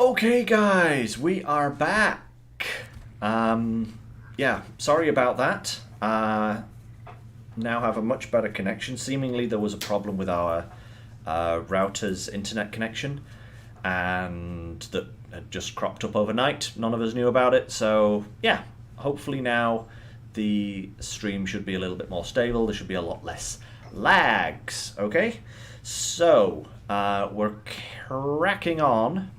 Okay, guys, we are back. Yeah, sorry about that. Now have a much better connection. Seemingly, there was a problem with our router's internet connection, and that had just cropped up overnight. None of us knew about it, so yeah. Hopefully now the stream should be a little bit more stable. There should be a lot less lags. Okay, so we're cracking on.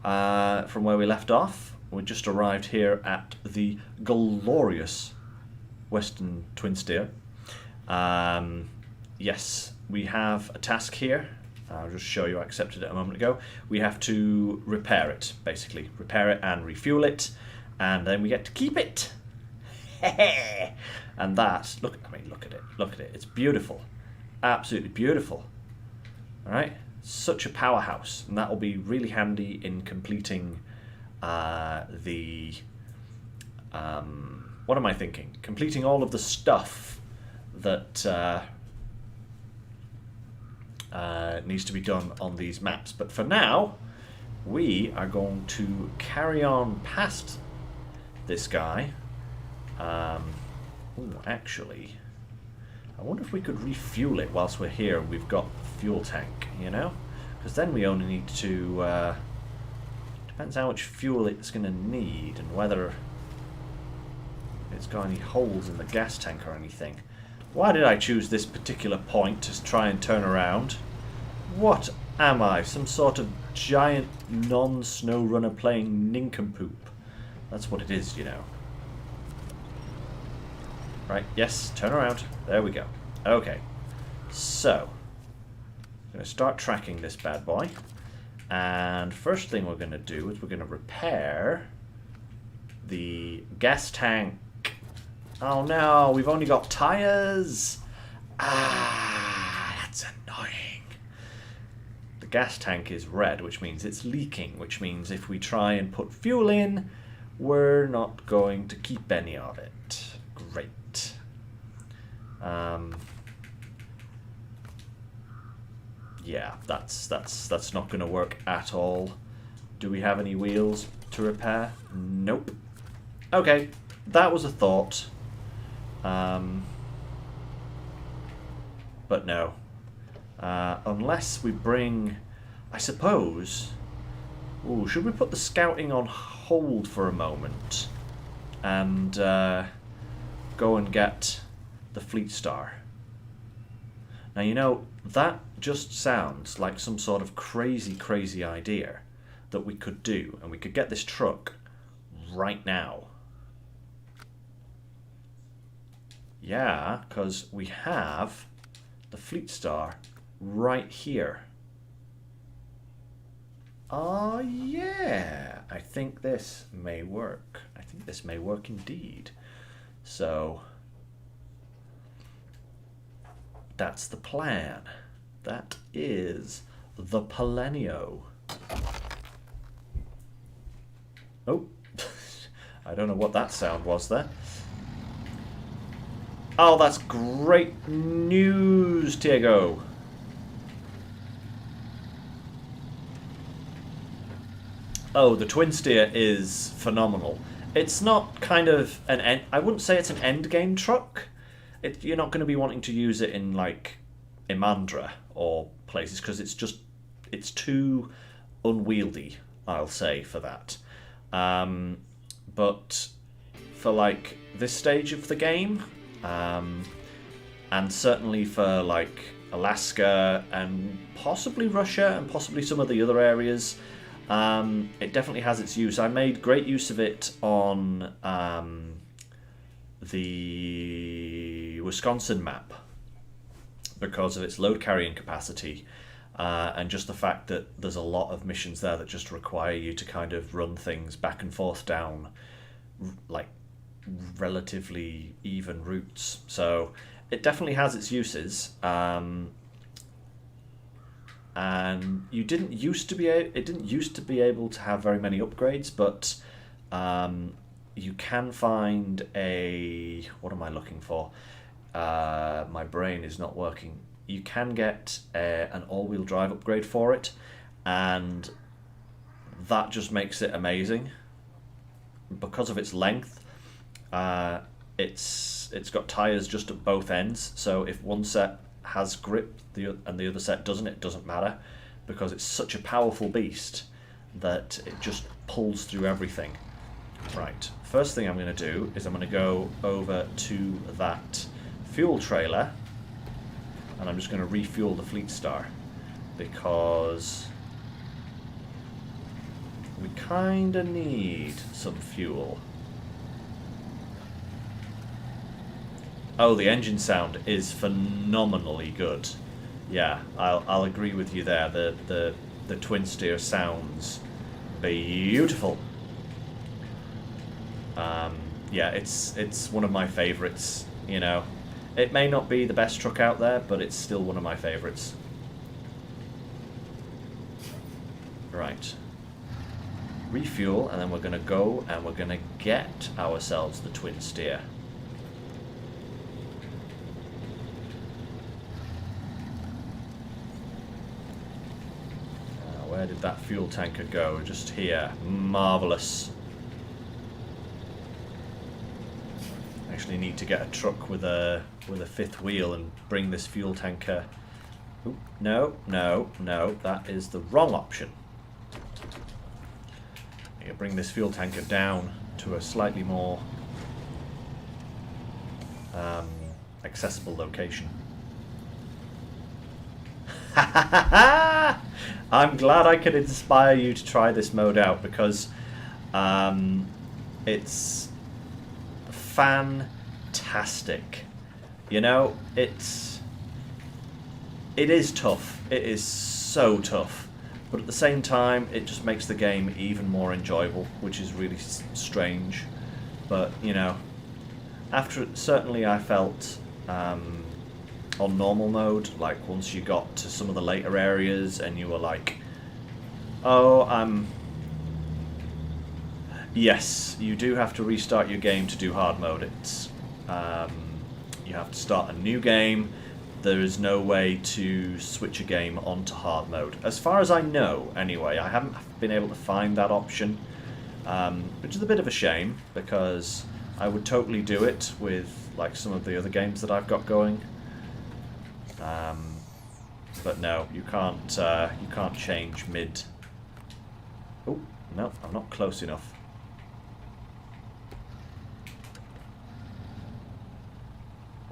From where we left off. We just arrived here at the glorious Western Twin Steer. Yes, we have a task here. I'll just show you. I accepted it a moment ago. We have to repair it, basically. Repair it and refuel it, and then we get to keep it. And that, look at it. Look at it. It's beautiful. Absolutely beautiful. All right? Such a powerhouse, and that will be really handy in completing what am I thinking? Completing all of the stuff that needs to be done on these maps. But for now, we are going to carry on past this guy. Actually, I wonder if we could refuel it whilst we're here and we've got the fuel tank, you know? Because then we only need to... depends how much fuel it's going to need and whether it's got any holes in the gas tank or anything. Why did I choose this particular point to try and turn around? What am I? Some sort of giant non-SnowRunner playing nincompoop. That's what it is, you know. Right, yes, turn around. There we go. Okay, so I'm going to start tracking this bad boy. And first thing we're going to do is we're going to repair the gas tank. Oh no, we've only got tires. That's annoying. The gas tank is red, which means it's leaking, which means if we try and put fuel in, we're not going to keep any of it. Great. Yeah, that's not going to work at all. Do we have any wheels to repair? Nope. Okay, that was a thought. But no. Unless we bring... I suppose... Ooh, should we put the scouting on hold for a moment? And go and get the Fleet Star. Now, you know, that just sounds like some sort of crazy idea that we could do, and we could get this truck right now. Yeah, because we have the Fleet Star right here. Oh, yeah. I think this may work. I think this may work indeed. So... that's the plan. That is the Palenio. Oh, I don't know what that sound was there. Oh, that's great news, Diego. Oh, the Twin Steer is phenomenal. It's not kind of an end... I wouldn't say it's an end game truck. You're not going to be wanting to use it in, like, Imandra or places, because it's too unwieldy, I'll say, for that. But for, like, this stage of the game, and certainly for, like, Alaska and possibly Russia and possibly some of the other areas, it definitely has its use. I made great use of it on the Wisconsin map because of its load carrying capacity and just the fact that there's a lot of missions there that just require you to kind of run things back and forth down like relatively even routes. So it definitely has its uses. And it didn't used to be able to have very many upgrades, but you can find a... what am I looking for? My brain is not working. You can get an all-wheel drive upgrade for it, and that just makes it amazing. Because of its length, it's got tyres just at both ends, so if one set has grip and the other set doesn't, it doesn't matter, because it's such a powerful beast that it just pulls through everything. Right, first thing I'm going to do is I'm going to go over to that fuel trailer, and I'm just going to refuel the Fleet Star, because we kind of need some fuel. Oh, the engine sound is phenomenally good. Yeah, I'll agree with you there. The twin steer sounds beautiful. Yeah, it's one of my favourites. You know, it may not be the best truck out there, but it's still one of my favourites. Right. Refuel, and then we're going to go and we're going to get ourselves the twin steer. Where did that fuel tanker go? Just here. Marvellous. Actually need to get a truck with a fifth wheel and bring this fuel tanker. Ooh, no, that is the wrong option. You bring this fuel tanker down to a slightly more accessible location. I'm glad I could inspire you to try this mode out, because it's fantastic. You know, it is tough. It is so tough. But at the same time, it just makes the game even more enjoyable, which is really strange. But, you know, certainly I felt on normal mode, like once you got to some of the later areas and you were like, oh, yes, you do have to restart your game to do hard mode. It's you have to start a new game. There is no way to switch a game onto hard mode. As far as I know, anyway, I haven't been able to find that option, which is a bit of a shame, because I would totally do it with like some of the other games that I've got going. But no, you can't change mid. Oh, no, I'm not close enough.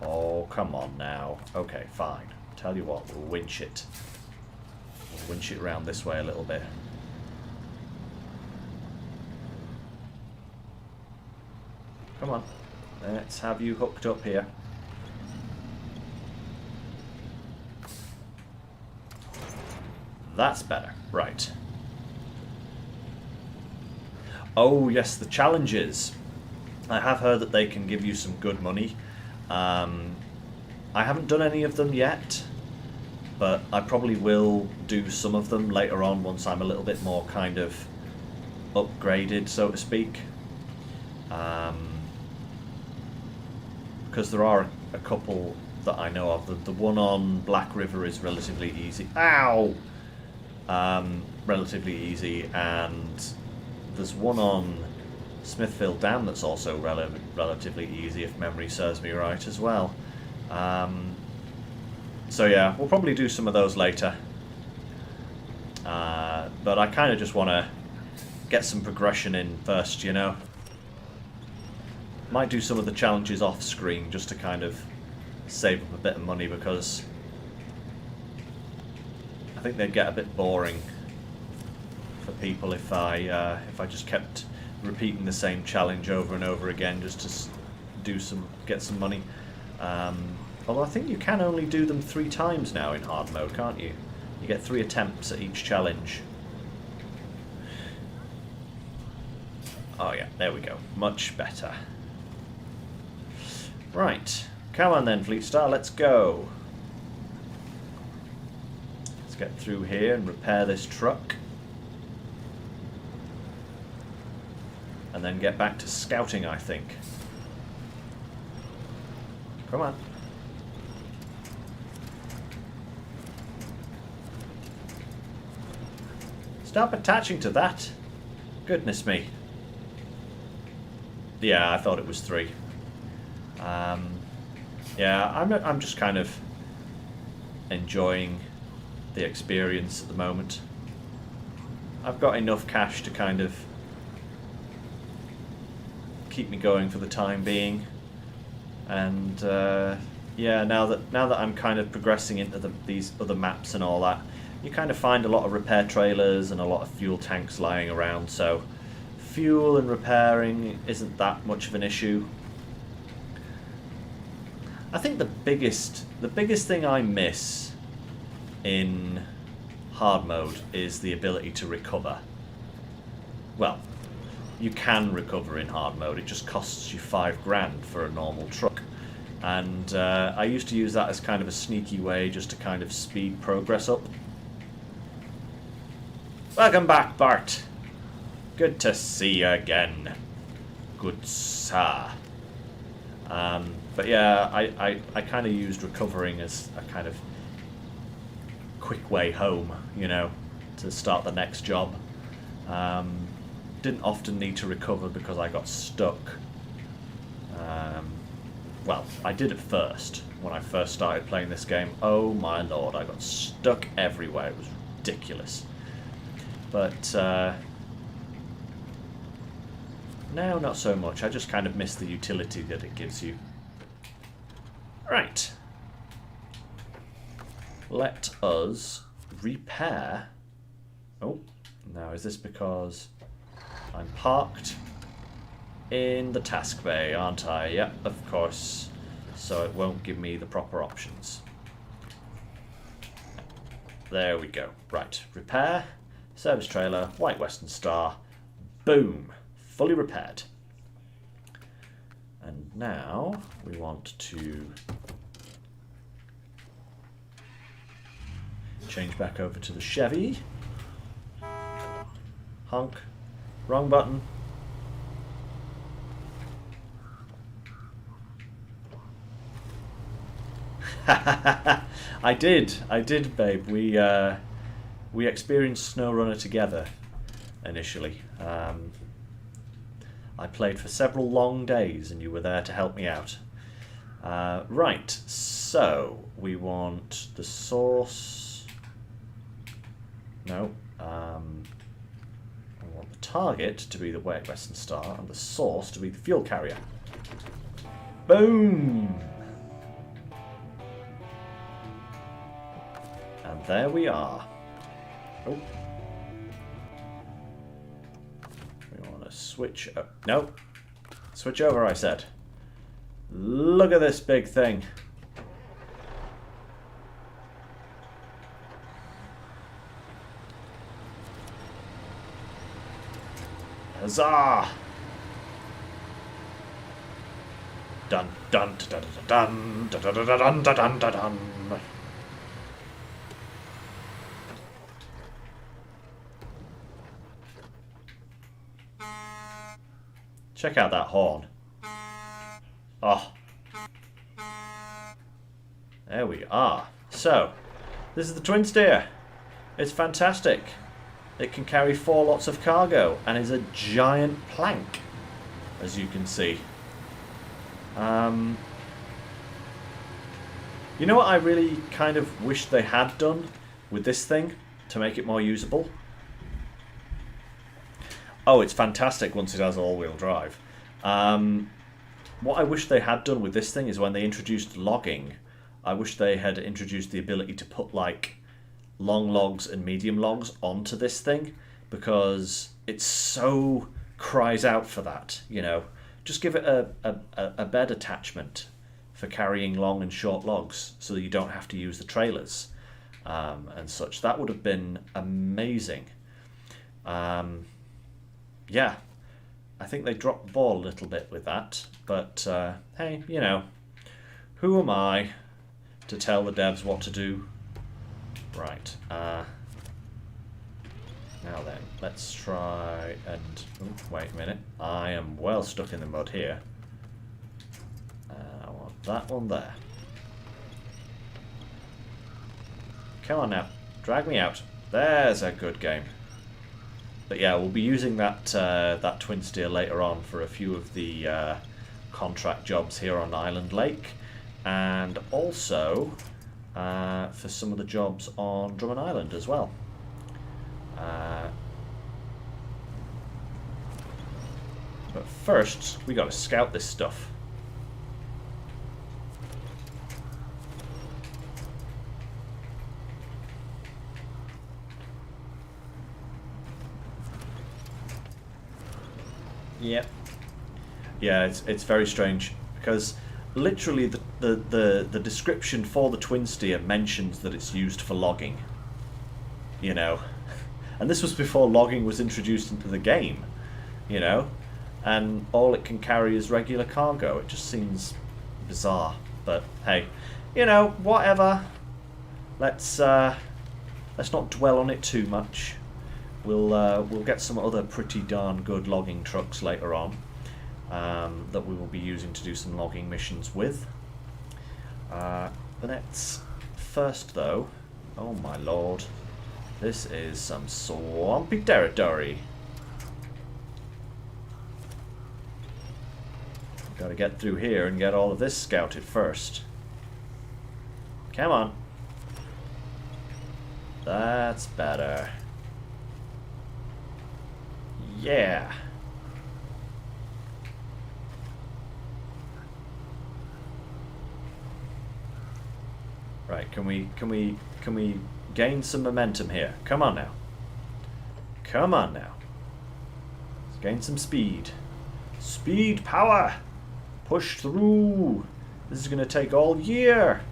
Oh, come on now. Okay, fine. Tell you what, we'll winch it. We'll winch it around this way a little bit. Come on. Let's have you hooked up here. That's better. Right. Oh, yes, the challenges. I have heard that they can give you some good money. I haven't done any of them yet, but I probably will do some of them later on once I'm a little bit more kind of upgraded, so to speak. Because there are a couple that I know of. The one on Black River is relatively easy. Ow! Relatively easy, and there's one on Smithfield Dam that's also relatively easy, if memory serves me right as well. So yeah, we'll probably do some of those later. But I kind of just want to get some progression in first, you know. Might do some of the challenges off screen just to kind of save up a bit of money, because I think they'd get a bit boring for people if I just kept repeating the same challenge over and over again just to get some money. Although I think you can only do them 3 times now in hard mode, can't you? You get 3 attempts at each challenge. Oh yeah, there we go. Much better. Right. Come on then, Fleet Star, let's go. Let's get through here and repair this truck. And then get back to scouting, I think. Come on. Stop attaching to that. Goodness me. Yeah, I thought it was 3. Yeah, I'm just kind of enjoying the experience at the moment. I've got enough cash to kind of keep me going for the time being, and yeah, now that I'm kind of progressing into these other maps and all that, you kind of find a lot of repair trailers and a lot of fuel tanks lying around, so fuel and repairing isn't that much of an issue. I think the biggest thing I miss in hard mode is the ability to recover. Well, you can recover in hard mode, it just costs you $5,000 for a normal truck. And I used to use that as kind of a sneaky way just to kind of speed progress up. Welcome back, Bart. Good to see you again. Good sir. But yeah, I kind of used recovering as a kind of quick way home, you know, to start the next job. Didn't often need to recover because I got stuck. Well, I did at first, when I first started playing this game. Oh my lord, I got stuck everywhere. It was ridiculous. But now not so much. I just kind of miss the utility that it gives you. Right. Let us repair. Oh, now is this because I'm parked in the task bay, aren't I? Yep, of course. So it won't give me the proper options. There we go. Right, repair, service trailer, white Western Star. Boom, fully repaired. And now we want to change back over to the Chevy. Honk. Wrong button. I did, babe. We experienced SnowRunner together initially. I played for several long days, and you were there to help me out. Right, so we want the source. No, we want the target to be the White Western Star, and the source to be the fuel carrier. Boom! And there we are. Oh. We want to switch up. No. Switch over, I said. Look at this big thing. Huzzah! Dun dun dun dun dun dun dun dun dun dun dun. Check out that horn. Oh. There we are. So, this is the twin steer. It's fantastic. It can carry 4 lots of cargo and is a giant plank, as you can see. You know what I really kind of wish they had done with this thing to make it more usable? Oh, it's fantastic once it has all-wheel drive. What I wish they had done with this thing is when they introduced logging, I wish they had introduced the ability to put like long logs and medium logs onto this thing, because it so cries out for that, you know. Just give it a bed attachment for carrying long and short logs so that you don't have to use the trailers and such. That would have been amazing. Yeah, I think they dropped the ball a little bit with that, but hey, you know, who am I to tell the devs what to do? Right, now then, let's try and... Ooh, wait a minute, I am well stuck in the mud here. I want that one there. Come on now, drag me out. There's a good game. But yeah, we'll be using that twin steer later on for a few of the contract jobs here on Island Lake, and also for some of the jobs on Drummond Island as well. But first, we got to scout this stuff. Yep. Yeah, it's very strange because literally the description for the twin steer mentions that it's used for logging. You know, and this was before logging was introduced into the game. You know, and all it can carry is regular cargo. It just seems bizarre. But hey, you know, whatever. Let's not dwell on it too much. We'll get some other pretty darn good logging trucks later on that we will be using to do some logging missions with. Let's first though. Oh my lord, this is some swampy territory. Got to get through here and get all of this scouted first. Come on. That's better. Yeah. Right, can we gain some momentum here? Come on now. Come on now. Let's gain some speed. Speed, power. Push through. This is going to take all year.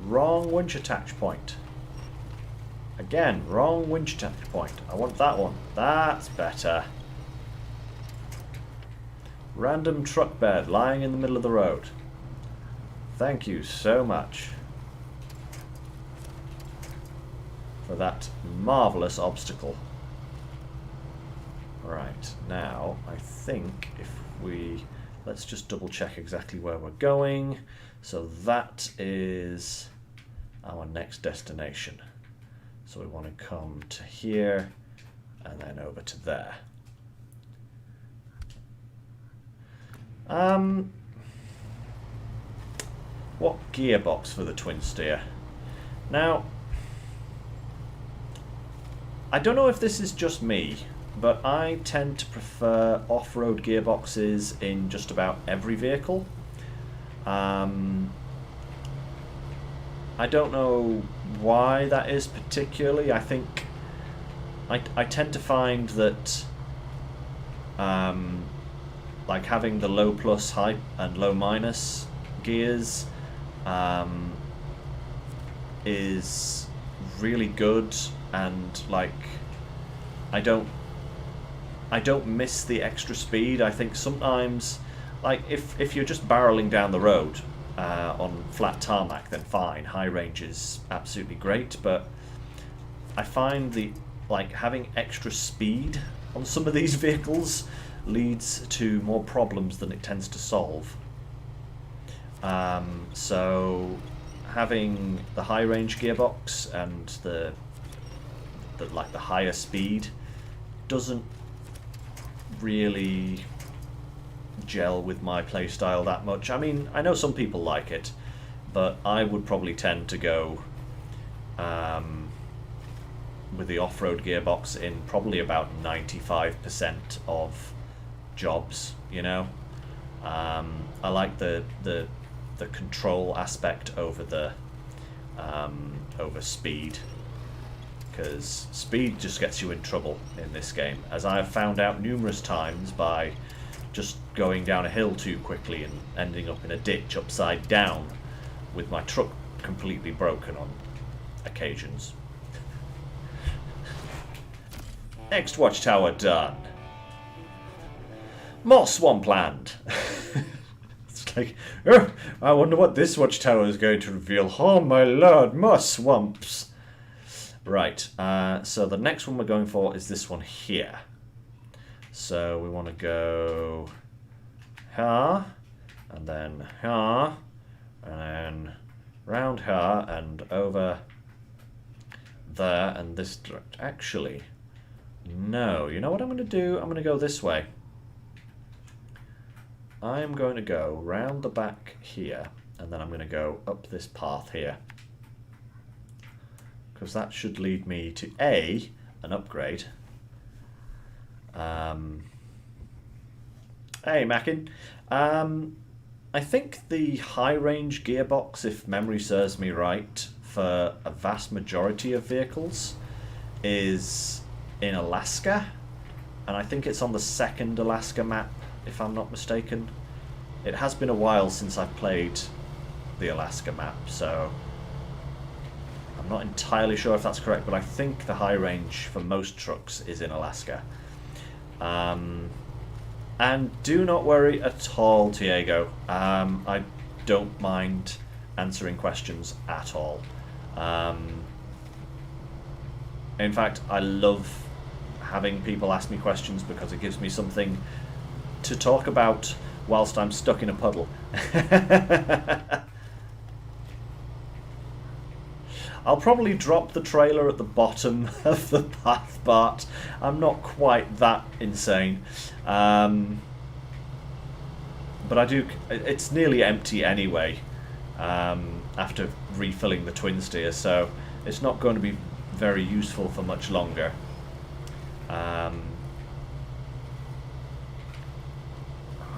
Wrong winch attach point. Again, wrong winch attach point. I want that one. That's better. Random truck bed lying in the middle of the road. Thank you so much for that marvellous obstacle. Right, now I think if we... let's just double check exactly where we're going. So that is our next destination. So we want to come to here and then over to there. What gearbox for the twin steer? Now, I don't know if this is just me, but I tend to prefer off-road gearboxes in just about every vehicle. I don't know why that is particularly. I think I tend to find that like having the low plus, high and low minus gears is really good, and like I don't miss the extra speed. I think sometimes, like if you're just barreling down the road on flat tarmac, then fine, high range is absolutely great, but I find having extra speed on some of these vehicles leads to more problems than it tends to solve. So having the high range gearbox and the higher speed doesn't really gel with my playstyle that much. I mean, I know some people like it, but I would probably tend to go with the off-road gearbox in probably about 95% of jobs, you know. I like the control aspect over the over speed, because speed just gets you in trouble in this game, as I have found out numerous times by just going down a hill too quickly and ending up in a ditch upside down with my truck completely broken on occasions. Next watchtower done. More swampland. It's like, oh, I wonder what this watchtower is going to reveal. Oh my lord, more swamps. Right, so the next one we're going for is this one here. So we want to go here, and then round here, and over there and this direct. Actually, no. You know what I'm going to do? I'm going to go this way. I'm going to go round the back here, and then I'm going to go up this path here. Because that should lead me to A, an upgrade. Hey, Mackin. I think the high-range gearbox, if memory serves me right, for a vast majority of vehicles is in Alaska. And I think it's on the second Alaska map, if I'm not mistaken. It has been a while since I've played the Alaska map, so I'm not entirely sure if that's correct, but I think the high range for most trucks is in Alaska. And do not worry at all, Diego. I don't mind answering questions at all. In fact, I love having people ask me questions because it gives me something to talk about whilst I'm stuck in a puddle. I'll probably drop the trailer at the bottom of the path, but I'm not quite that insane. But I do. It's nearly empty anyway after refilling the twin steer, so it's not going to be very useful for much longer.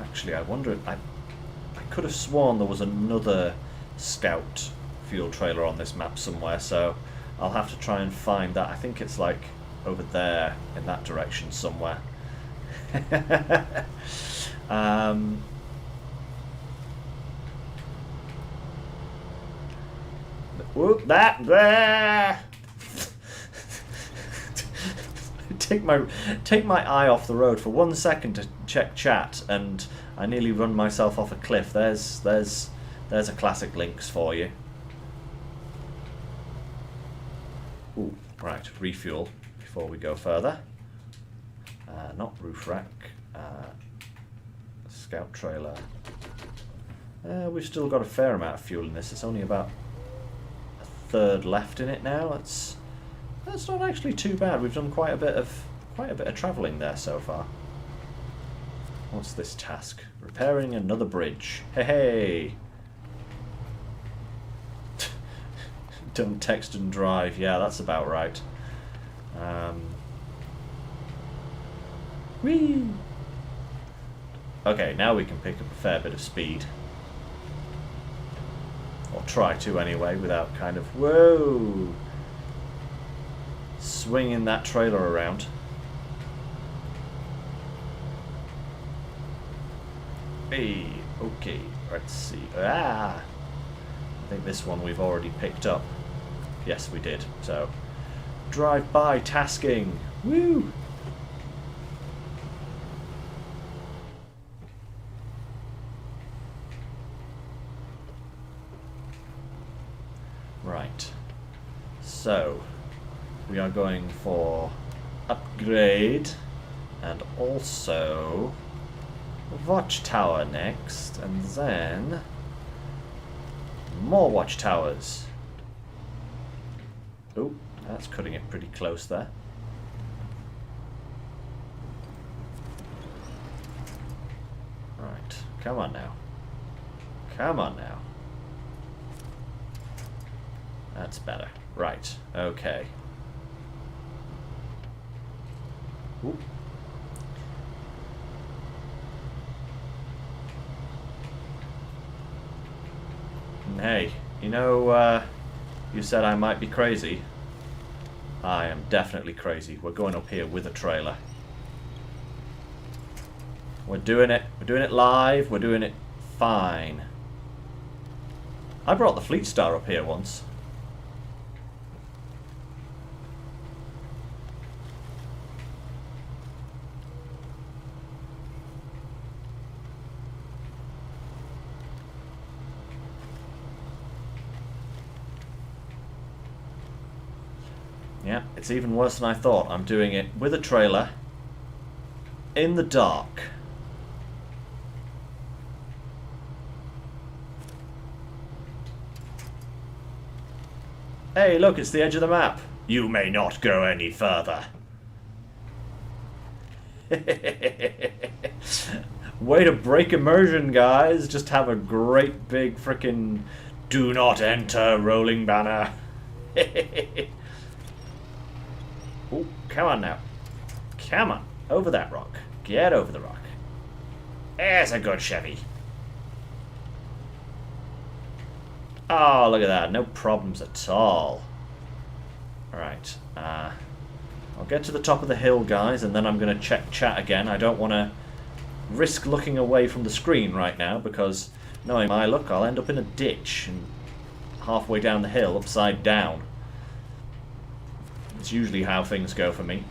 Actually, I wonder. I could have sworn there was another Scout fuel trailer on this map somewhere, so I'll have to try and find that. I think it's like over there in that direction somewhere. Whoop that there. Take my eye off the road for 1 second to check chat, and I nearly run myself off a cliff. There's a classic Lynx for you. Ooh, right, refuel before we go further. Not roof rack. Scout trailer. We've still got a fair amount of fuel in this. It's only about a third left in it now. That's not actually too bad. We've done quite a bit of travelling there so far. What's this task? Repairing another bridge. Hey, hey. Don't text and drive. Yeah, that's about right. Whee! Okay, now we can pick up a fair bit of speed. Or try to anyway, without kind of... Whoa! Swinging that trailer around. Hey, okay, let's see. I think this one we've already picked up. Yes, we did. So, drive-by tasking. Woo! Right. So, we are going for upgrade and also watchtower next, and then more watchtowers. Oh, that's cutting it pretty close there. Right, come on now. Come on now. That's better. Right, okay. Ooh. Hey, you know, you said I might be crazy. I am definitely crazy. We're going up here with a trailer. We're doing it. We're doing it live. We're doing it fine. I brought the Fleet Star up here once. Yeah, it's even worse than I thought. I'm doing it with a trailer, in the dark. Hey, look, it's the edge of the map. You may not go any further. Way to break immersion, guys. Just have a great big frickin' do not enter rolling banner. Oh, come on now. Come on. Over that rock. Get over the rock. There's a good Chevy. Oh, look at that. No problems at all. Alright. I'll get to the top of the hill, guys, and then I'm going to check chat again. I don't want to risk looking away from the screen right now, because knowing my luck, I'll end up in a ditch and halfway down the hill, upside down. It's usually how things go for me.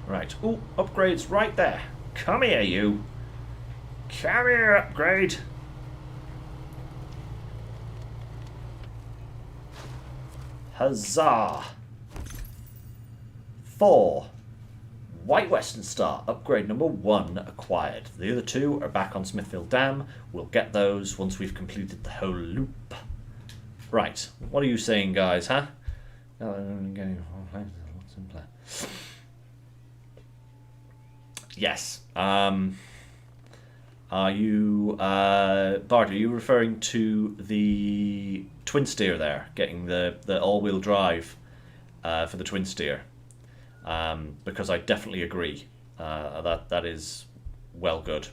Right. Ooh, upgrade's right there. Come here, you. Come here, upgrade. Huzzah! 4. White Western Star, upgrade number 1 acquired. The other 2 are back on Smithfield Dam. We'll get those once we've completed the whole loop. Right, what are you saying, guys, huh? Yes. Are you, Bart, are you referring to the twin steer there? Getting the all-wheel drive for the twin steer? Because I definitely agree. That is well good.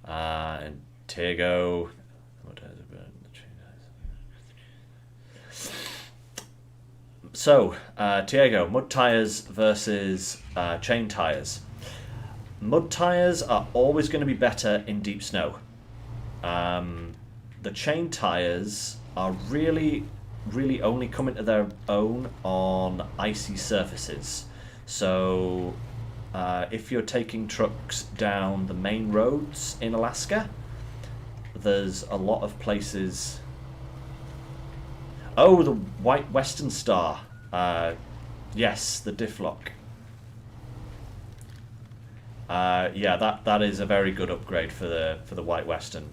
And Tego. So, Tiago, mud tyres versus chain tyres. Mud tyres are always going to be better in deep snow. The chain tyres are really only come into their own on icy surfaces. So if you're taking trucks down the main roads in Alaska, there's a lot of places... Oh, the White Western Star. Yes, the diff lock. Yeah, that is a very good upgrade for the White Western.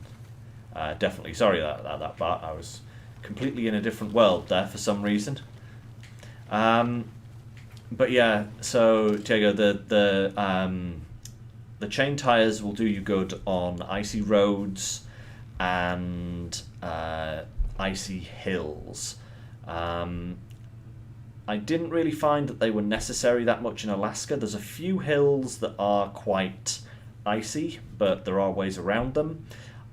Definitely. Sorry that Bart. I was completely in a different world there for some reason. But yeah, so Diego, the chain tires will do you good on icy roads and icy hills. I didn't really find that they were necessary that much in Alaska. There's a few hills that are quite icy, but there are ways around them.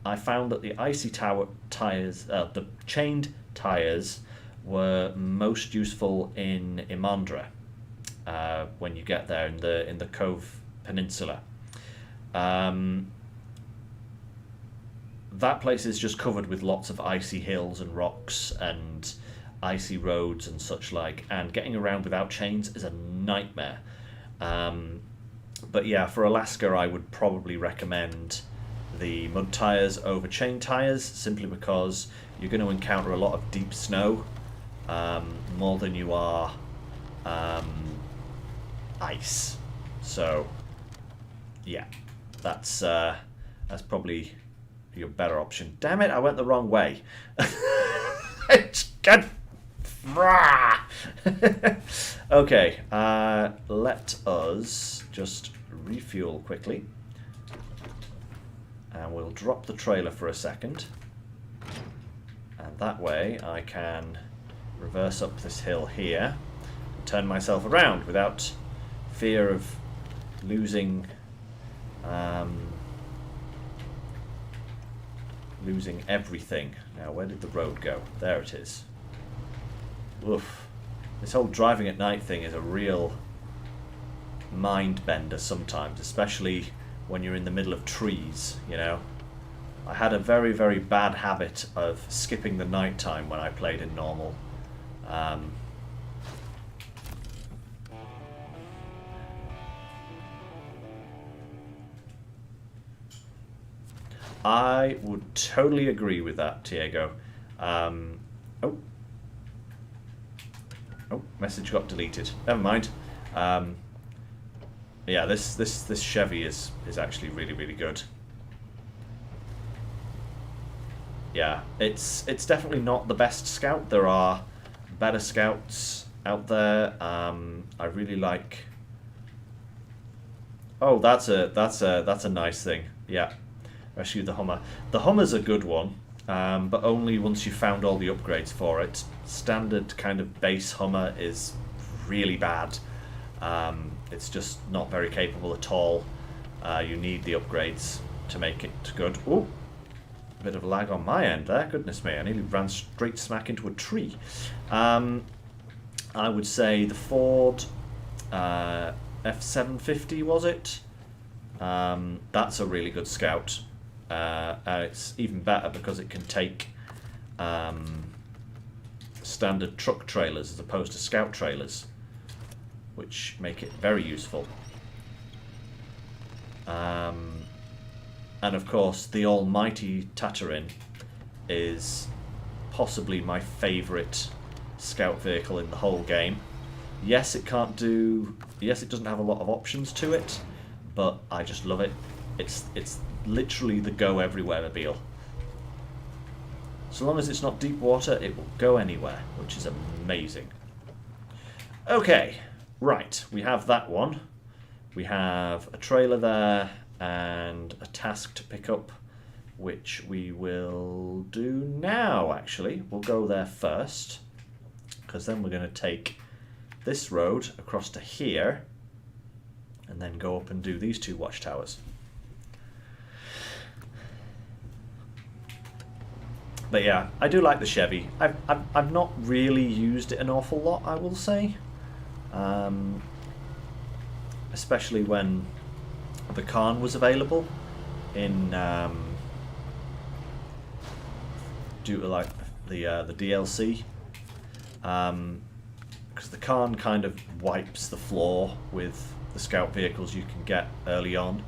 I found that the icy tires, the chained tires, were most useful in Imandra when you get there in the Cove Peninsula. That place is just covered with lots of icy hills and rocks and icy roads and such like, and getting around without chains is a nightmare. But yeah, for Alaska I would probably recommend the mud tyres over chain tyres, simply because you're going to encounter a lot of deep snow, more than you are ice. So yeah, that's probably your better option. Damn it, I went the wrong way. Okay, let us just refuel quickly, and we'll drop the trailer for a second, and that way I can reverse up this hill here and turn myself around without fear of losing everything. Now, where did the road go? There it is. Oof. This whole driving at night thing is a real mind bender sometimes, especially when you're in the middle of trees, you know. I had a very, very bad habit of skipping the night time when I played in normal. I would totally agree with that, Diego. Oh, message got deleted. Never mind. Yeah, this Chevy is actually really, really good. yeah, it's definitely not the best scout. There are better scouts out there. I really like. Oh, that's a nice thing. Yeah, rescue the Hummer. The Hummer's a good one, but only once you've found all the upgrades for it. Standard kind of base Hummer is really bad. It's just not very capable at all. You need the upgrades to make it good. Ooh, a bit of lag on my end there. Goodness me, I nearly ran straight smack into a tree. I would say the Ford F750, was it? That's a really good scout. It's even better because it can take standard truck trailers as opposed to scout trailers, which make it very useful. And of course, the almighty Tatarin is possibly my favourite scout vehicle in the whole game. Yes, it doesn't have a lot of options to it, but I just love it. It's literally the go everywhere mobile. So long as it's not deep water, it will go anywhere, which is amazing. Okay, right, we have that one. We have a trailer there and a task to pick up, which we will do now, actually. We'll go there first, because then we're going to take this road across to here and then go up and do these two watchtowers. But yeah, I do like the Chevy. I've not really used it an awful lot, I will say. Especially when the Khan was available in due to like the DLC. Because the Khan kind of wipes the floor with the scout vehicles you can get early on.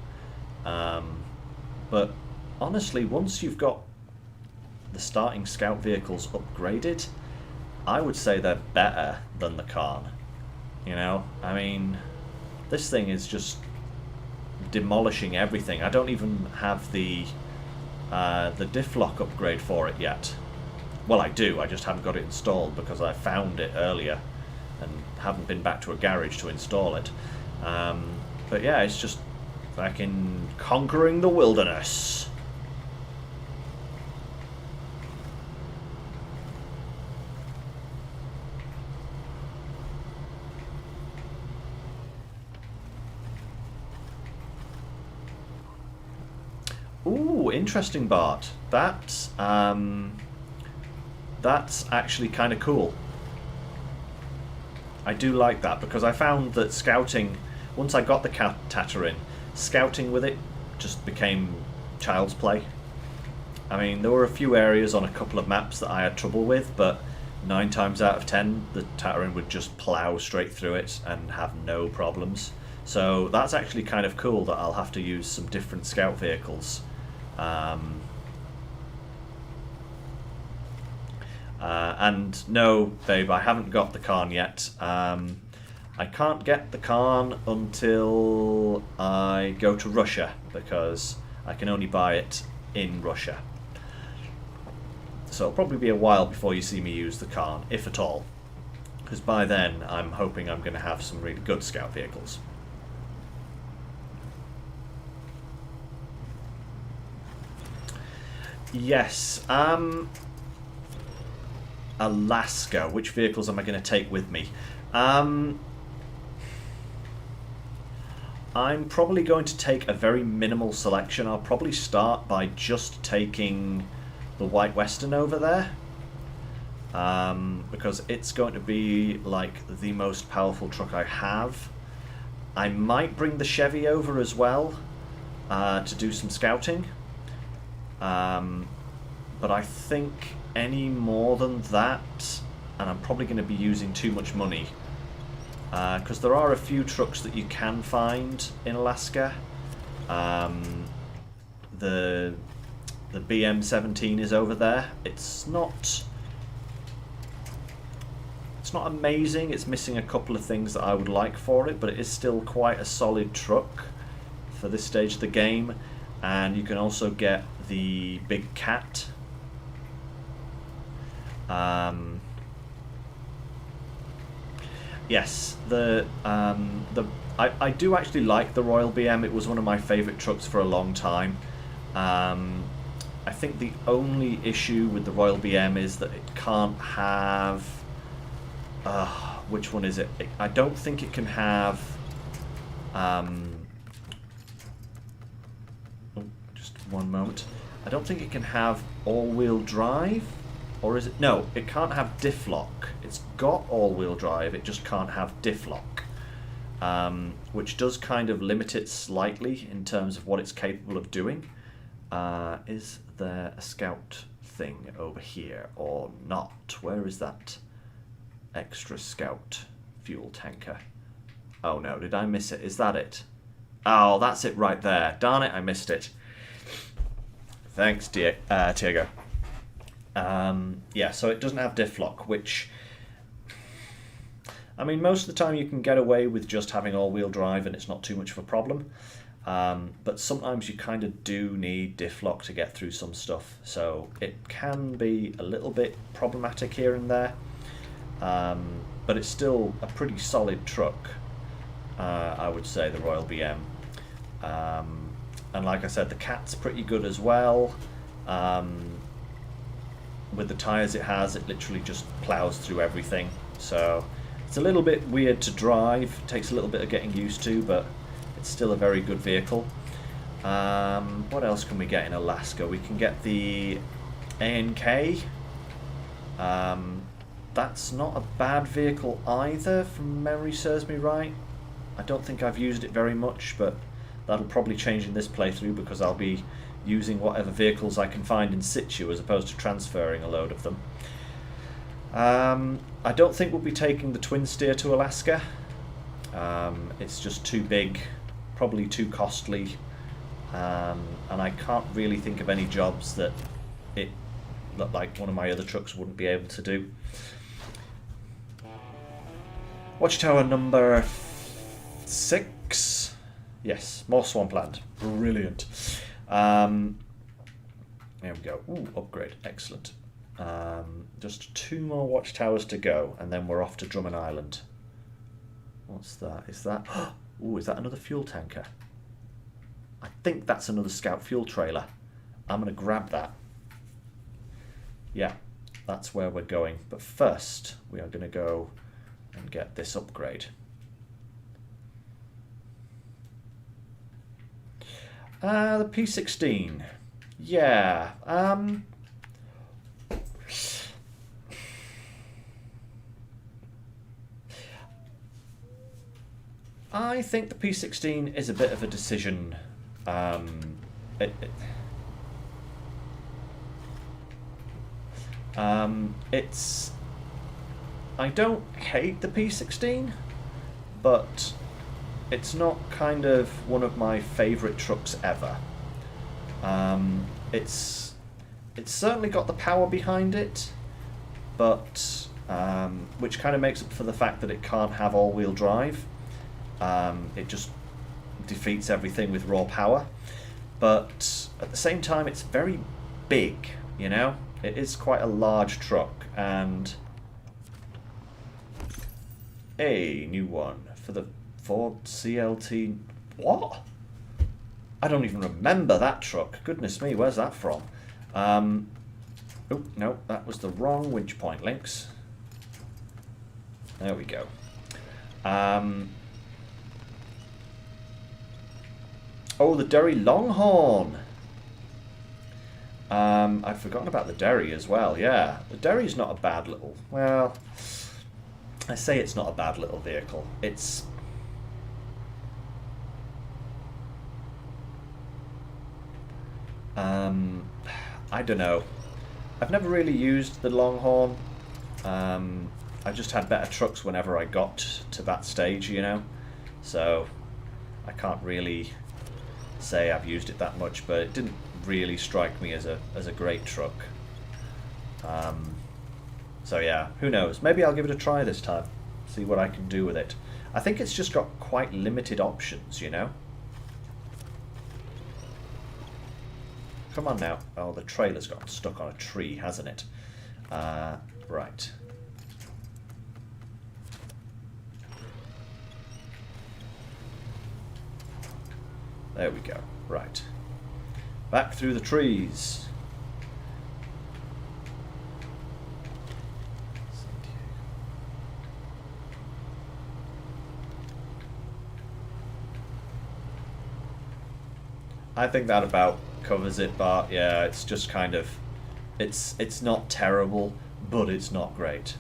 But honestly, once you've got the starting scout vehicles upgraded, I would say they're better than the Khan. You know, I mean, this thing is just demolishing everything. I don't even have the diff lock upgrade for it yet. Well, I do, I just haven't got it installed because I found it earlier and haven't been back to a garage to install it. But yeah, it's just fucking conquering the wilderness. Ooh, interesting, Bart. That's actually kind of cool. I do like that because I found that scouting, once I got the Tatarin, scouting with it just became child's play. I mean, there were a few areas on a couple of maps that I had trouble with, but 9 times out of 10, the Tatarin would just plow straight through it and have no problems. So that's actually kind of cool that I'll have to use some different scout vehicles. And no, babe, I haven't got the Khan yet. I can't get the Khan until I go to Russia, because I can only buy it in Russia. So it'll probably be a while before you see me use the Khan, if at all. Because by then, I'm hoping I'm going to have some really good scout vehicles. Yes, Alaska. Which vehicles am I going to take with me? I'm probably going to take a very minimal selection. I'll probably start by just taking the White Western over there. Because it's going to be like the most powerful truck I have. I might bring the Chevy over as well to do some scouting. But I think any more than that, and I'm probably going to be using too much money, because there are a few trucks that you can find in Alaska. The BM17 is over there. It's not amazing. It's missing a couple of things that I would like for it, but it is still quite a solid truck for this stage of the game. And you can also get the Big Cat Yes, I do actually like the Royal BM. It was one of my favourite trucks for a long time. I think the only issue with the Royal BM is that it can't have... which one is it? I don't think it can have... just one moment. I don't think it can have all-wheel drive. Or is it? No, it can't have diff lock. It's got all-wheel drive, it just can't have diff lock. Which does kind of limit it slightly in terms of what it's capable of doing. Is there a scout thing over here or not? Where is that extra scout fuel tanker? Oh no, did I miss it? Is that it? Oh, that's it right there. Darn it, I missed it. Thanks, Diego. Yeah, so it doesn't have diff lock, which... I mean, most of the time you can get away with just having all-wheel drive and it's not too much of a problem. But sometimes you kind of do need diff lock to get through some stuff. So it can be a little bit problematic here and there. But it's still a pretty solid truck, I would say, the Royal BM. And like I said, the Cat's pretty good as well. With the tyres it has, it literally just plows through everything. So it's a little bit weird to drive, it takes a little bit of getting used to, but it's still a very good vehicle. What else can we get in Alaska? We can get the ANK. That's not a bad vehicle either, from memory serves me right. I don't think I've used it very much, but that'll probably change in this playthrough because I'll be using whatever vehicles I can find in situ as opposed to transferring a load of them. I don't think we'll be taking the twin steer to Alaska. It's just too big, probably too costly, and I can't really think of any jobs that it looked like one of my other trucks wouldn't be able to do. Watchtower number 6. Yes, more swampland. Brilliant. There we go. Ooh, upgrade. Excellent. Just 2 more watchtowers to go, and then we're off to Drummond Island. What's that? Is that... Ooh, is that another fuel tanker? I think that's another scout fuel trailer. I'm going to grab that. Yeah, that's where we're going. But first, we are going to go and get this upgrade. The P16. Yeah. I think the P16 is a bit of a decision. It's... I don't hate the P16, but it's not kind of one of my favourite trucks ever. It's certainly got the power behind it, but which kind of makes up for the fact that it can't have all-wheel drive. It just defeats everything with raw power. But at the same time, it's very big, you know? It is quite a large truck, and a new one for the Ford CLT. What? I don't even remember that truck. Goodness me, where's that from? Oh, no, that was the wrong winch point, Lynx. There we go. Oh, the Derry Longhorn. I'd forgotten about the Derry as well, yeah. The Derry's not a bad little... Well, I say it's not a bad little vehicle. It's... I don't know. I've never really used the Longhorn. I just had better trucks whenever I got to that stage, you know? So, I can't really say I've used it that much, but it didn't really strike me as a great truck. So yeah, who knows? Maybe I'll give it a try this time, see what I can do with it. I think it's just got quite limited options, you know? Come on now. Oh, the trailer's got stuck on a tree, hasn't it? Right. There we go. Right. Back through the trees. I think that about covers it, but yeah, it's just kind of, it's not terrible, but it's not great.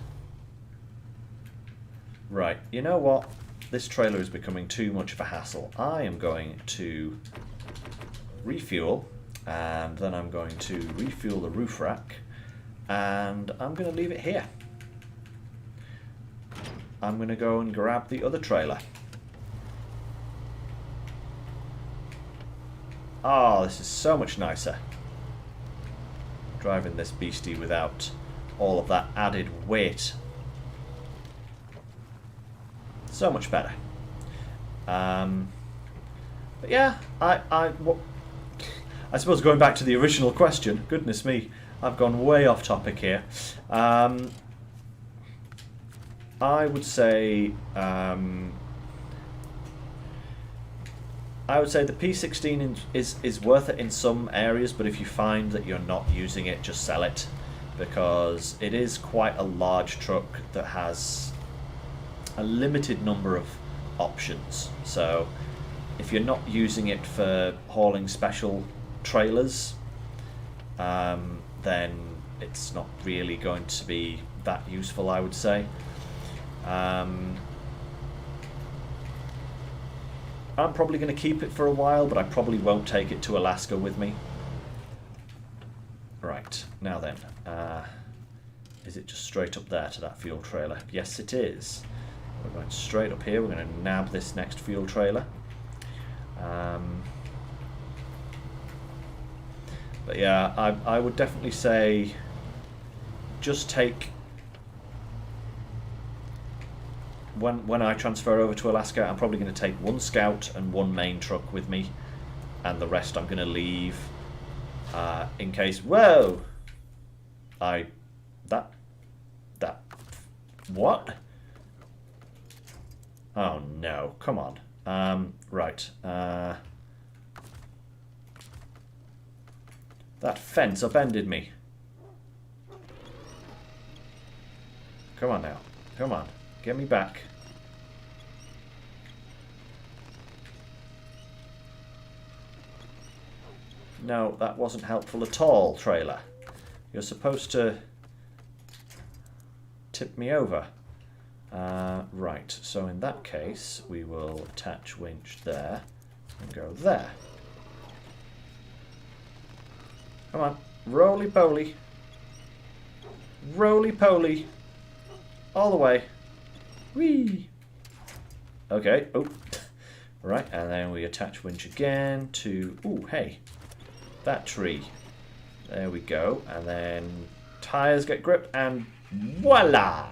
Right, you know what? This trailer is becoming too much of a hassle. I am going to refuel, and then I'm going to refuel the roof rack, and I'm going to leave it here. I'm going to go and grab the other trailer. Oh, this is so much nicer. Driving this beastie without all of that added weight. So much better. But yeah, I suppose going back to the original question, goodness me, I've gone way off topic here. I would say the P16 is worth it in some areas, but if you find that you're not using it, just sell it, because it is quite a large truck that has a limited number of options. So if you're not using it for hauling special trailers, then it's not really going to be that useful, I would say. I'm probably going to keep it for a while, but I probably won't take it to Alaska with me. Right, now then, is it just straight up there to that fuel trailer? Yes, it is. We're going straight up here. We're going to nab this next fuel trailer. But yeah, I would definitely say just take... When I transfer over to Alaska, I'm probably going to take one scout and one main truck with me, and the rest I'm going to leave in case... Whoa! What? Oh no, come on. Right. That fence upended me. Come on now. Come on. Get me back. No, that wasn't helpful at all, trailer. You're supposed to tip me over. Right, so in that case, we will attach winch there and go there. Come on, roly-poly. Roly-poly. All the way. Whee! Okay, oh. Right, and then we attach winch again to... Ooh, hey. That tree. There we go. And then tires get grip and voila!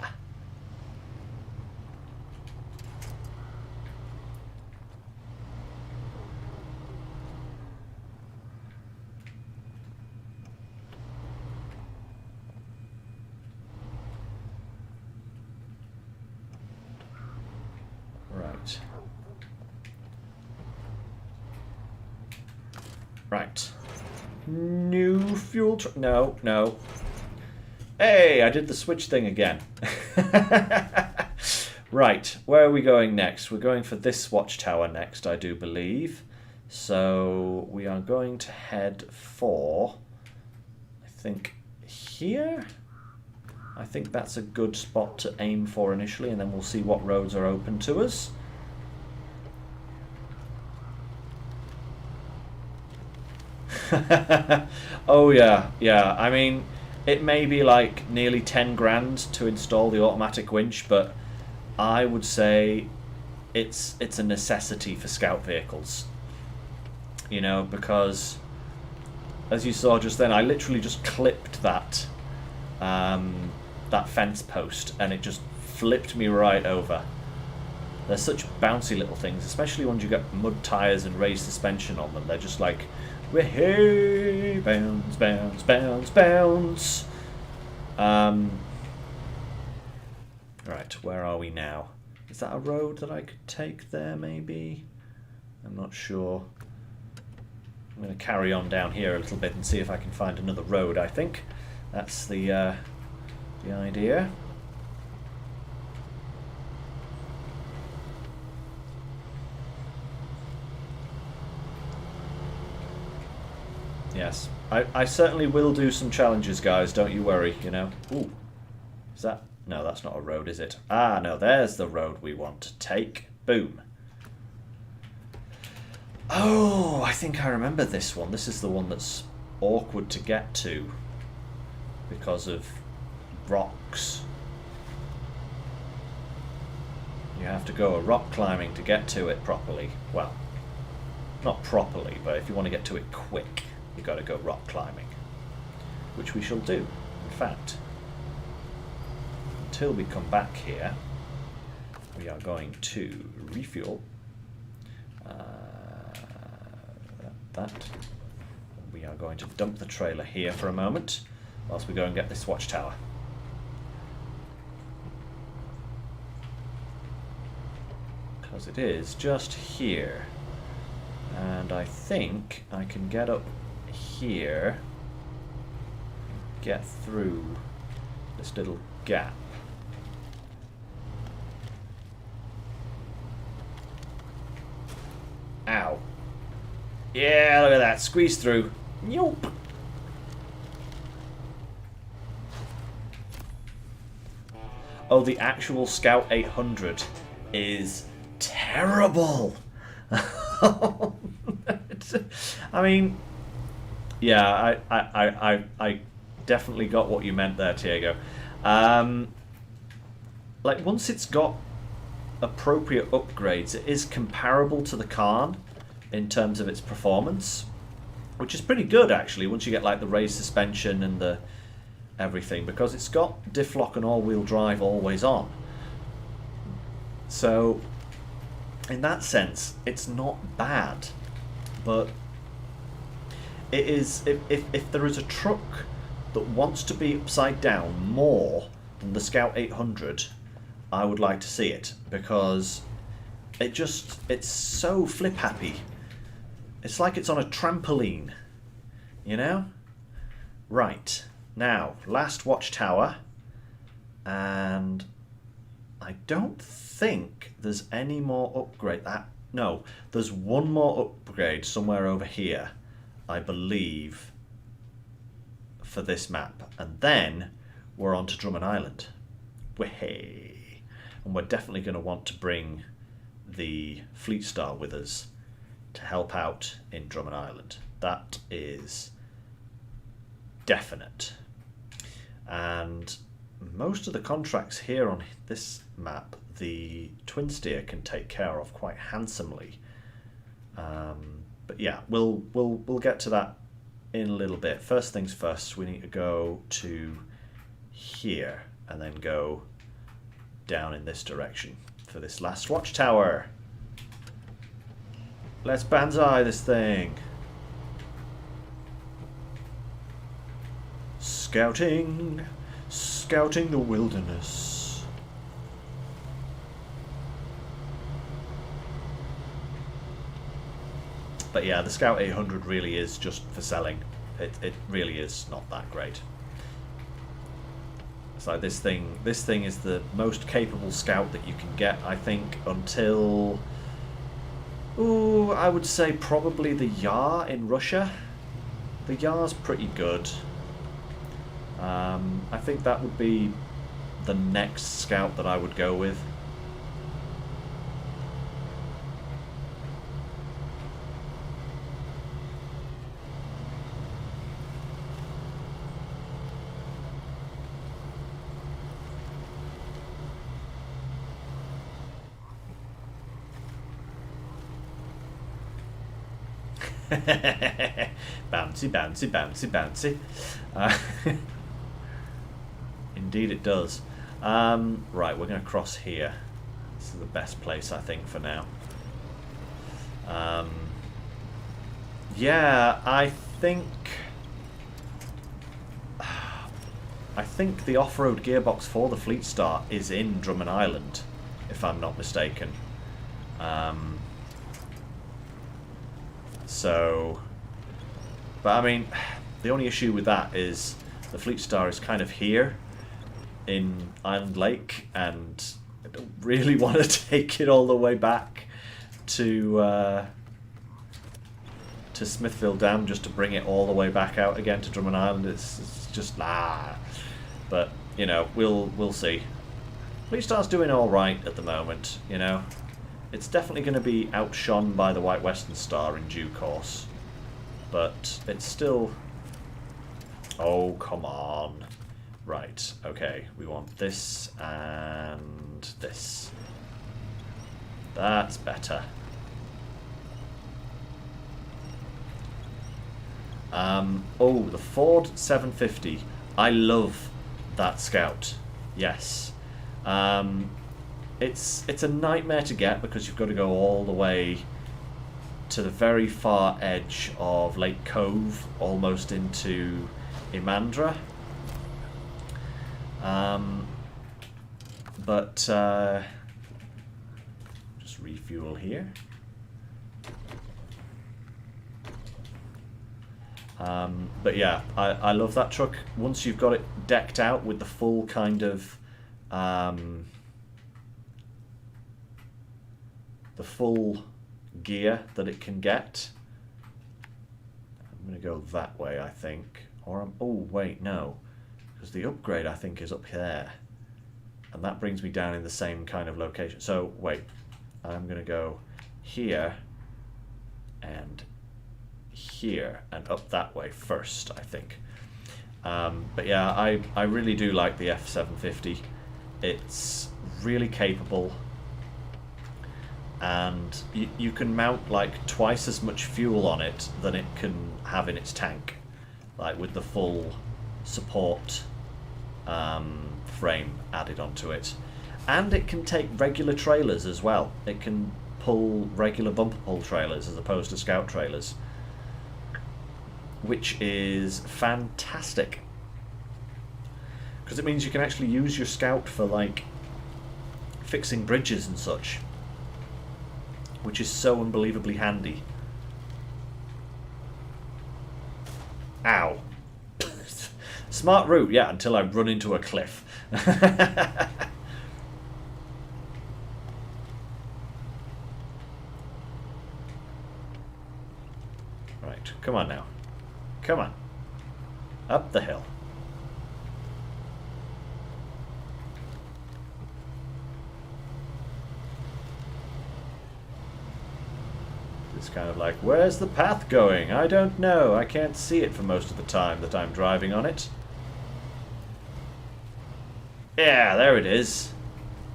Right. Right. New fuel no, no. Hey, I did the switch thing again. Right, where are we going next? We're going for this watchtower next, I do believe. So we are going to head for, I think, here? I think that's a good spot to aim for initially, and then we'll see what roads are open to us. Oh yeah, yeah. I mean, it may be like nearly 10 grand to install the automatic winch, but I would say it's a necessity for scout vehicles. You know, because as you saw just then, I literally just clipped that that fence post, and it just flipped me right over. They're such bouncy little things, especially when you get mud tires and raised suspension on them. They're just like, hey, bounce, bounce, bounce, bounce. Right, where are we now? Is that a road that I could take there, maybe? I'm not sure. I'm going to carry on down here a little bit and see if I can find another road, I think. That's the idea. Yes, I certainly will do some challenges, guys, don't you worry, you know. Ooh, is that... No, that's not a road, is it? Ah, no, there's the road we want to take. Boom. Oh, I think I remember this one. This is the one that's awkward to get to because of rocks. You have to go a rock climbing to get to it properly. Well, not properly, but if you want to get to it quick, you've got to go rock climbing, which we shall do, in fact. Until we come back here, we are going to refuel that. We are going to dump the trailer here for a moment whilst we go and get this watchtower. Because it is just here. And I think I can get up here, get through this little gap. Ow. Yeah, look at that. Squeeze through. Nope. Oh, the actual Scout 800 is terrible. I mean, yeah, I definitely got what you meant there, Diego. Like, once it's got appropriate upgrades, it is comparable to the Khan in terms of its performance, which is pretty good actually once you get like the raised suspension and the everything, because it's got diff lock and all-wheel drive always on. So in that sense it's not bad, but it is, if there is a truck that wants to be upside down more than the Scout 800, I would like to see it, because it's so flip happy. It's like it's on a trampoline, you know? Right, now, last watchtower, and I don't think there's any more upgrade. No, there's one more upgrade somewhere over here, I believe, for this map, and then we're on to Drummond Island. Way. And we're definitely going to want to bring the Fleet Star with us to help out in Drummond Island. That is definite. And most of the contracts here on this map, the Twin Steer can take care of quite handsomely. But yeah, we'll get to that in a little bit. First things first, we need to go to here and then go down in this direction for this last watchtower. Let's banzai this thing. Scouting the wilderness. But yeah, the Scout 800 really is just for selling. It really is not that great. It's like this thing is the most capable Scout that you can get, I think, until, ooh, I would say probably the Yar in Russia. The Yar's pretty good. I think that would be the next Scout that I would go with. Bouncy, bouncy, bouncy, bouncy. Indeed it does. Right, we're going to cross here. This is the best place, I think, for now. Yeah, I think I think the off-road gearbox for the Fleet Star is in Drummond Island, if I'm not mistaken. But I mean, the only issue with that is the Fleet Star is kind of here in Island Lake, and I don't really want to take it all the way back to Smithville Dam just to bring it all the way back out again to Drummond Island. It's just but you know, we'll see. Fleet Star's doing all right at the moment. You know, it's definitely going to be outshone by the White Western Star in due course, but it's still. Oh, come on. Right, okay, we want this and this. That's better. Oh, the Ford 750. I love that Scout. Yes. It's a nightmare to get because you've got to go all the way to the very far edge of Lake Cove, almost into Imandra. Just refuel here. But yeah, I love that truck. Once you've got it decked out with the full kind of the full gear that it can get. I'm going to go that way, I think. Or oh wait, no, because the upgrade I think is up there, and that brings me down in the same kind of location. So wait, I'm going to go here and here and up that way first, I think. But yeah, I really do like the F750. It's really capable, and you can mount like twice as much fuel on it than it can have in its tank, like with the full support frame added onto it. And it can take regular trailers as well. It can pull regular bumper pull trailers as opposed to Scout trailers, which is fantastic, because it means you can actually use your Scout for like fixing bridges and such, which is so unbelievably handy. Ow. Smart route, yeah, until I run into a cliff. Right, come on now. Come on. Up the hill. It's kind of like, where's the path going? I don't know. I can't see it for most of the time that I'm driving on it. Yeah, there it is.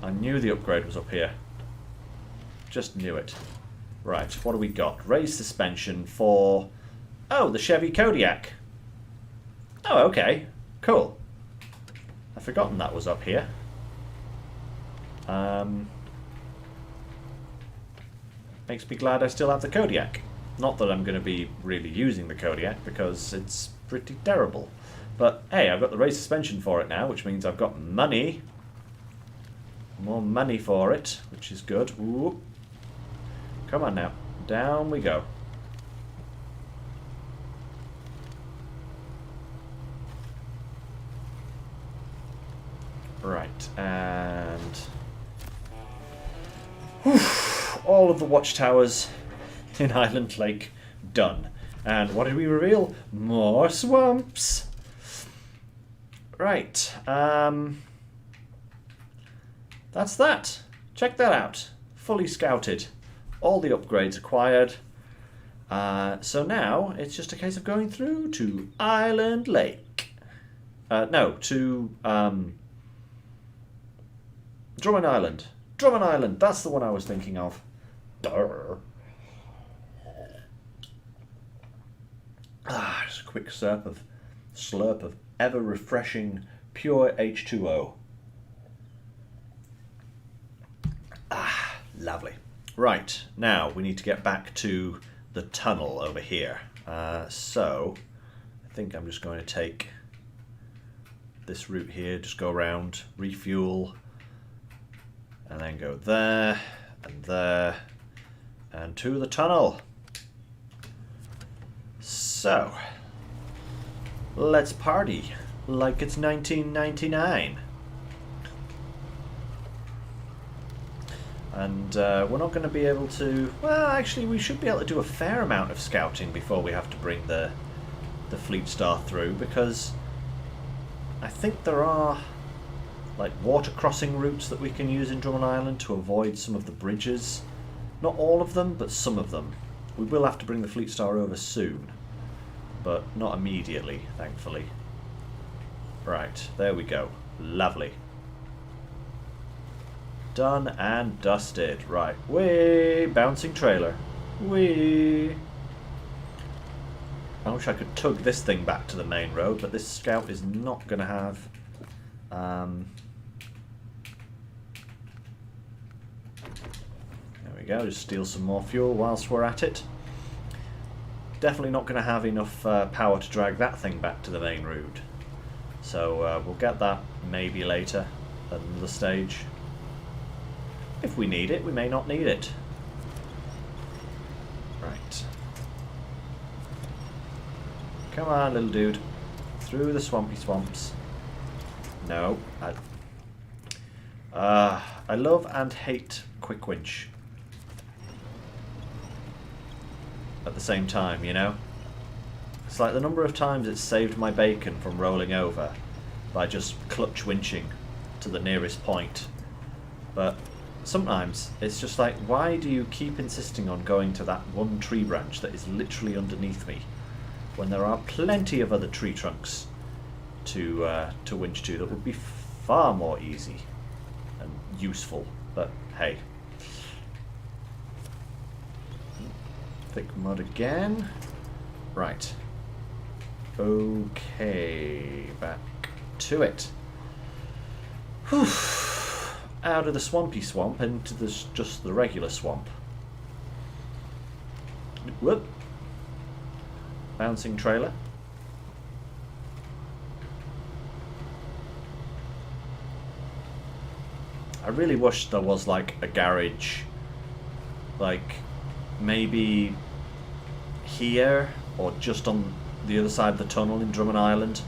I knew the upgrade was up here. Just knew it. Right, what do we got? Raised suspension for... Oh, the Chevy Kodiak. Oh, okay. Cool. I've forgotten that was up here. Makes me glad I still have the Kodiak. Not that I'm going to be really using the Kodiak, because it's pretty terrible. But hey, I've got the raised suspension for it now, which means I've got money. More money for it, which is good. Ooh. Come on now. Down we go. Right, and... Whew, all of the watchtowers in Island Lake done. And what did we reveal? More swamps! Right, that's that. Check that out. Fully scouted. All the upgrades acquired. So now it's just a case of going through to Island Lake. No, to Drummond Island. Drummond Island, that's the one I was thinking of. Durr. Just a quick slurp of ever refreshing pure H2O. Lovely. Right, now we need to get back to the tunnel over here. So I think I'm just going to take this route here, just go around, refuel, and then go there, and to the tunnel. So, let's party like it's 1999. And we're not going to be able to... Well, actually, we should be able to do a fair amount of scouting before we have to bring the Fleet Star through, because I think there are like water crossing routes that we can use in Drummond Island to avoid some of the bridges. Not all of them, but some of them. We will have to bring the Fleet Star over soon, but not immediately, thankfully. Right, there we go. Lovely. Done and dusted. Right, whee! Bouncing trailer. Whee! I wish I could tug this thing back to the main road, but this scout is not going to have... There we go, just steal some more fuel whilst we're at it. Definitely not going to have enough power to drag that thing back to the main road. So we'll get that maybe later at another stage. If we need it, we may not need it. Right. Come on, little dude. Through the swampy swamps. No. I love and hate quick winch. At the same time, you know? It's like the number of times it's saved my bacon from rolling over by just clutch winching to the nearest point. But sometimes it's just like, why do you keep insisting on going to that one tree branch that is literally underneath me, when there are plenty of other tree trunks to winch to that would be far more easy and useful? But hey. Thick mud again. Right. Okay, back to it. Whew. Out of the swampy swamp into just the regular swamp. Whoop. Bouncing trailer. I really wish there was like a garage, like maybe here or just on the other side of the tunnel in Drummond Island,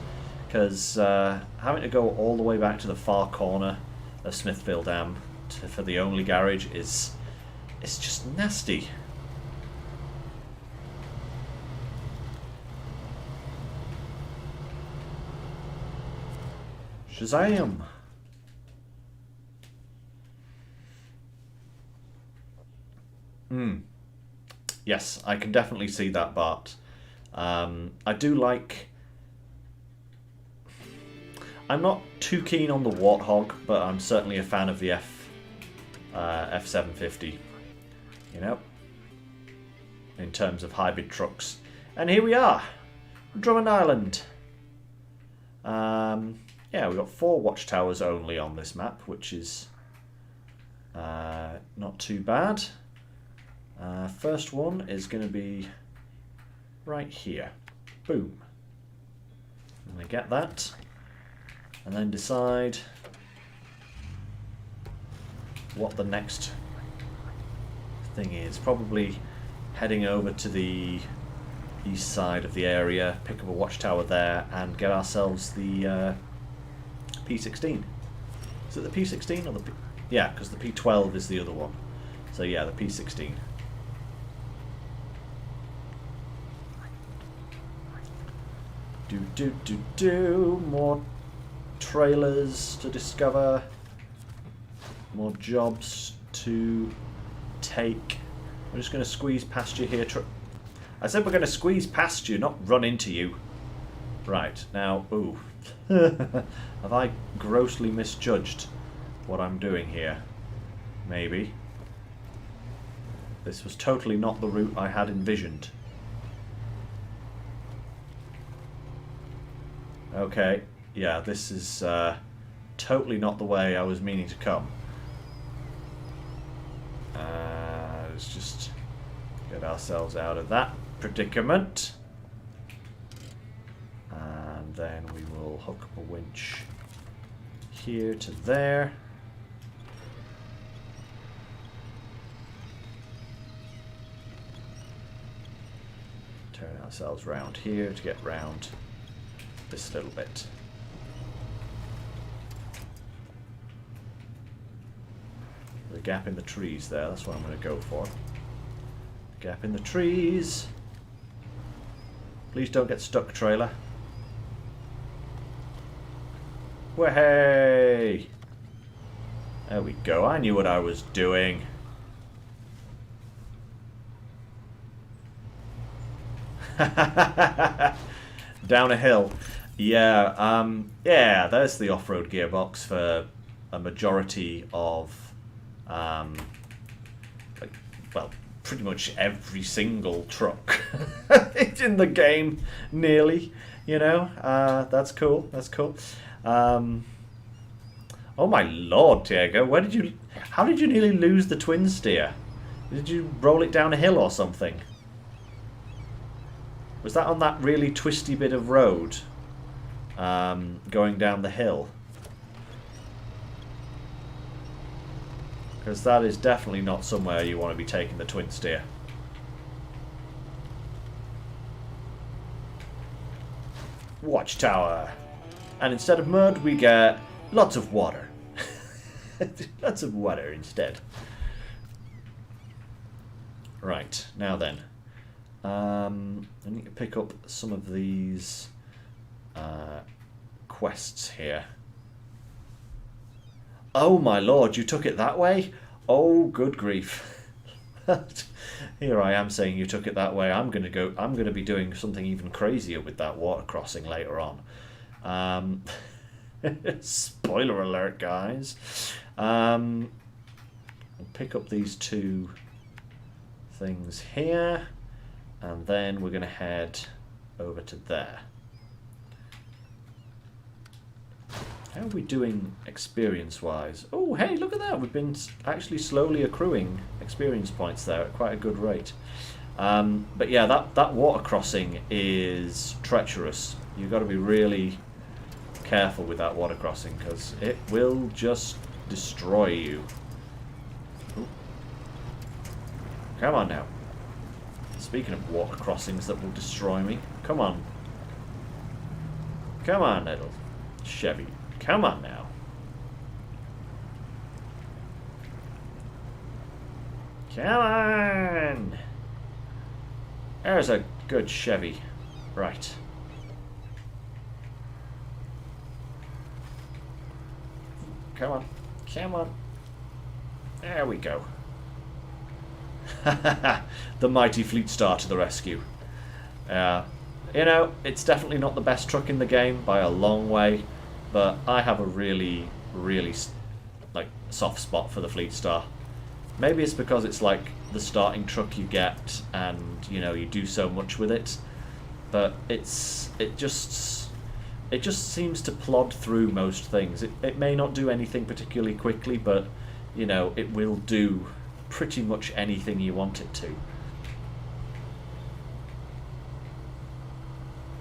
because having to go all the way back to the far corner of Smithville Dam for the only garage it's just nasty. Shazam! Yes, I can definitely see that, Bart. I do like... I'm not too keen on the Warthog, but I'm certainly a fan of the F750, you know, in terms of hybrid trucks. And here we are, Drummond Island. Yeah, we've got 4 watchtowers only on this map, which is not too bad. First one is going to be right here. Boom. I'm going to get that. And then decide what the next thing is. Probably heading over to the east side of the area, pick up a watchtower there, and get ourselves the P16. Is it the P16 or the P... Yeah, because the P12 is the other one. So yeah, the P16. More trailers to discover, more jobs to take. I'm just going to squeeze past you here. I said we're going to squeeze past you, not run into you. Right, now, ooh. Have I grossly misjudged what I'm doing here? Maybe. This was totally not the route I had envisioned. Okay, yeah, this is totally not the way I was meaning to come. Let's just get ourselves out of that predicament. And then we will hook up a winch here to there. Turn ourselves round here to get round this little bit. The gap in the trees there, that's what I'm going to go for. Gap in the trees. Please don't get stuck, trailer. Way! There we go, I knew what I was doing. Down a hill. Yeah, yeah, there's the off-road gearbox for a majority of, like, well, pretty much every single truck in the game, nearly, you know. That's cool, that's cool. Oh my lord, Diego, how did you nearly lose the twin steer? Did you roll it down a hill or something? Was that on that really twisty bit of road going down the hill? Because that is definitely not somewhere you want to be taking the twin steer. Watchtower. And instead of mud, we get lots of water. Lots of water instead. Right, now then. I need to pick up some of these quests here. Oh my lord, you took it that way? Oh, good grief. Here I am saying you took it that way. I'm gonna be doing something even crazier with that water crossing later on. Spoiler alert, guys. I'll pick up these two things here, and then we're gonna head over to there. How are we doing experience-wise? Oh, hey, look at that. We've been actually slowly accruing experience points there at quite a good rate. But yeah, that water crossing is treacherous. You've got to be really careful with that water crossing because it will just destroy you. Ooh. Come on now. Speaking of water crossings that will destroy me, come on. Come on, little Chevy. Come on now. Come on. There's a good Chevy. Right. Come on. Come on. There we go. The mighty Fleet Star to the rescue. You know, it's definitely not the best truck in the game by a long way. But I have a really, really like soft spot for the Fleet Star. Maybe it's because it's like the starting truck you get, and you know you do so much with it. But it just seems to plod through most things. It may not do anything particularly quickly, but you know it will do pretty much anything you want it to.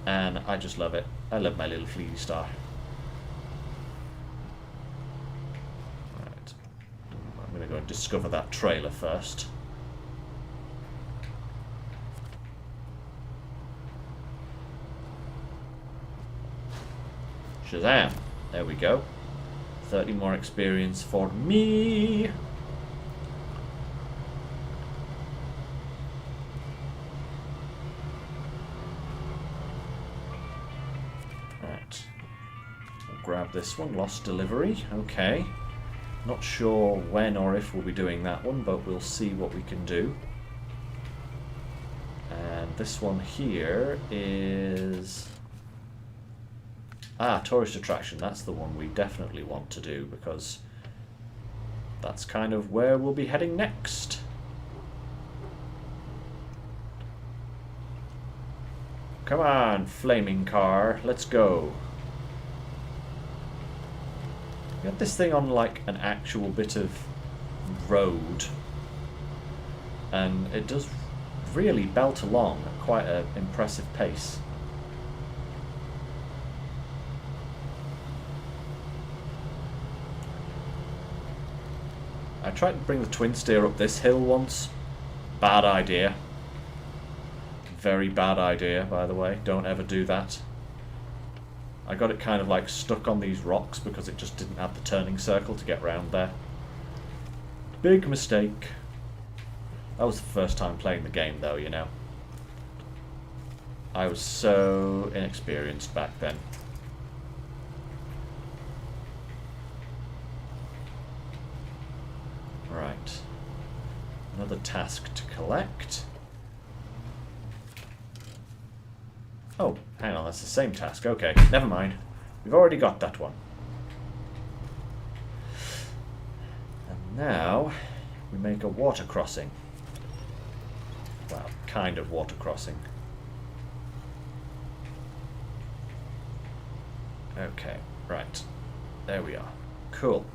And I just love it. I love my little Fleet Star. I'm going to go and discover that trailer first. Shazam! There we go. 30 more experience for me. Right. We'll grab this one. Lost delivery. Okay. Not sure when or if we'll be doing that one, but we'll see what we can do. And this one here is... tourist attraction. That's the one we definitely want to do, because that's kind of where we'll be heading next. Come on, flaming car, let's go. Get this thing on like an actual bit of road, and it does really belt along at quite an impressive pace. I tried to bring the twin steer up this hill once. Bad idea. Very bad idea, by the way. Don't ever do that. I got it kind of like stuck on these rocks because it just didn't have the turning circle to get round there. Big mistake. That was the first time playing the game though, you know. I was so inexperienced back then. Right. Another task to collect. Oh, hang on, that's the same task. Okay, never mind. We've already got that one. And now we make a water crossing. Well, kind of water crossing. Okay, right. There we are. Cool.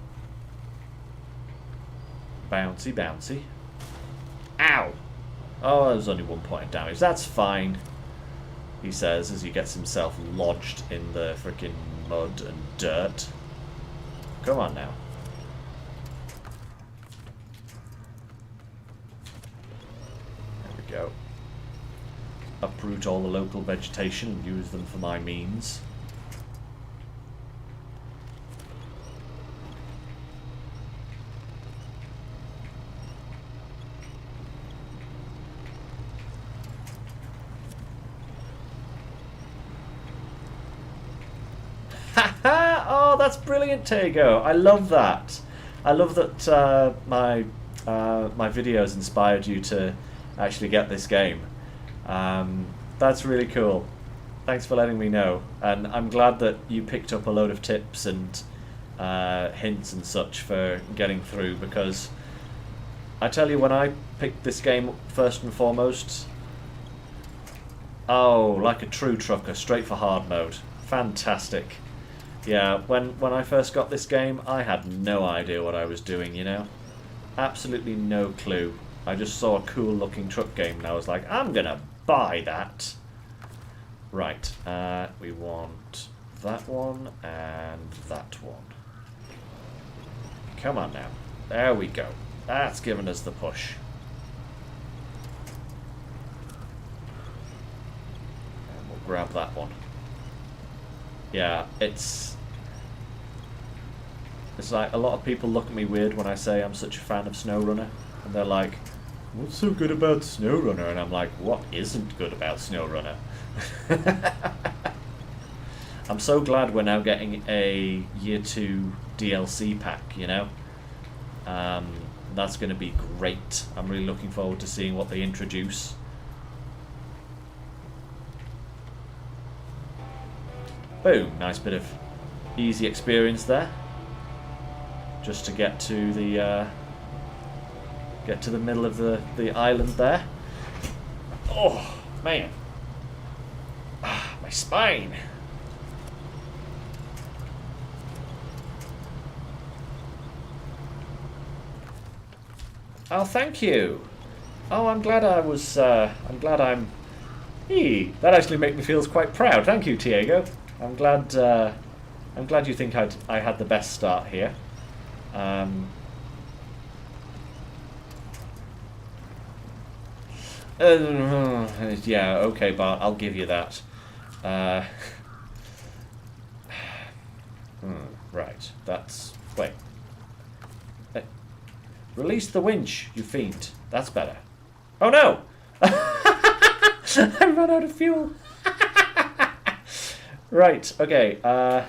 Bouncy, bouncy. Ow! Oh, there's only 1 point of damage. That's fine, he says as he gets himself lodged in the freaking mud and dirt. Come on now. There we go. Uproot all the local vegetation and use them for my means. Oh, that's brilliant, Tego. I love that. I love that my videos inspired you to actually get this game. That's really cool. Thanks for letting me know. And I'm glad that you picked up a load of tips and hints and such for getting through, because I tell you, when I picked this game first and foremost, oh, like a true trucker, straight for hard mode. Fantastic. Yeah, when I first got this game, I had no idea what I was doing, you know? Absolutely no clue. I just saw a cool looking truck game and I was like, I'm gonna buy that. Right, we want that one and that one. Come on now. There we go. That's given us the push. And we'll grab that one. Yeah, it's like a lot of people look at me weird when I say I'm such a fan of SnowRunner, and they're like, what's so good about SnowRunner? And I'm like, what isn't good about SnowRunner? I'm so glad we're now getting a Year 2 DLC pack, you know? That's going to be great. I'm really looking forward to seeing what they introduce. Boom, nice bit of easy experience there. Just to get to the middle of the island there. Oh man, my spine. Oh, thank you. Oh, I'm glad I was. I'm glad I'm. Hey, that actually made me feel quite proud. Thank you, Tiago. I'm glad you think I had the best start here. Yeah, okay, Bart, I'll give you that. Right, that's... Wait. Release the winch, you fiend. That's better. Oh no! I ran out of fuel. Right, okay, I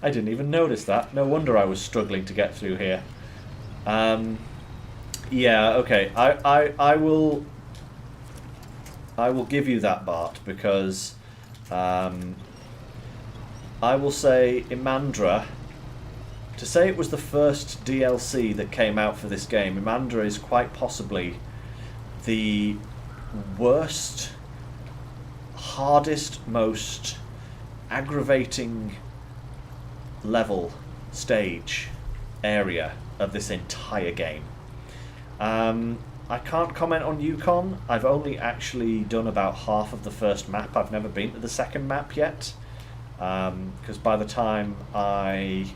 didn't even notice that. No wonder I was struggling to get through here. Yeah, okay, I will give you that, Bart, because I will say Imandra, to say it was the first DLC that came out for this game, Imandra is quite possibly the worst, hardest, most aggravating level, stage, area of this entire game. I can't comment on Yukon. I've only actually done about half of the first map. I've never been to the second map yet, because by the time I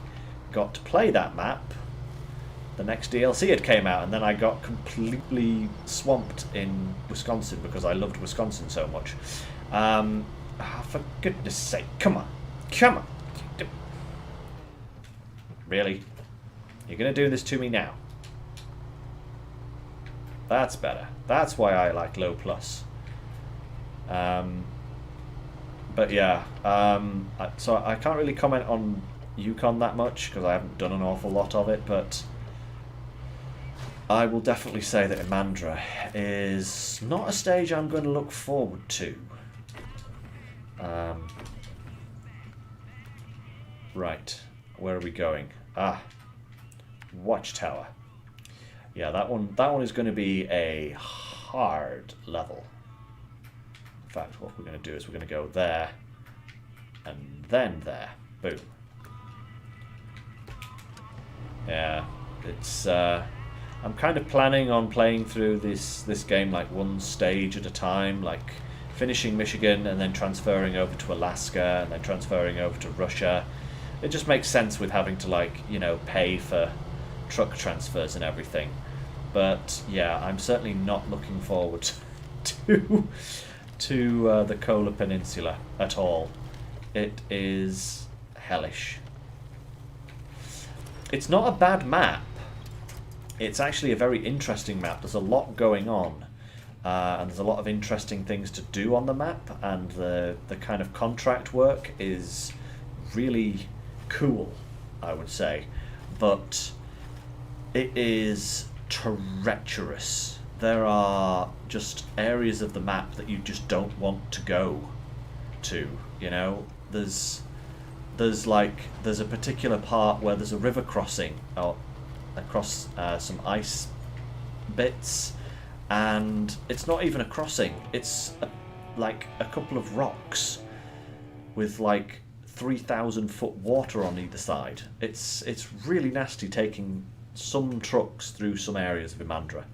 got to play that map, the next DLC had came out, and then I got completely swamped in Wisconsin because I loved Wisconsin so much. For goodness sake, come on. Really? You're going to do this to me now? That's better. That's why I like low plus. But yeah, so I can't really comment on Yukon that much because I haven't done an awful lot of it, but I will definitely say that Imandra is not a stage I'm going to look forward to. Right, where are we going? Watchtower. Yeah, that one is going to be a hard level. In fact, what we're going to do is we're going to go there, and then there. Boom. Yeah, it's. I'm kind of planning on playing through this game like one stage at a time, like finishing Michigan and then transferring over to Alaska and then transferring over to Russia. It just makes sense with having to, like, you know, pay for truck transfers and everything. But yeah, I'm certainly not looking forward to the Kola Peninsula at all. It is hellish. It's not a bad map. It's actually a very interesting map. There's a lot going on, and there's a lot of interesting things to do on the map, and the kind of contract work is really cool, I would say. But it is treacherous. There are just areas of the map that you just don't want to go to, you know. There's a particular part where there's a river crossing across some ice bits, and it's not even a crossing, it's like a couple of rocks with like 3,000 foot water on either side. It's really nasty taking some trucks through some areas of Imandra.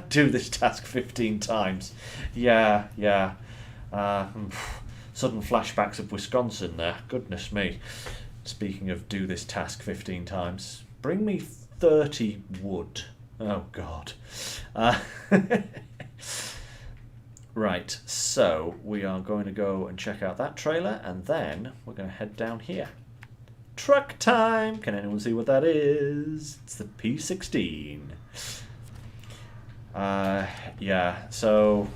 Do this task 15 times. Yeah. Sudden flashbacks of Wisconsin there. Goodness me. Speaking of do this task 15 times, bring me 30 wood. Oh, God. Right, so we are going to go and check out that trailer, and then we're going to head down here. Truck time! Can anyone see what that is? It's the P16. Yeah, so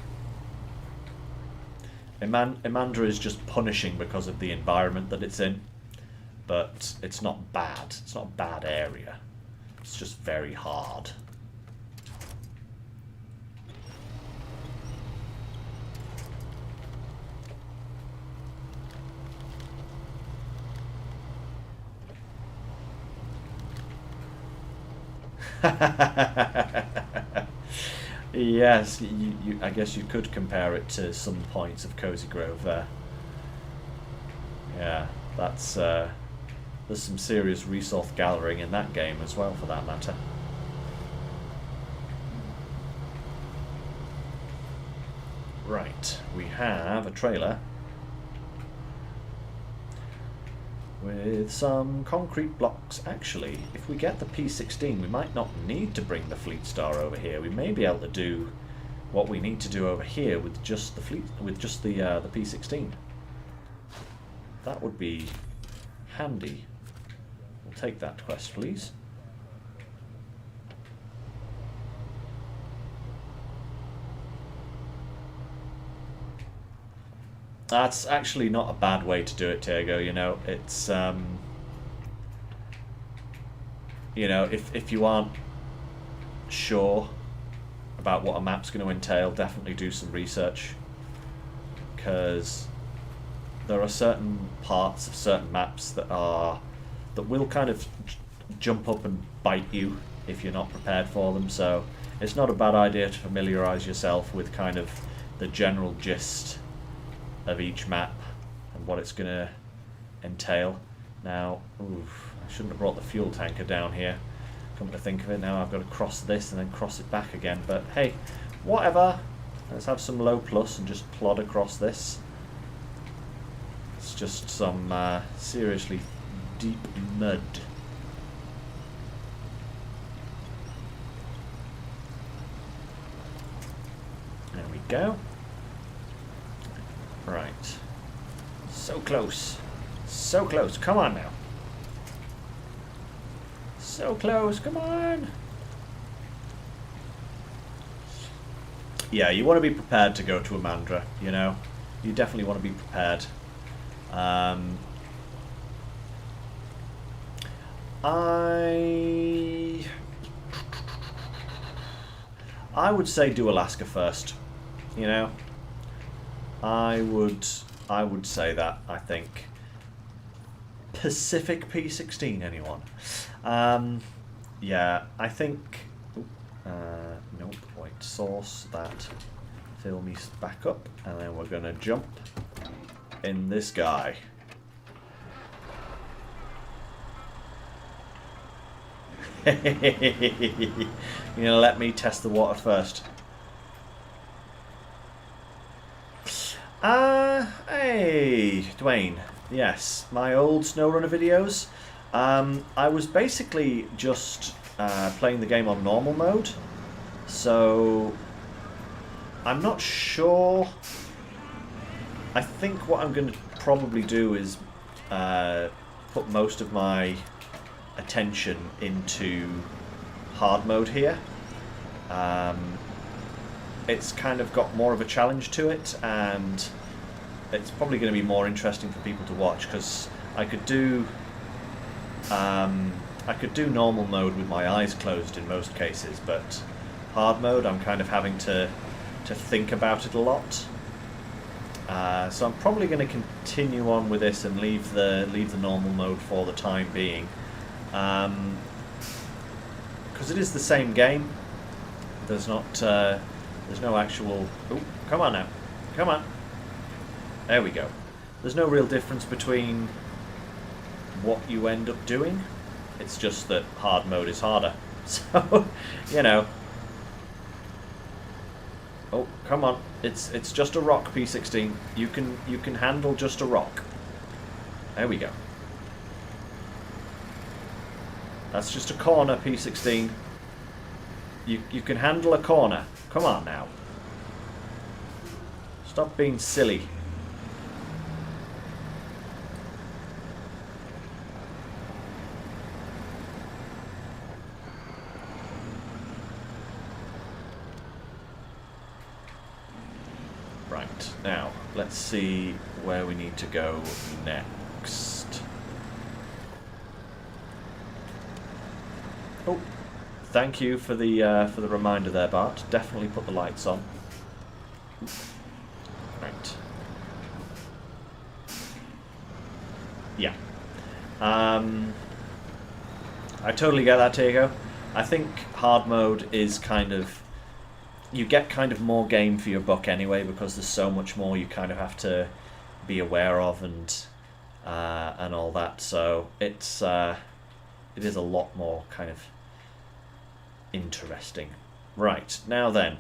Imandra is just punishing because of the environment that it's in, but it's not bad. It's not a bad area. It's just very hard. Yes, I guess you could compare it to some points of Cozy Grove there. Yeah, that's there's some serious resource gathering in that game as well, for that matter. Right, we have a trailer with some concrete blocks. Actually, if we get the P16, we might not need to bring the Fleet Star over here. We may be able to do what we need to do over here with just the the P16. That would be handy. We'll take that quest, please. That's actually not a bad way to do it, Tego, you know. It's, you know, if you aren't sure about what a map's going to entail, definitely do some research. Because there are certain parts of certain maps that will kind of jump up and bite you if you're not prepared for them. So it's not a bad idea to familiarise yourself with kind of the general gist of each map and what it's going to entail. Now, I shouldn't have brought the fuel tanker down here. Come to think of it, now I've got to cross this and then cross it back again. But hey, whatever. Let's have some low plus and just plod across this. It's just some seriously deep mud. There we go. Right. So close. So close. Come on now. So close. Come on. Yeah, you want to be prepared to go to Amandra, you know. You definitely want to be prepared. I would say do Alaska first, you know. I would say that, I think. Pacific P16, anyone? Yeah, I think... nope, wait, source that. Fill me back up, and then we're going to jump in this guy. You're going to let me test the water first. Hey, Dwayne. Yes, my old SnowRunner videos. I was basically just playing the game on normal mode. So, I'm not sure. I think what I'm going to probably do is put most of my attention into hard mode here. It's kind of got more of a challenge to it, and it's probably going to be more interesting for people to watch, because I could do normal mode with my eyes closed in most cases, but hard mode I'm kind of having to think about it a lot. So I'm probably going to continue on with this and leave the normal mode for the time being, because it is the same game. There's no actual... Oh, come on now. Come on. There we go. There's no real difference between what you end up doing. It's just that hard mode is harder. So, you know. Oh, come on. It's just a rock, P16. You can handle just a rock. There we go. That's just a corner, P16. You can handle a corner. Come on now. Stop being silly. Right, now, let's see where we need to go next. Oh, thank you for the reminder there, Bart. Definitely put the lights on. Right. Yeah. I totally get that, Tego. I think hard mode is kind of... You get kind of more game for your buck anyway, because there's so much more you kind of have to be aware of and all that. So it is a lot more kind of interesting. Right, now then,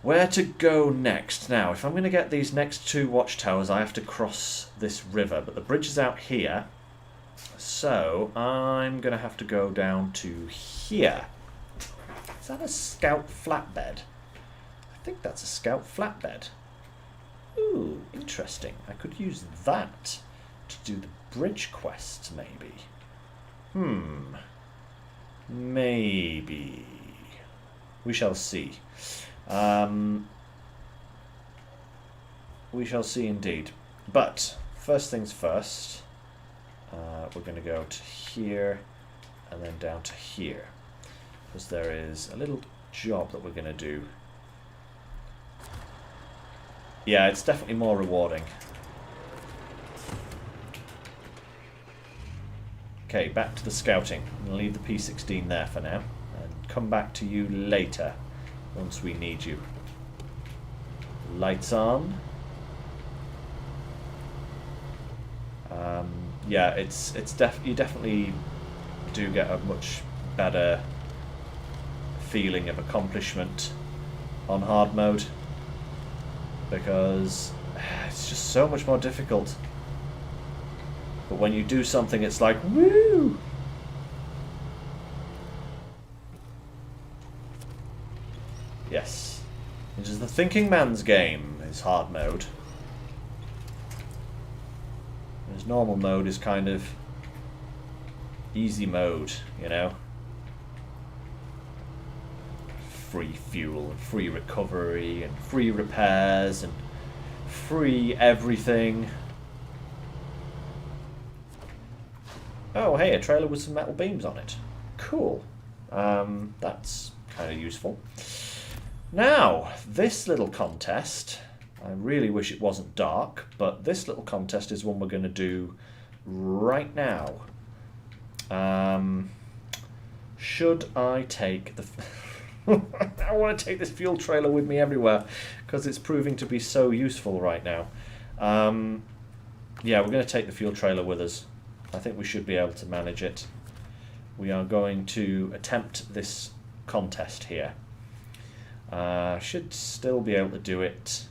where to go next? Now, if I'm going to get these next two watchtowers, I have to cross this river, but the bridge is out here, so I'm going to have to go down to here. Is that a scout flatbed? I think that's a scout flatbed. Ooh, interesting. I could use that to do the bridge quests, maybe. Maybe. We shall see. We shall see indeed. But, first things first, we're going to go to here and then down to here, because there is a little job that we're going to do. Yeah, it's definitely more rewarding. Okay, back to the scouting. I'm going to leave the P16 there for now, and come back to you later, once we need you. Lights on. Yeah, you definitely do get a much better feeling of accomplishment on hard mode, because it's just so much more difficult. But when you do something, it's like, woo! Yes. It is the thinking man's game, is hard mode. Whereas normal mode is kind of easy mode, you know? Free fuel, and free recovery, and free repairs, and free everything. Oh, hey, a trailer with some metal beams on it. Cool. That's kind of useful. Now, this little contest, I really wish it wasn't dark, but this little contest is one we're going to do right now. Should I take the... I want to take this fuel trailer with me everywhere, because it's proving to be so useful right now. Yeah, we're going to take the fuel trailer with us. I think we should be able to manage it. We are going to attempt this contest here. Should still be able to do it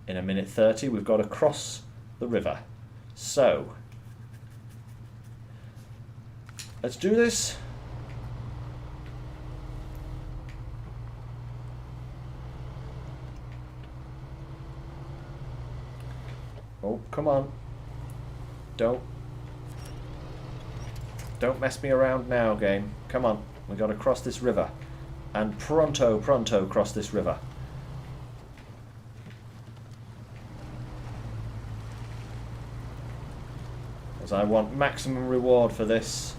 in 1:30. We've got to cross the river. So, let's do this. Oh, come on. Don't mess me around now, game. Come on. We've got to cross this river. And pronto cross this river. As I want maximum reward for this.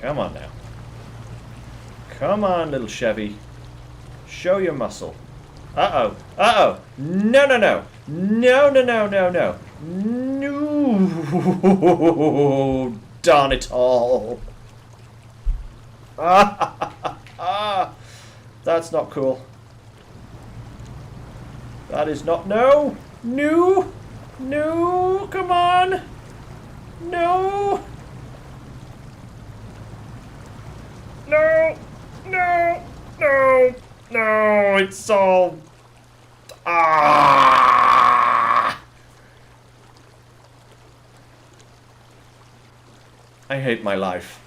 Come on now. Come on, little Chevy. Show your muscle. Uh-oh. Uh-oh. No, no, no. No, no, no, no, no. No. Darn it all. That's not cool. That is not... No. No. No. Come on. No. No. No. No. No, it's all... Ah! I hate my life.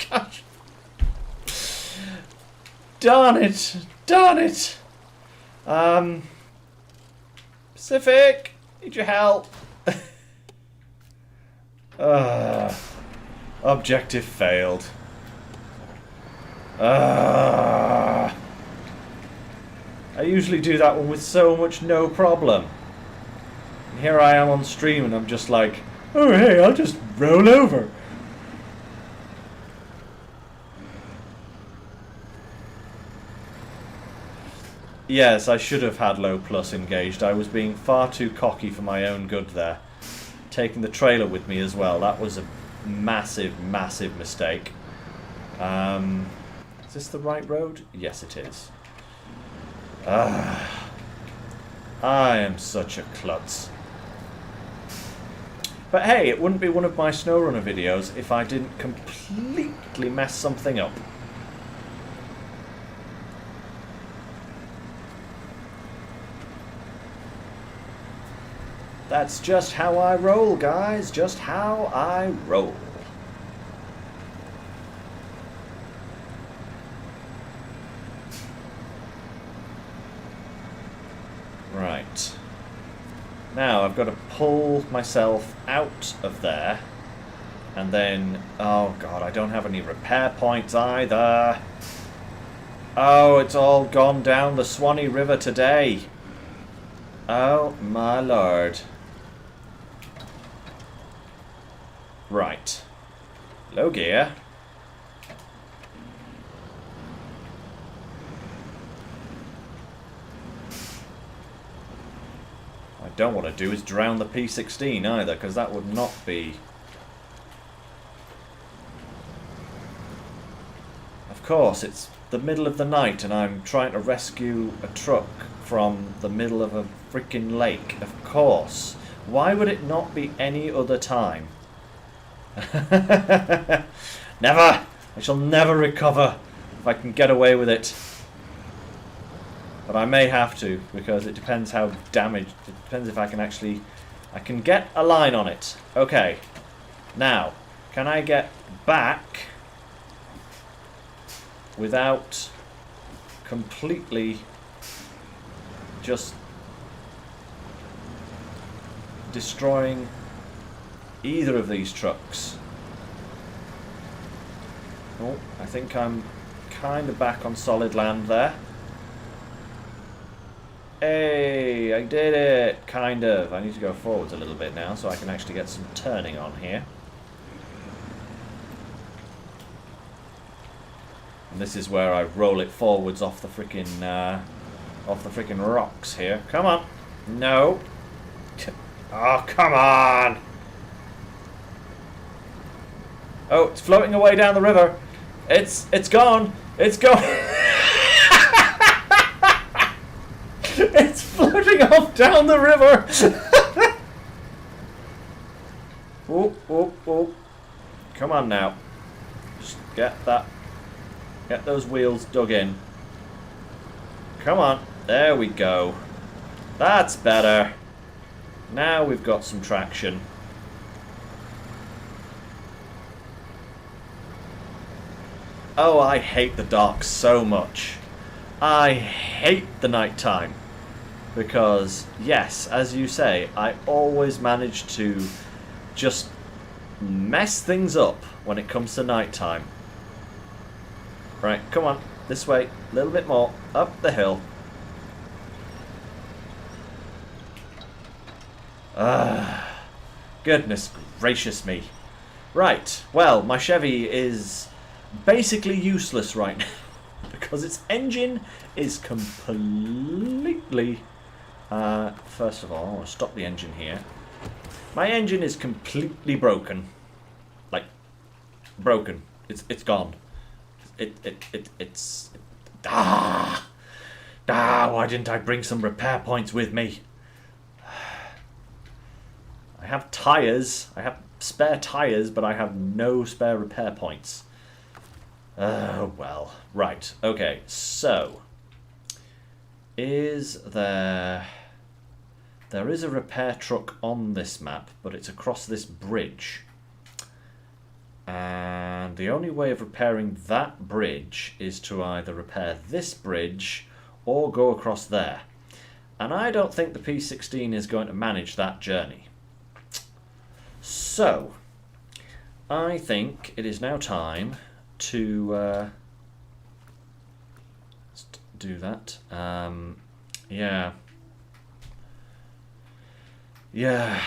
Gosh. Darn it. Darn it. Pacific, need your help. Objective failed. I usually do that one with so much no problem. And here I am on stream and I'm just like, oh hey, I'll just roll over. Yes, I should have had low plus engaged. I was being far too cocky for my own good there. Taking the trailer with me as well. That was a massive, massive mistake. Is this the right road? Yes, it is. I am such a klutz. But hey, it wouldn't be one of my SnowRunner videos if I didn't completely mess something up. That's just how I roll, guys. Just how I roll. Right. Now I've got to pull myself out of there. And then... Oh, God, I don't have any repair points either. Oh, it's all gone down the Swanee River today. Oh, my lord. Right. Low gear. What I don't want to do is drown the P16 either, because that would not be... Of course, it's the middle of the night and I'm trying to rescue a truck from the middle of a freaking lake. Of course. Why would it not be any other time? Never! I shall never recover if I can get away with it. But I may have to, because it depends how damaged... It depends if I can actually... I can get a line on it. Okay. Now, can I get back without completely just destroying either of these trucks? Oh, I think I'm kind of back on solid land there. Hey, I did it! Kind of. I need to go forwards a little bit now so I can actually get some turning on here. And this is where I roll it forwards off the freaking rocks here. Come on! No! Oh, come on! Oh, it's floating away down the river. It's gone. It's gone. It's floating off down the river. Oh, oh, oh. Come on now. Just get that. Get those wheels dug in. Come on. There we go. That's better. Now we've got some traction. Oh, I hate the dark so much. I hate the night time. Because, yes, as you say, I always manage to just mess things up when it comes to night time. Right, come on, this way, a little bit more, up the hill. Goodness gracious me. Right, well, my Chevy is basically useless right now because its engine is completely... first of all, I'll stop the engine here. My engine is completely broken. Like, broken. It's gone. Why didn't I bring some repair points with me? I have tyres. I have spare tyres, but I have no spare repair points. Oh, well. Right. Okay, so... Is there... There is a repair truck on this map, but it's across this bridge. And the only way of repairing that bridge is to either repair this bridge or go across there. And I don't think the P16 is going to manage that journey. So, I think it is now time to do that. Yeah. Yeah,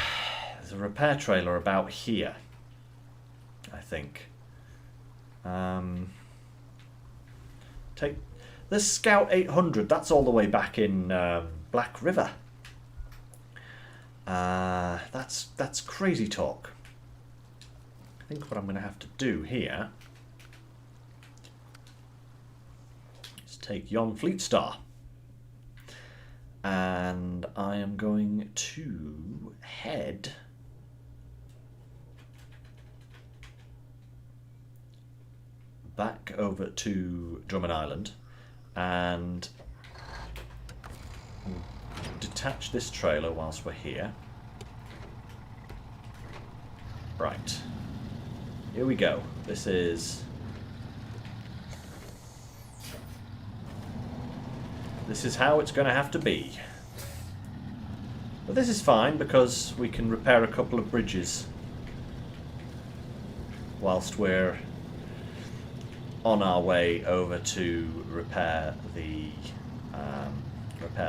there's a repair trailer about here, I think. Take the Scout 800, that's all the way back in Black River. That's crazy talk. I think what I'm going to have to do here is take Yon Fleet Star. And I am going to head back over to Drummond Island and detach this trailer whilst we're here. Right. Here we go. This is how it's going to have to be. But this is fine because we can repair a couple of bridges whilst we're on our way over to repair the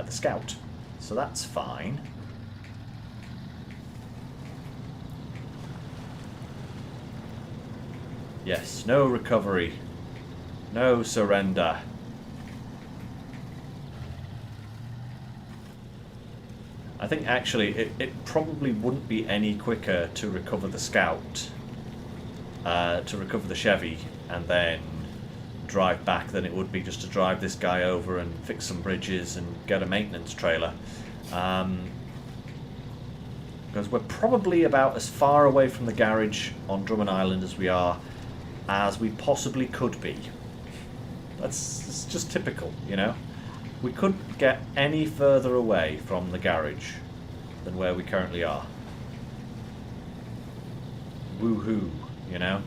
Scout. So that's fine. Yes, no recovery. No surrender. I think actually it probably wouldn't be any quicker to recover the Scout, to recover the Chevy, and then drive back than it would be just to drive this guy over and fix some bridges and get a maintenance trailer. Because we're probably about as far away from the garage on Drummond Island as we possibly could be. It's just typical, you know? We couldn't get any further away from the garage than where we currently are. Woohoo, you know?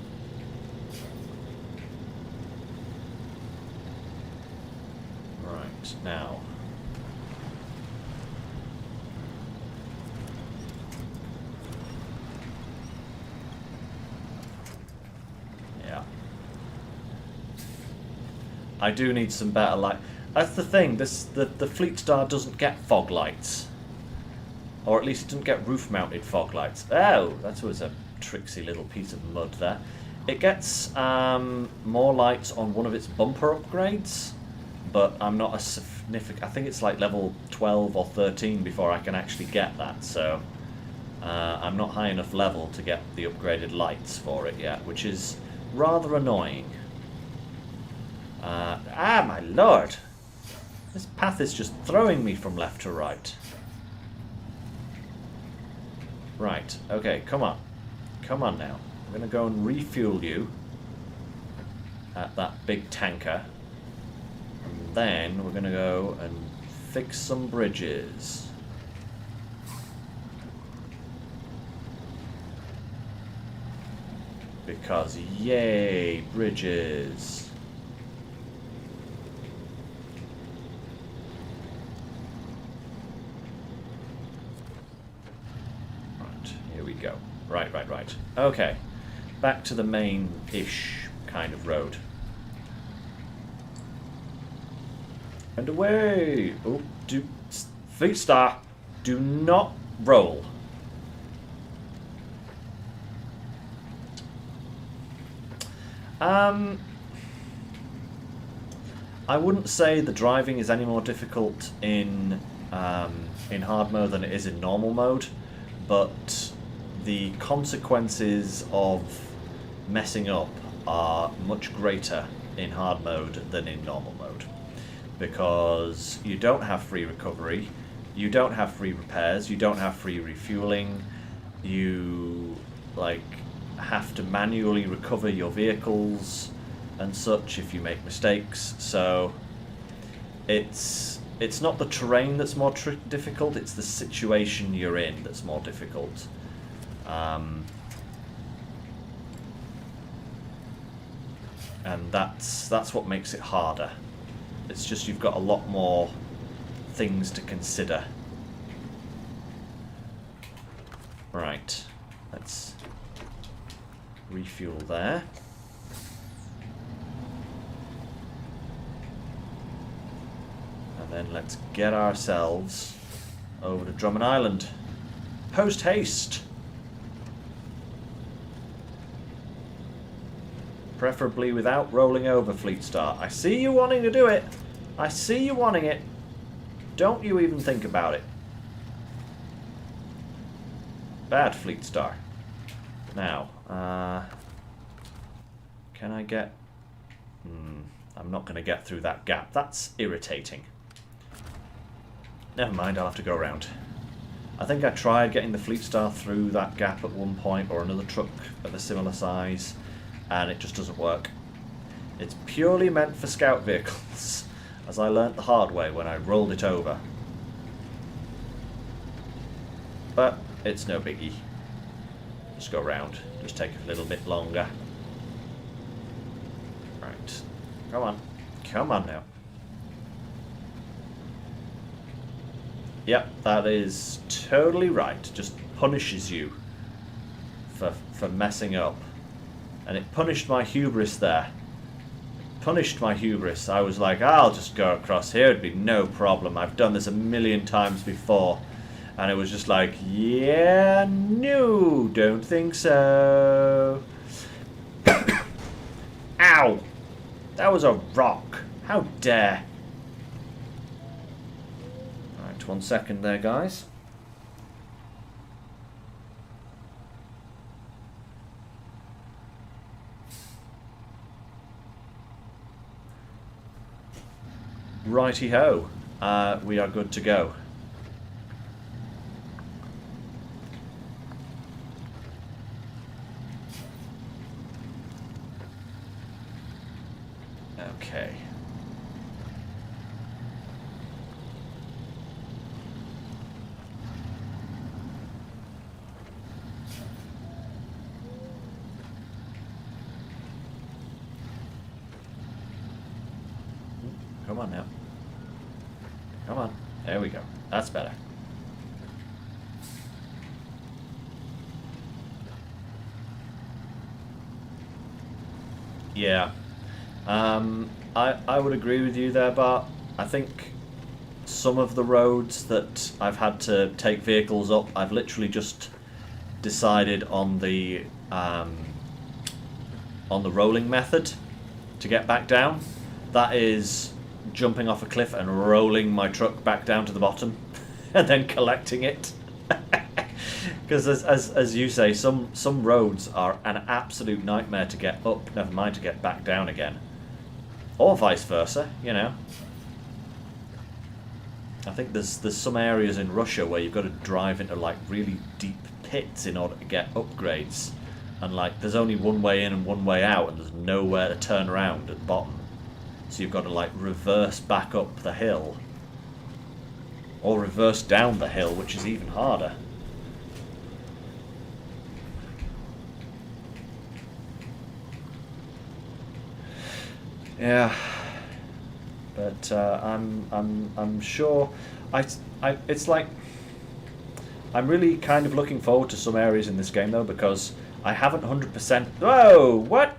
Right, now. Yeah. I do need some better light. That's the thing, the Fleet Star doesn't get fog lights. Or at least it doesn't get roof-mounted fog lights. Oh, that was a tricksy little piece of mud there. It gets more lights on one of its bumper upgrades, but I'm not a significant... I think it's like level 12 or 13 before I can actually get that, so I'm not high enough level to get the upgraded lights for it yet, which is rather annoying. My lord! This path is just throwing me from left to right. Right, okay, come on. Come on now. I'm going to go and refuel you at that big tanker. And then we're going to go and fix some bridges. Because, yay, bridges. Go. Right. Okay. Back to the main-ish kind of road. And away! Oh, Fleet Star, do not roll. I wouldn't say the driving is any more difficult in hard mode than it is in normal mode, but the consequences of messing up are much greater in hard mode than in normal mode, because you don't have free recovery, you don't have free repairs, you don't have free refueling, you have to manually recover your vehicles and such if you make mistakes. So it's not the terrain that's more difficult, it's the situation you're in that's more difficult. And that's what makes it harder. It's just you've got a lot more things to consider. Right, let's refuel there. And then let's get ourselves over to Drummond Island. Post haste! Preferably without rolling over, Fleet Star. I see you wanting to do it. I see you wanting it. Don't you even think about it. Bad, Fleet Star. Now, can I get... I'm not going to get through that gap. That's irritating. Never mind, I'll have to go around. I think I tried getting the Fleet Star through that gap at one point, or another truck of a similar size, and it just doesn't work. It's purely meant for scout vehicles, as I learnt the hard way when I rolled it over. But it's no biggie. Just go around. Just take a little bit longer. Right. Come on. Come on now. Yep, that is totally right. Just punishes you for messing up. And it punished my hubris there. Punished my hubris. I was like, I'll just go across here. It'd be no problem. I've done this a million times before. And it was just like, yeah, no, don't think so. Ow! That was a rock. How dare. Alright, 1 second there, guys. Righty-ho. We are good to go. Okay. Come on now. Come on. There we go. That's better. Yeah. I would agree with you there, Bart. I think some of the roads that I've had to take vehicles up, I've literally just decided on the rolling method to get back down. That is jumping off a cliff and rolling my truck back down to the bottom and then collecting it. Because as you say, some roads are an absolute nightmare to get up, never mind to get back down again. Or vice versa, you know. I think there's some areas in Russia where you've got to drive into like really deep pits in order to get upgrades. And like there's only one way in and one way out, and there's nowhere to turn around at the bottom. So you've got to like reverse back up the hill. Or reverse down the hill, which is even harder. Yeah, but I'm sure it's like I'm really kind of looking forward to some areas in this game though, because I haven't 100%. Whoa! What?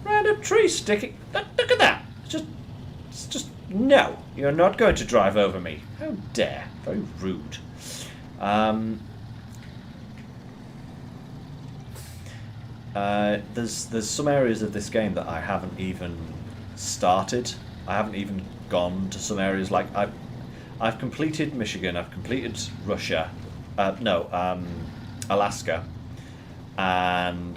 Random tree sticking. Look at that! It's just no. You're not going to drive over me. How dare! Very rude. There's some areas of this game that I haven't even started. I haven't even gone to some areas. Like I've completed Michigan. I've completed Russia. Alaska, and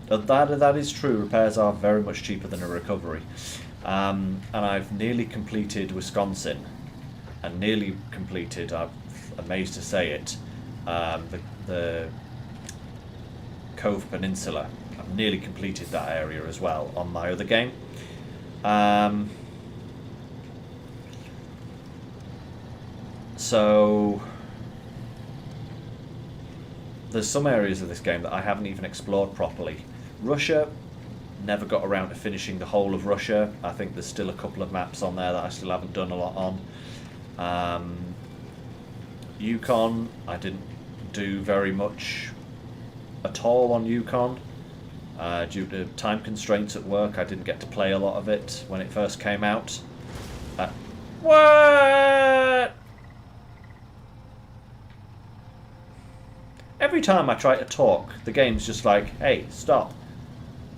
that is true. Repairs are very much cheaper than a recovery, and I've nearly completed Wisconsin, and nearly completed. I'm amazed to say it. The Cove Peninsula. I've nearly completed that area as well on my other game. So there's some areas of this game that I haven't even explored properly. Russia, never got around to finishing the whole of Russia. I think there's still a couple of maps on there that I still haven't done a lot on. Yukon, I didn't do very much at all on Yukon. Due to time constraints at work, I didn't get to play a lot of it when it first came out. What? Every time I try to talk, the game's just like, hey, stop.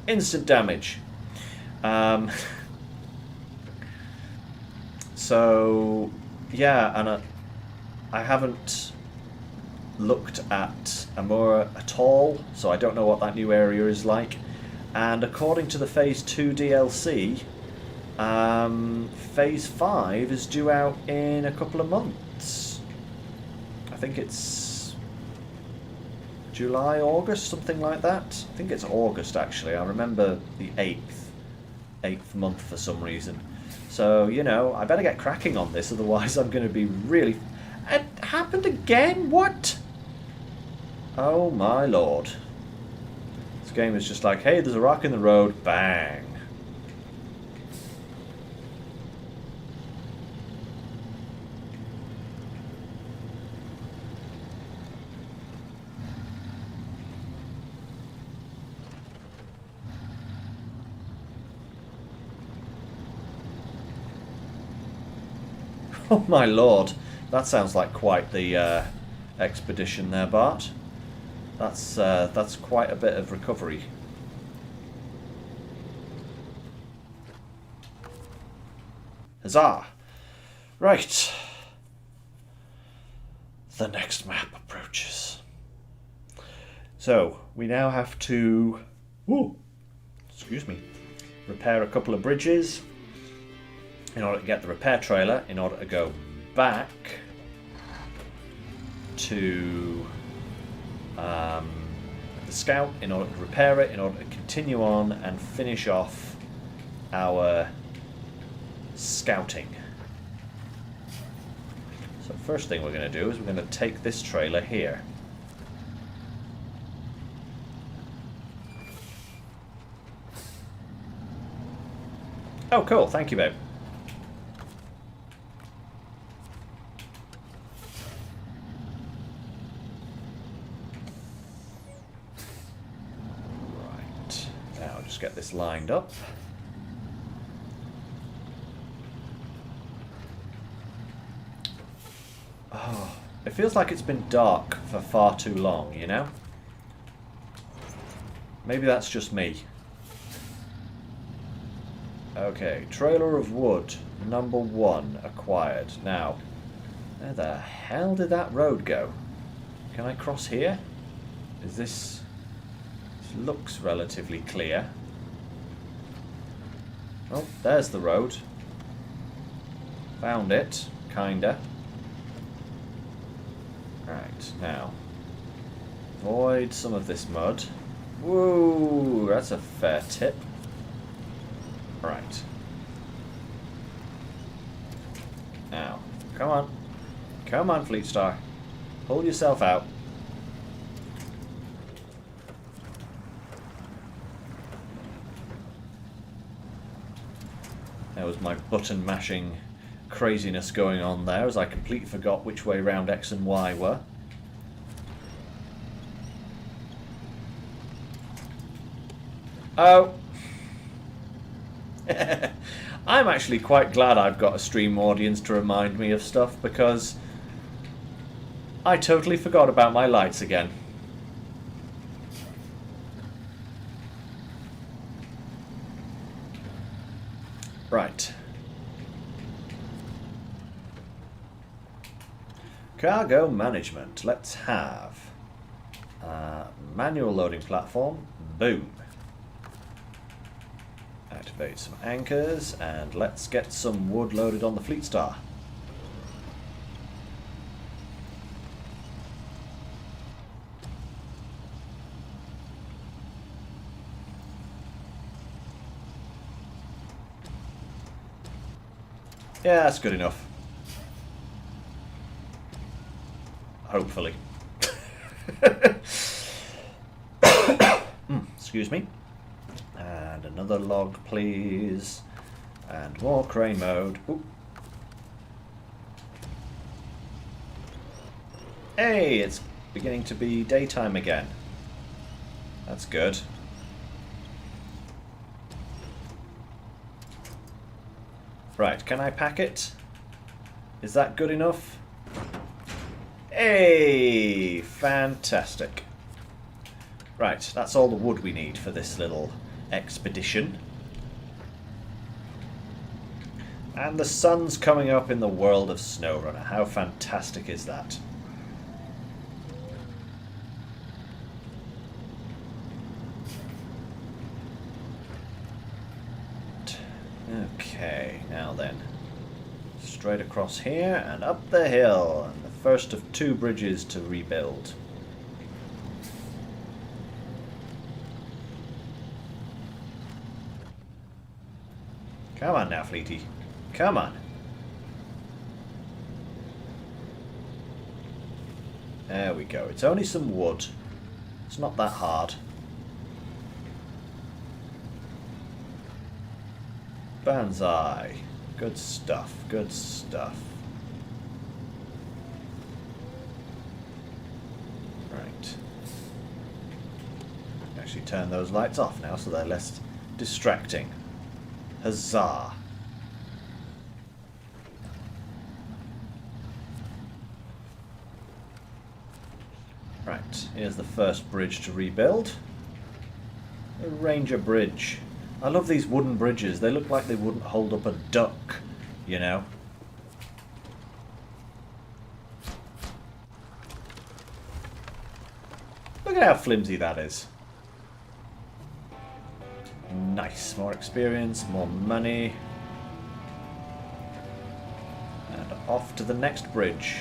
Instant damage. So, yeah, and I haven't looked at Amura at all, so I don't know what that new area is like. And according to the Phase 2 DLC, Phase 5 is due out in a couple of months. I think it's July, August, something like that. I think it's August, actually. I remember the 8th month for some reason. So, you know, I better get cracking on this, otherwise I'm going to be really... It happened again? What? Oh my lord. This game is just like, hey, there's a rock in the road, bang. Oh my lord. That sounds like quite the expedition there, Bart. That's quite a bit of recovery. Huzzah! Right. The next map approaches. So, we now have to excuse me, repair a couple of bridges in order to get the repair trailer, in order to go back to the scout, in order to repair it, in order to continue on and finish off our scouting. So first thing we're going to do is we're going to take this trailer here. Oh, cool. Thank you, babe. Right. Now, just get this lined up. Oh, it feels like it's been dark for far too long, you know? Maybe that's just me. Okay, trailer of wood, number 1, acquired. Now, where the hell did that road go? Can I cross here? Is this... This looks relatively clear. Oh, there's the road. Found it, kinda. Right, now. Avoid some of this mud. Whoa, that's a fair tip. Right. Now, come on. Come on, Fleet Star. Pull yourself out. There was my button mashing craziness going on there as I completely forgot which way round X and Y were. Oh! I'm actually quite glad I've got a stream audience to remind me of stuff, because I totally forgot about my lights again. Right. Cargo management. Let's have manual loading platform. Boom. Activate some anchors, and let's get some wood loaded on the Fleet Star. Yeah, that's good enough. Hopefully. Excuse me. And another log, please. And more crane mode. Ooh. Hey, it's beginning to be daytime again. That's good. Right, can I pack it? Is that good enough? Hey, fantastic. Right, that's all the wood we need for this little expedition. And the sun's coming up in the world of SnowRunner. How fantastic is that? Okay, now then. Straight across here and up the hill. And the first of 2 bridges to rebuild. Come on now, Fleety. Come on. There we go. It's only some wood. It's not that hard. Banzai. Good stuff. Good stuff. Right. Actually turn those lights off now so they're less distracting. Huzzah. Right, here's the first bridge to rebuild. The Ranger Bridge. I love these wooden bridges. They look like they wouldn't hold up a duck, you know. Look at how flimsy that is. Nice. More experience, more money. And off to the next bridge.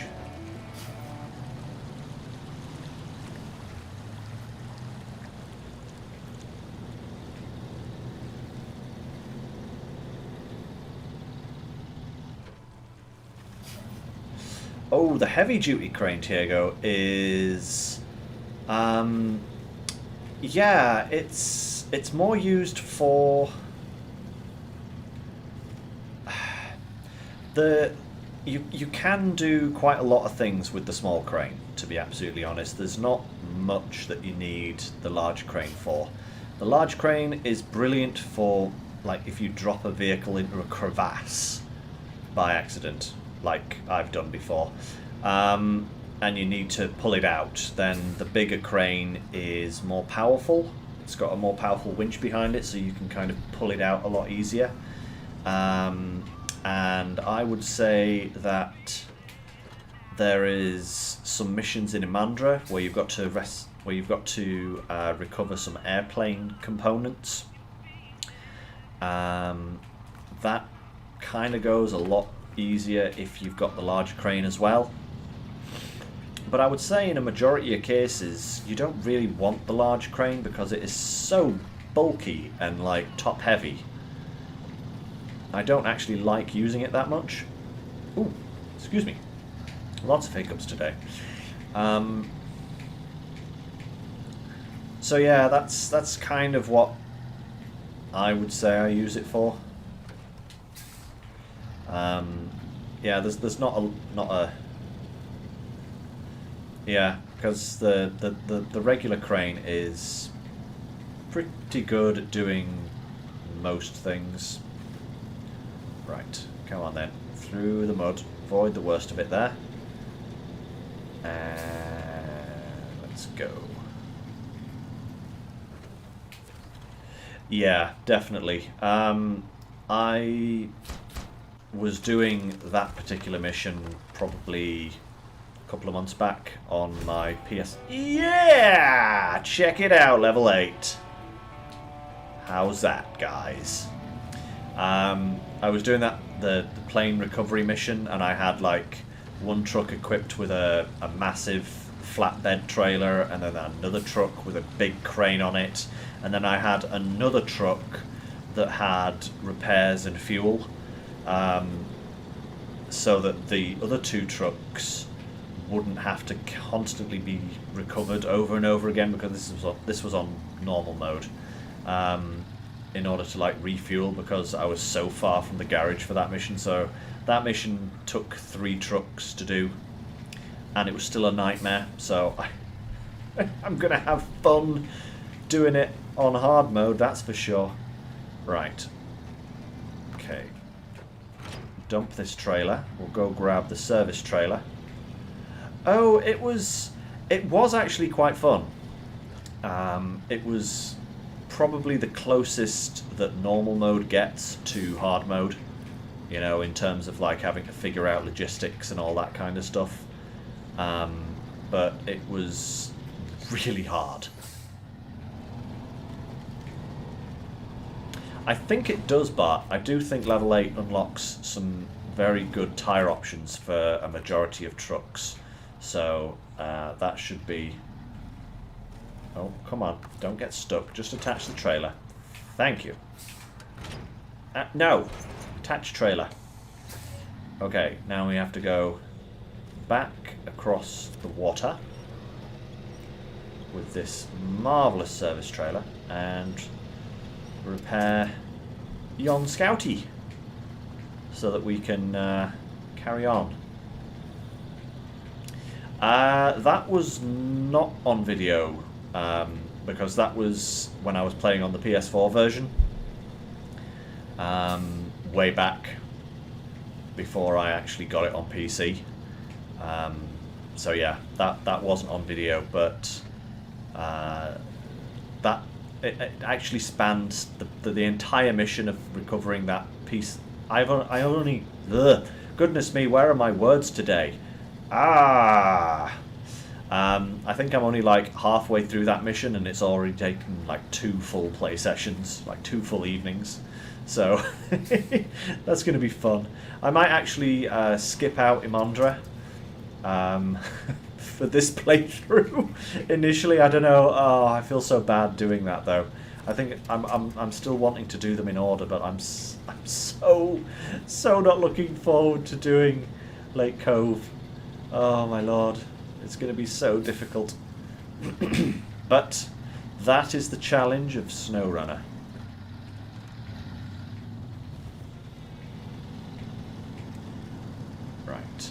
Oh, the heavy-duty crane, Diego, is... yeah, it's more used for... You can do quite a lot of things with the small crane, to be absolutely honest. There's not much that you need the large crane for. The large crane is brilliant for, like, if you drop a vehicle into a crevasse by accident, like I've done before, and you need to pull it out, then the bigger crane is more powerful. It's got a more powerful winch behind it, so you can kind of pull it out a lot easier. And I would say that there is some missions in Imandra where you've got to recover some airplane components. That kind of goes a lot easier if you've got the large crane as well. But I would say in a majority of cases you don't really want the large crane because it is so bulky and like top heavy. I don't actually like using it that much. Ooh, excuse me. Lots of hiccups today. So yeah, that's kind of what I would say I use it for. Yeah, there's not a yeah, because the regular crane is pretty good at doing most things. Right, come on then, through the mud, avoid the worst of it there, and let's go. Yeah, definitely. I was doing that particular mission probably a couple of months back on my PS. Yeah! Check it out, level 8. How's that, guys? I was doing the plane recovery mission, and I had like one truck equipped with a massive flatbed trailer, and then another truck with a big crane on it, and then I had another truck that had repairs and fuel, so that the other two trucks wouldn't have to constantly be recovered over and over again, because this was on normal mode, in order to like refuel, because I was so far from the garage for that mission. So that mission took 3 trucks to do, and it was still a nightmare. So I'm gonna have fun doing it on hard mode, that's for sure. Right. Okay. Dump this trailer. We'll go grab the service trailer. Oh, it was actually quite fun. It was probably the closest that normal mode gets to hard mode, you know, in terms of like having to figure out logistics and all that kind of stuff. But it was really hard. I think it does, Bart. I do think level 8 unlocks some very good tyre options for a majority of trucks. So that should be... Oh, come on. Don't get stuck. Just attach the trailer. Thank you. No. Attach trailer. Okay, now we have to go back across the water with this marvellous service trailer and repair yon Scouty so that we can carry on. That was not on video, because that was when I was playing on the PS4 version, way back before I actually got it on PC. So yeah, that wasn't on video, but it actually spans the entire mission of recovering that piece. Goodness me, where are my words today? I think I'm only like halfway through that mission, and it's already taken like 2 full play sessions, like 2 full evenings. So that's going to be fun. I might actually skip out Imandra for this playthrough initially. I don't know. Oh, I feel so bad doing that though. I think I'm still wanting to do them in order, but I'm so not looking forward to doing Lake Cove. Oh my lord, it's going to be so difficult. But that is the challenge of SnowRunner. Right.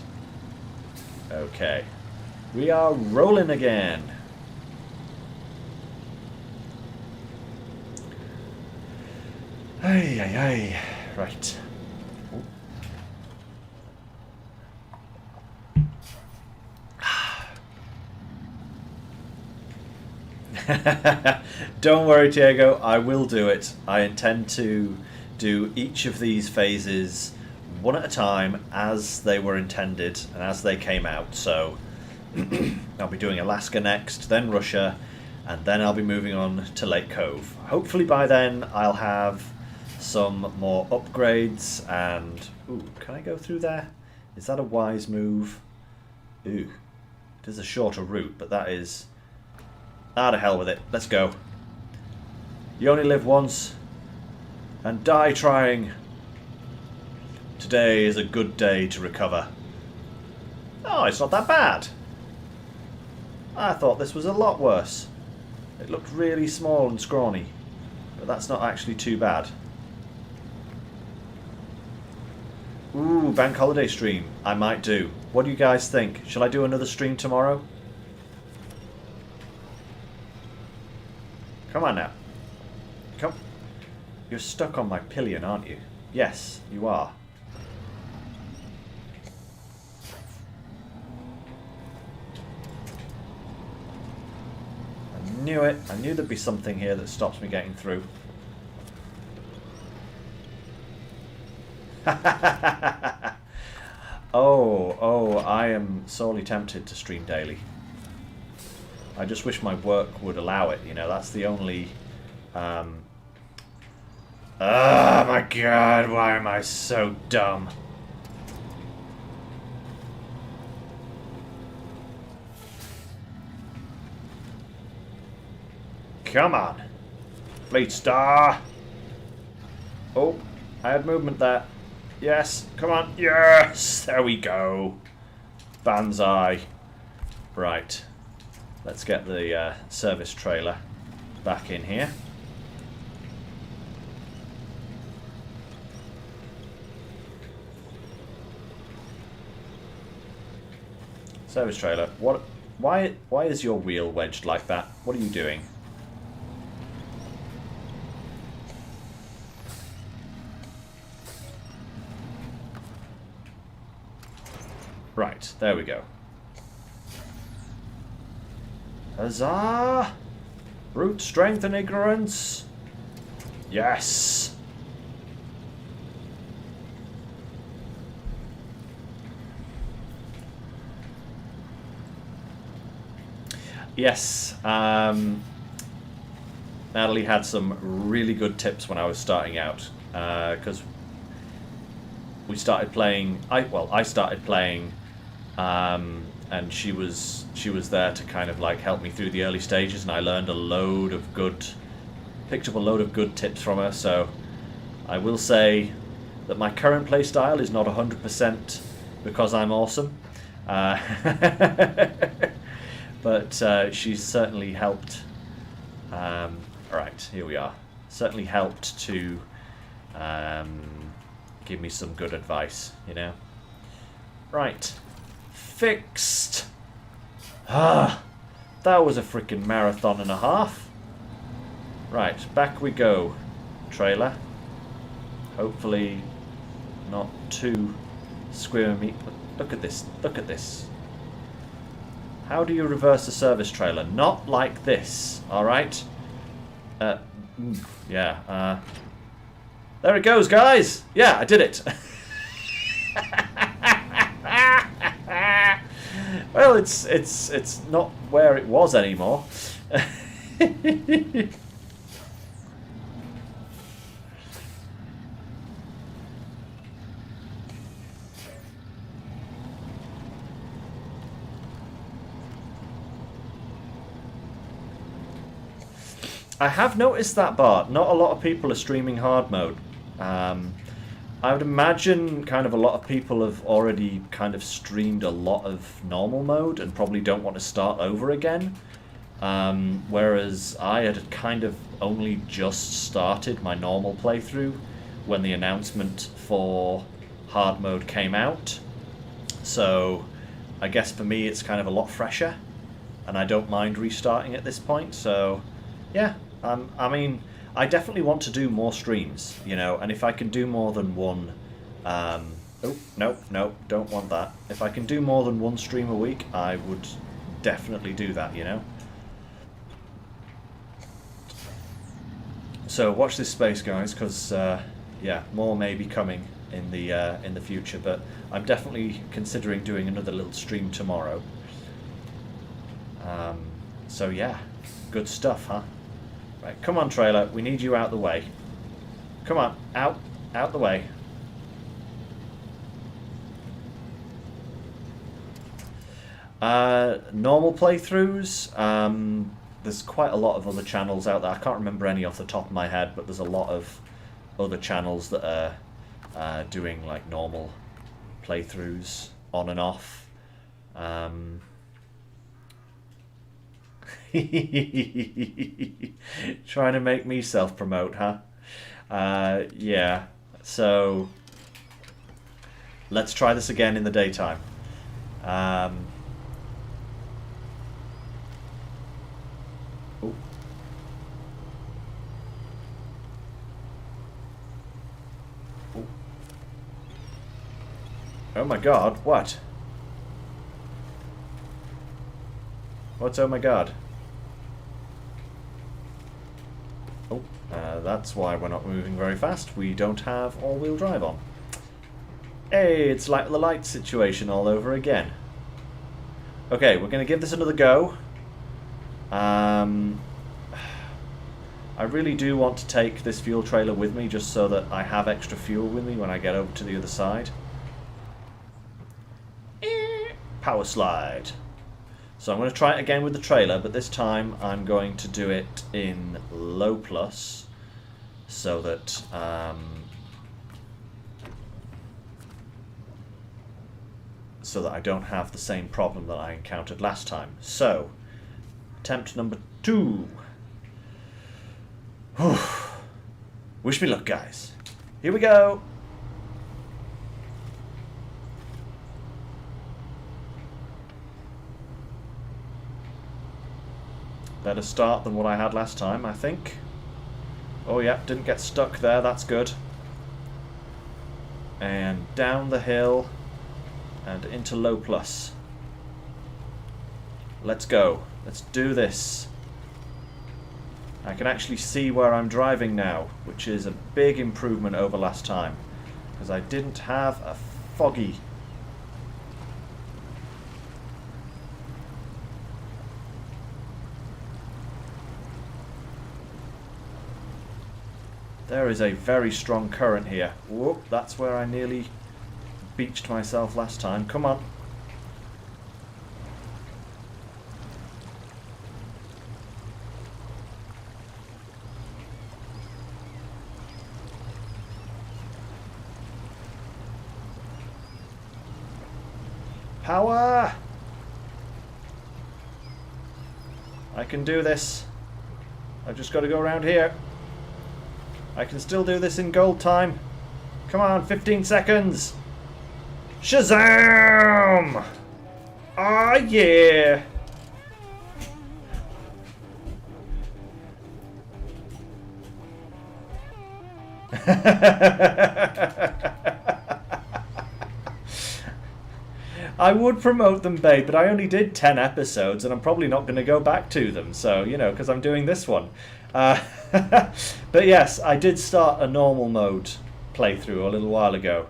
Okay. We are rolling again. Ay, ay, ay. Right. Don't worry, Diego, I will do it. I intend to do each of these phases one at a time as they were intended and as they came out. So I'll be doing Alaska next, then Russia, and then I'll be moving on to Lake Cove. Hopefully by then I'll have some more upgrades and... Ooh, can I go through there? Is that a wise move? Ooh, it is a shorter route, but that is... Ah, to hell with it. Let's go. You only live once, and die trying. Today is a good day to recover. Oh, it's not that bad. I thought this was a lot worse. It looked really small and scrawny, but that's not actually too bad. Ooh, bank holiday stream. I might do. What do you guys think? Shall I do another stream tomorrow? Come on now. Come. You're stuck on my pillion, aren't you? Yes, you are. I knew it. I knew there'd be something here that stops me getting through. Oh, I am sorely tempted to stream daily. I just wish my work would allow it, you know, that's the only... Oh my god, why am I so dumb? Come on! Fleet Star! Oh, I had movement there. Yes, come on, yes! There we go! Banzai. Right. Let's get the service trailer back in here. Service trailer, what? Why is your wheel wedged like that? What are you doing? Right, there we go. Huzzah! Brute strength and ignorance. Yes! Yes, Natalie had some really good tips when I was starting out, because we started playing. I started playing, and she was there to kind of like help me through the early stages, and I learned picked up a load of good tips from her. So I will say that my current play style is not 100% because I'm awesome. But she's certainly helped. Alright, here we are. Certainly helped to give me some good advice, you know. Right. Fixed. Ah, that was a freaking marathon and a half. Right, back we go. Trailer. Hopefully not too squirmy. Look at this. Look at this. How do you reverse a service trailer? Not like this, alright? Yeah, there it goes, guys! Yeah, I did it! Well, it's not where it was anymore. I have noticed that, Bart. Not a lot of people are streaming hard mode. I would imagine kind of a lot of people have already kind of streamed a lot of normal mode and probably don't want to start over again. Whereas I had kind of only just started my normal playthrough when the announcement for hard mode came out. So I guess for me it's kind of a lot fresher and I don't mind restarting at this point. So yeah, I mean, I definitely want to do more streams, you know, and if I can do more than one... oh, no, don't want that. If I can do more than one stream a week, I would definitely do that, you know. So watch this space, guys, because, yeah, more may be coming in the future, but I'm definitely considering doing another little stream tomorrow. So yeah, good stuff, huh? Right, come on, trailer. We need you out the way. Come on, out the way. Normal playthroughs. There's quite a lot of other channels out there. I can't remember any off the top of my head, but there's a lot of other channels that are doing like normal playthroughs on and off. Trying to make me self-promote, huh? Yeah, so let's try this again in the daytime. Oh. Oh. Oh my god, what? What's oh my god? That's why we're not moving very fast. We don't have all-wheel drive on. Hey, it's like the light situation all over again. Okay, we're going to give this another go. I really do want to take this fuel trailer with me just so that I have extra fuel with me when I get over to the other side. Power slide. So I'm going to try it again with the trailer, but this time I'm going to do it in low plus so that I don't have the same problem that I encountered last time. So, attempt number 2. Whew. Wish me luck, guys. Here we go. Better start than what I had last time, I think. Oh yeah, didn't get stuck there, that's good. And down the hill and into low plus. Let's go. Let's do this. I can actually see where I'm driving now, which is a big improvement over last time, because I didn't have a foggy. There is a very strong current here. Whoop, that's where I nearly beached myself last time. Come on. Power! I can do this. I've just got to go around here. I can still do this in gold time. Come on, 15 seconds. Shazam! Ah, yeah. I would promote them, babe, but I only did 10 episodes and I'm probably not going to go back to them. So, you know, because I'm doing this one. But yes, I did start a normal mode playthrough a little while ago.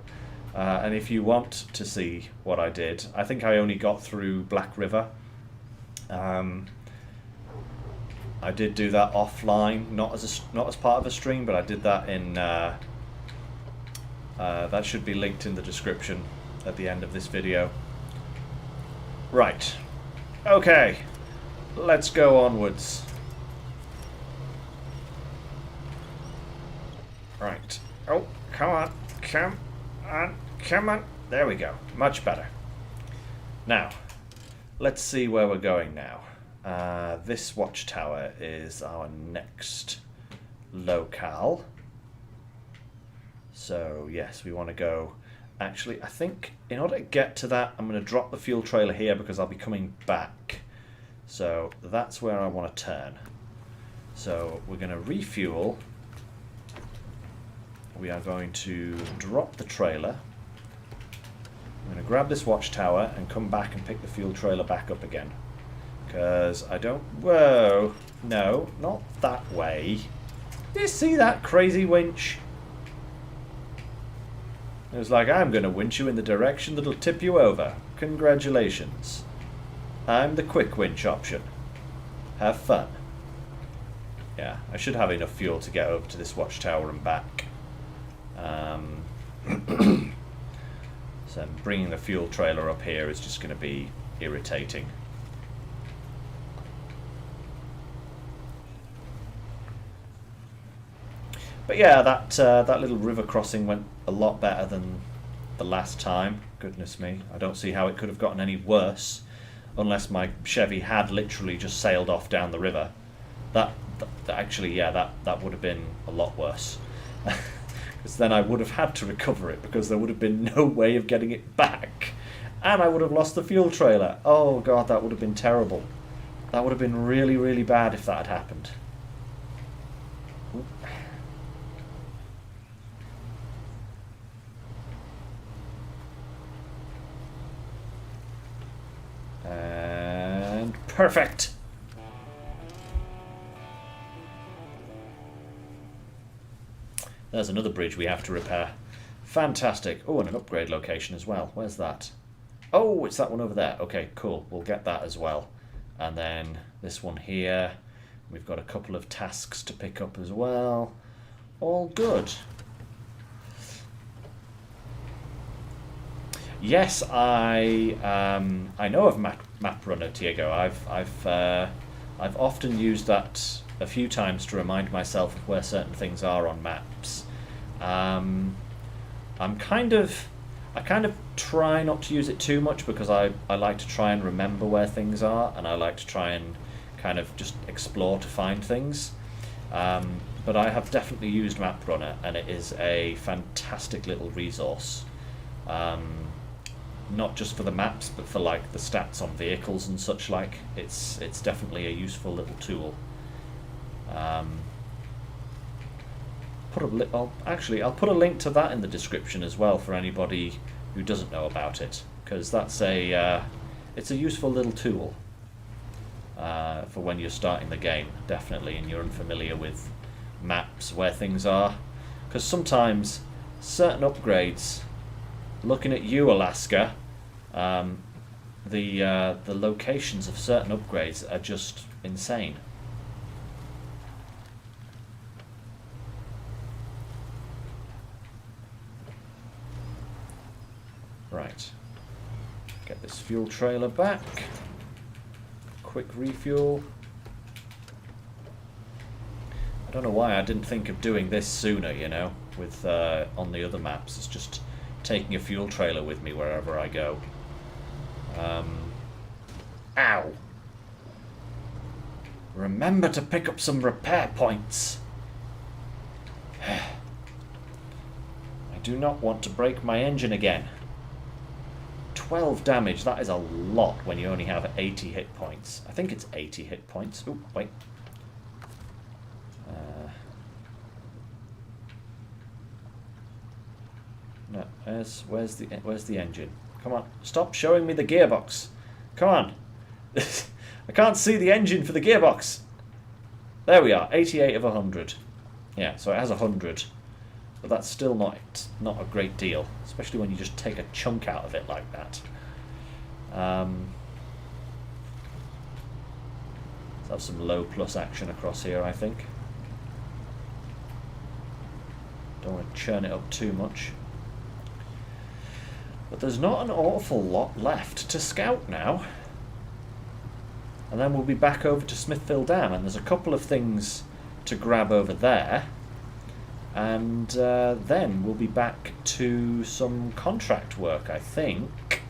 And if you want to see what I did, I think I only got through Black River. I did do that offline, not as part of a stream, but I did that in. That should be linked in the description at the end of this video. Right. Okay. Let's go onwards. Right. Oh, come on. Come on. Come on. There we go. Much better. Now, let's see where we're going now. This watchtower is our next locale. So, yes, we want to go... Actually, I think in order to get to that, I'm going to drop the fuel trailer here because I'll be coming back. So, that's where I want to turn. So, we're going to refuel. We are going to drop the trailer. I'm going to grab this watchtower and come back and pick the fuel trailer back up again. Because I don't... Whoa! No, not that way. Did you see that crazy winch? It was like, I'm going to winch you in the direction that'll tip you over. Congratulations. I'm the quick winch option. Have fun. Yeah, I should have enough fuel to get over to this watchtower and back. So bringing the fuel trailer up here is just going to be irritating. But yeah, that little river crossing went a lot better than the last time. Goodness me, I don't see how it could have gotten any worse, unless my Chevy had literally just sailed off down the river. That actually, yeah, that would have been a lot worse. Because then I would have had to recover it, because there would have been no way of getting it back. And I would have lost the fuel trailer. Oh god, that would have been terrible. That would have been really, really bad if that had happened. Oop. And perfect. There's another bridge we have to repair. Fantastic. Oh, and an upgrade location as well. Where's that? Oh, it's that one over there. Okay, cool. We'll get that as well. And then this one here. We've got a couple of tasks to pick up as well. All good. Yes, I know of MapRunner, Diego. I've often used that a few times to remind myself of where certain things are on maps. I kind of try not to use it too much because I like to try and remember where things are, and I like to try and kind of just explore to find things. But I have definitely used MapRunner, and it is a fantastic little resource. Not just for the maps, but for like the stats on vehicles and such like. It's definitely a useful little tool. I'll put a link to that in the description as well for anybody who doesn't know about it, because that's it's a useful little tool for when you're starting the game, definitely, and you're unfamiliar with maps where things are, because sometimes certain upgrades, looking at you, Alaska, the locations of certain upgrades are just insane. Right, get this fuel trailer back, quick refuel. I don't know why I didn't think of doing this sooner, you know, with on the other maps. It's just taking a fuel trailer with me wherever I go. Ow! Remember to pick up some repair points. I do not want to break my engine again. 12 damage, that is a lot when you only have 80 hit points. I think it's 80 hit points. Oh, wait. No, where's the engine? Come on, stop showing me the gearbox. Come on. I can't see the engine for the gearbox. There we are, 88 of 100. Yeah, so it has 100. but that's still not a great deal, especially when you just take a chunk out of it like that. Let's have some low plus action across here, I think. Don't want to churn it up too much. But there's not an awful lot left to scout now. And then we'll be back over to Smithville Dam, and there's a couple of things to grab over there. And then we'll be back to some contract work, I think.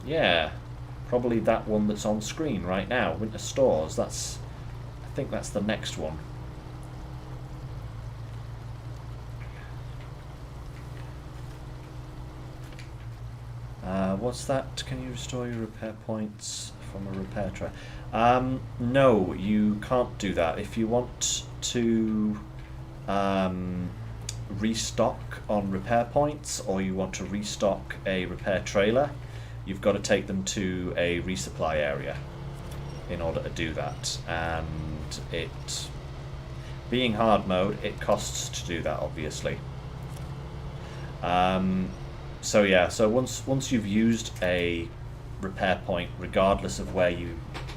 Yeah, probably that one that's on screen right now, Winter Stores. I think that's the next one. What's that? Can you restore your repair points from a repair tray? No, you can't do that. If you want to restock on repair points, or you want to restock a repair trailer, you've got to take them to a resupply area in order to do that. And it, being hard mode, it costs to do that, obviously. So yeah, so once you've used a repair point, regardless of where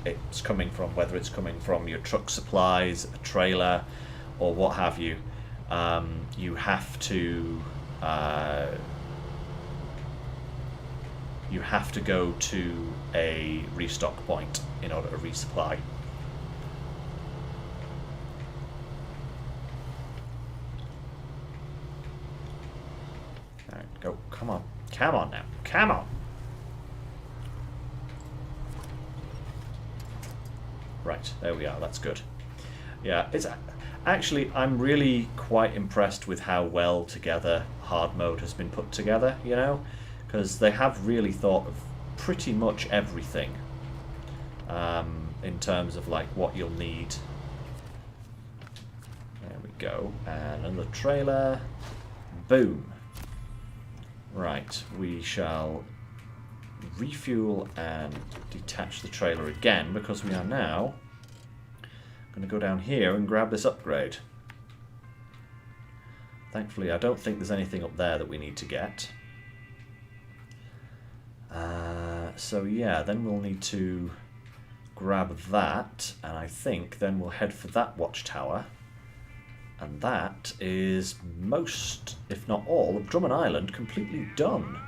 it's coming from, whether it's coming from your truck supplies, a trailer, or what have you, you have to go to a restock point in order to resupply. Alright, go. Come on. Come on now. Come on. Right, there we are. That's good. Yeah, it's actually, I'm really quite impressed with how well together hard mode has been put together, you know, because they have really thought of pretty much everything in terms of like what you'll need. There we go. And another trailer. Boom. Right, we shall refuel and detach the trailer again, because we are now going to go down here and grab this upgrade. Thankfully, I don't think there's anything up there that we need to get. So yeah, then we'll need to grab that, and I think then we'll head for that watchtower. And that is most, if not all, of Drummond Island completely done.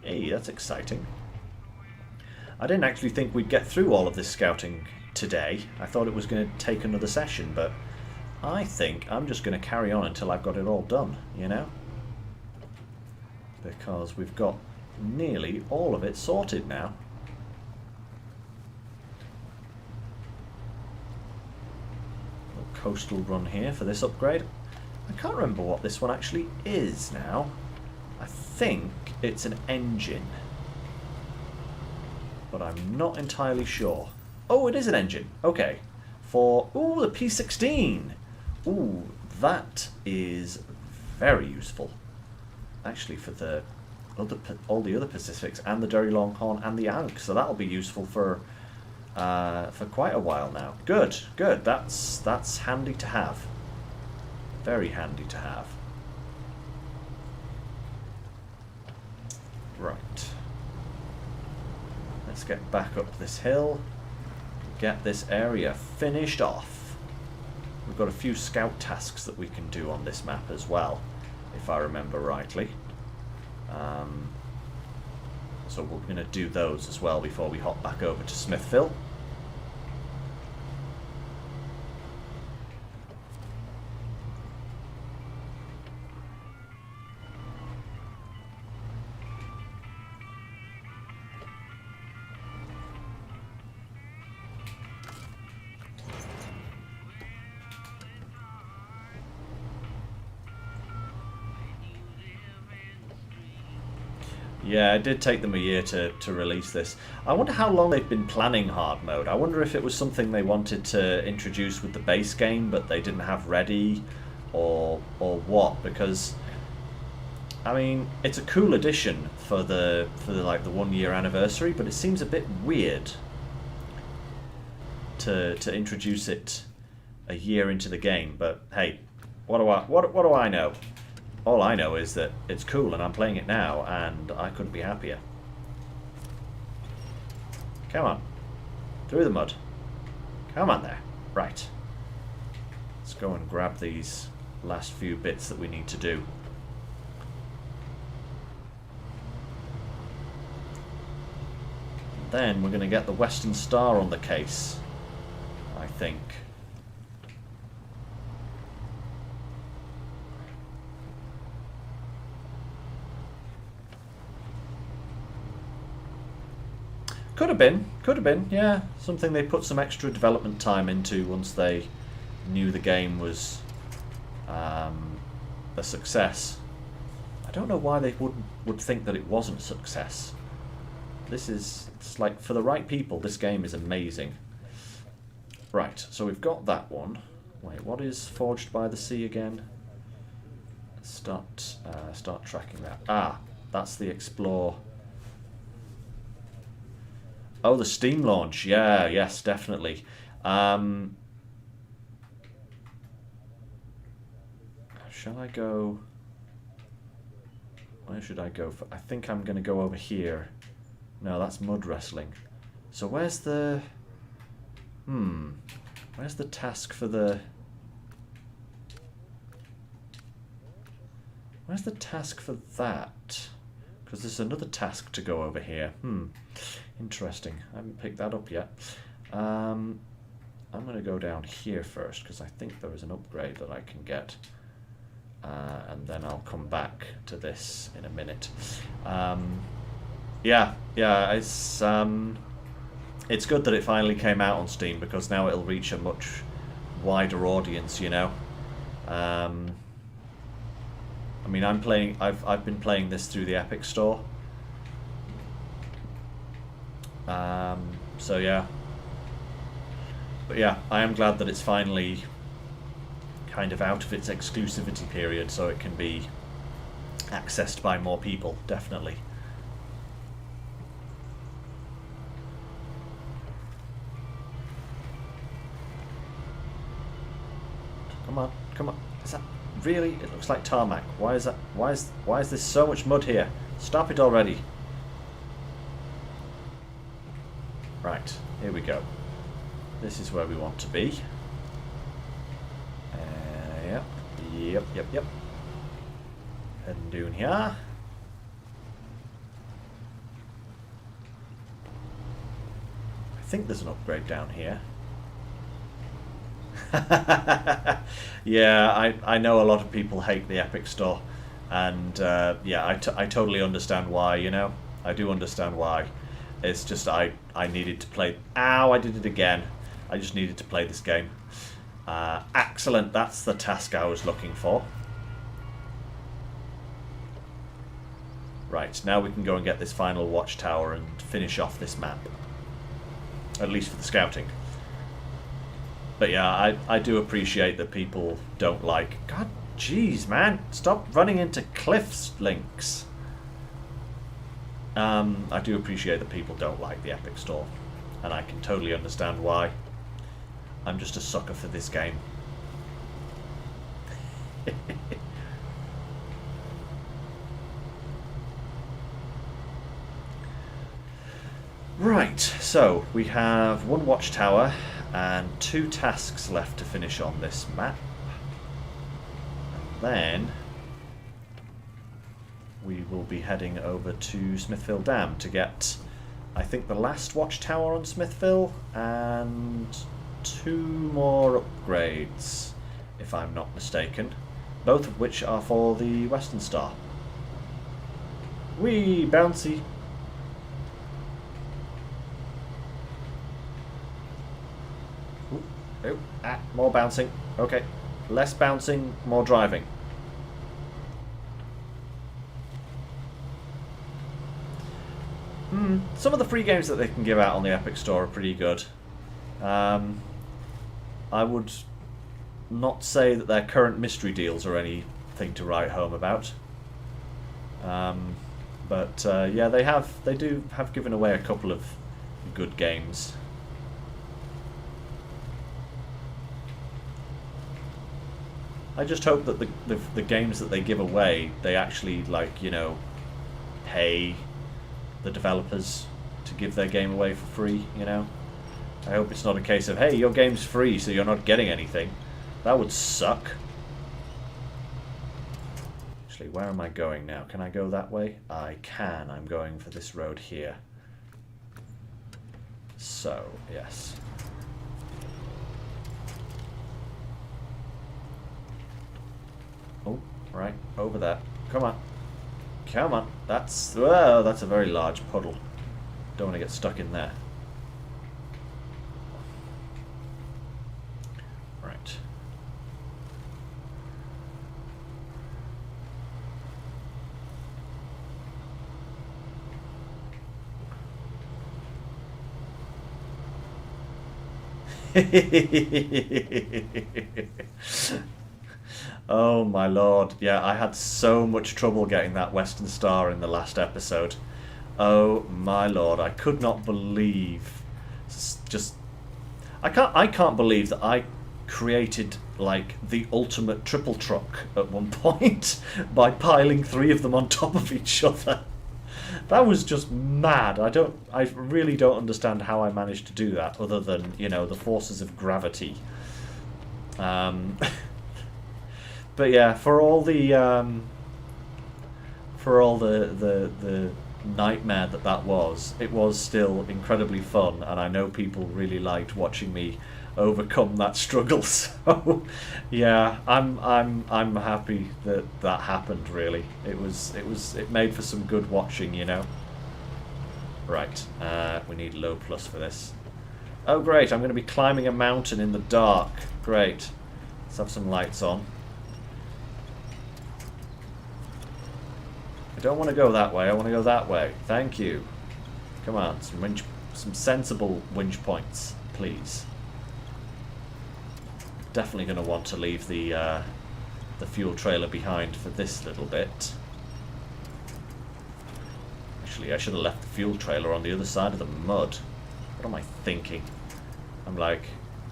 Hey, that's exciting. I didn't actually think we'd get through all of this scouting today. I thought it was going to take another session, but I think I'm just going to carry on until I've got it all done, you know? Because we've got nearly all of it sorted now. Coastal run here for this upgrade. I can't remember what this one actually is now. I think it's an engine, but I'm not entirely sure. Oh, it is an engine. Okay. For, ooh, the P16. Ooh, that is very useful. Actually, for the all the other Pacifics and the Derry Longhorn and the Ankh, so that'll be useful for quite a while now. Good, good. That's handy to have. Very handy to have. Right. Let's get back up this hill. Get this area finished off. We've got a few scout tasks that we can do on this map as well, if I remember rightly. So we're going to do those as well before we hop back over to Smithville. Yeah, it did take them a year to release this. I wonder how long they've been planning hard mode. I wonder if it was something they wanted to introduce with the base game, but they didn't have ready, or what? Because, I mean, it's a cool addition for the like the 1 year anniversary, but it seems a bit weird to introduce it a year into the game. But hey, What do I know? All I know is that it's cool and I'm playing it now and I couldn't be happier. Come on. Through the mud. Come on there. Right. Let's go and grab these last few bits that we need to do. Then we're going to get the Western Star on the case, I think. Could have been, yeah. Something they put some extra development time into once they knew the game was a success. I don't know why they would think that it wasn't a success. It's like, for the right people, this game is amazing. Right, so we've got that one. Wait, what is Forged by the Sea again? Start tracking that. Ah, that's the Explore. Oh, the Steam launch. Yeah, yes, definitely. Shall I go... Where should I go? I think I'm going to go over here. No, that's mud wrestling. So where's the... Where's the task for the... Where's the task for that? Because there's another task to go over here. Interesting. I haven't picked that up yet. I'm going to go down here first because I think there is an upgrade that I can get. And then I'll come back to this in a minute. Yeah, it's good that it finally came out on Steam because now it'll reach a much wider audience, you know. I mean, I've been playing this through the Epic Store. So yeah. But yeah, I am glad that it's finally kind of out of its exclusivity period so it can be accessed by more people, definitely. Come on, come on. Is that really? It looks like tarmac. Why is that? Why is there so much mud here? Stop it already. Right, here we go. This is where we want to be. Yep. Heading down here. I think there's an upgrade down here. Yeah, I know a lot of people hate the Epic Store, and yeah, I totally understand why, you know. I do understand why. It's just I needed to play... Ow, I did it again. I just needed to play this game. Excellent, that's the task I was looking for. Right, now we can go and get this final watchtower and finish off this map. At least for the scouting. But yeah, I do appreciate that people don't like... God, jeez, man. Stop running into cliffs, Lynx. I do appreciate that people don't like the Epic Store. And I can totally understand why. I'm just a sucker for this game. Right, so we have one watchtower and 2 tasks left to finish on this map. And then we will be heading over to Smithville Dam to get, I think, the last watchtower on Smithville and 2 more upgrades, if I'm not mistaken, both of which are for the Western Star. Whee, bouncy. Oh, more bouncing. Okay, less bouncing, more driving. Some of the free games that they can give out on the Epic Store are pretty good. I would not say that their current mystery deals are anything to write home about. But yeah, they do have given away a couple of good games. I just hope that the games that they give away, they actually, like, you know, pay the developers to give their game away for free, you know? I hope it's not a case of, hey, your game's free, so you're not getting anything. That would suck. Actually, where am I going now? Can I go that way? I can. I'm going for this road here. So, yes. Oh, right, over there. Come on. Come on. That's a very large puddle. Don't want to get stuck in there. Right. Oh my lord. Yeah, I had so much trouble getting that Western Star in the last episode. Oh my lord, I could not believe I can't believe that I created like the ultimate triple truck at one point by piling 3 of them on top of each other. That was just mad. I really don't understand how I managed to do that, other than, you know, the forces of gravity. But yeah, for all the nightmare that was, it was still incredibly fun, and I know people really liked watching me overcome that struggle. So yeah, I'm happy that happened. Really, it made for some good watching, you know. Right, we need low plus for this. Oh great, I'm going to be climbing a mountain in the dark. Great, let's have some lights on. I don't want to go that way, I want to go that way. Thank you. Come on, some sensible winch points, please. Definitely going to want to leave the fuel trailer behind for this little bit. Actually, I should have left the fuel trailer on the other side of the mud. What am I thinking? I'm like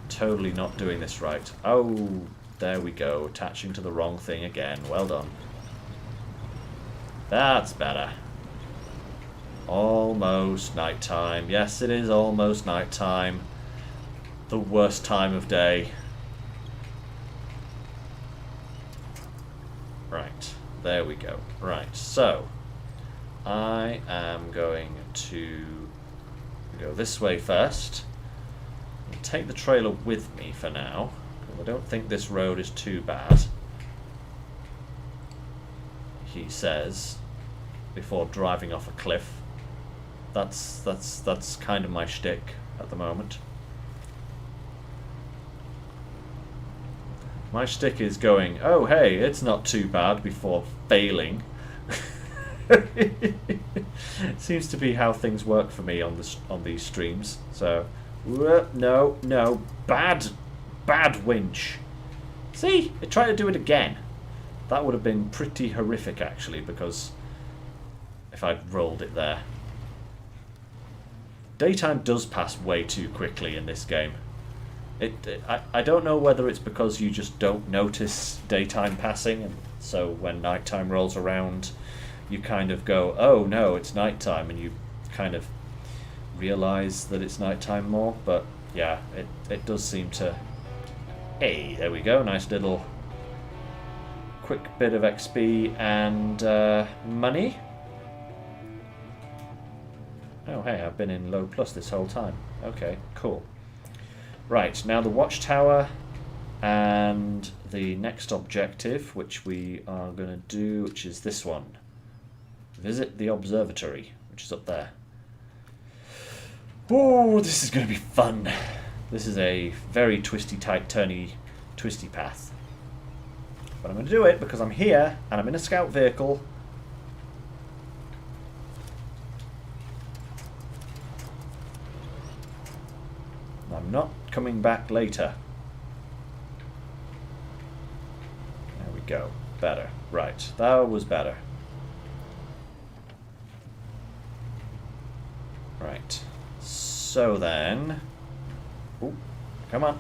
totally not doing this right. Oh, there we go. Attaching to the wrong thing again. Well done. That's better. Almost nighttime. Yes, it is almost nighttime. The worst time of day. Right, there we go. Right, so I am going to go this way first. I'll take the trailer with me for now. I don't think this road is too bad, he says, before driving off a cliff. That's kind of my shtick at the moment. My shtick is going, oh hey, it's not too bad, before failing. It seems to be how things work for me on these streams. So, no, bad winch. See, I tried to do it again. That would have been pretty horrific, actually, because if I'd rolled it there. Daytime does pass way too quickly in this game. I don't know whether it's because you just don't notice daytime passing, and so when nighttime rolls around, you kind of go, oh no, it's nighttime, and you kind of realise that it's nighttime more. But yeah, it does seem to... Hey, there we go, nice little quick bit of XP and money. Oh hey, I've been in low plus this whole time. Okay, cool. Right, now the watchtower and the next objective, which we are going to do, which is this one. Visit the observatory, which is up there. Oh, this is going to be fun. This is a very twisty, tight, turny, twisty path. But I'm going to do it because I'm here and I'm in a scout vehicle. I'm not coming back later. There we go. Better. Right. That was better. Right. So then... Oh, come on.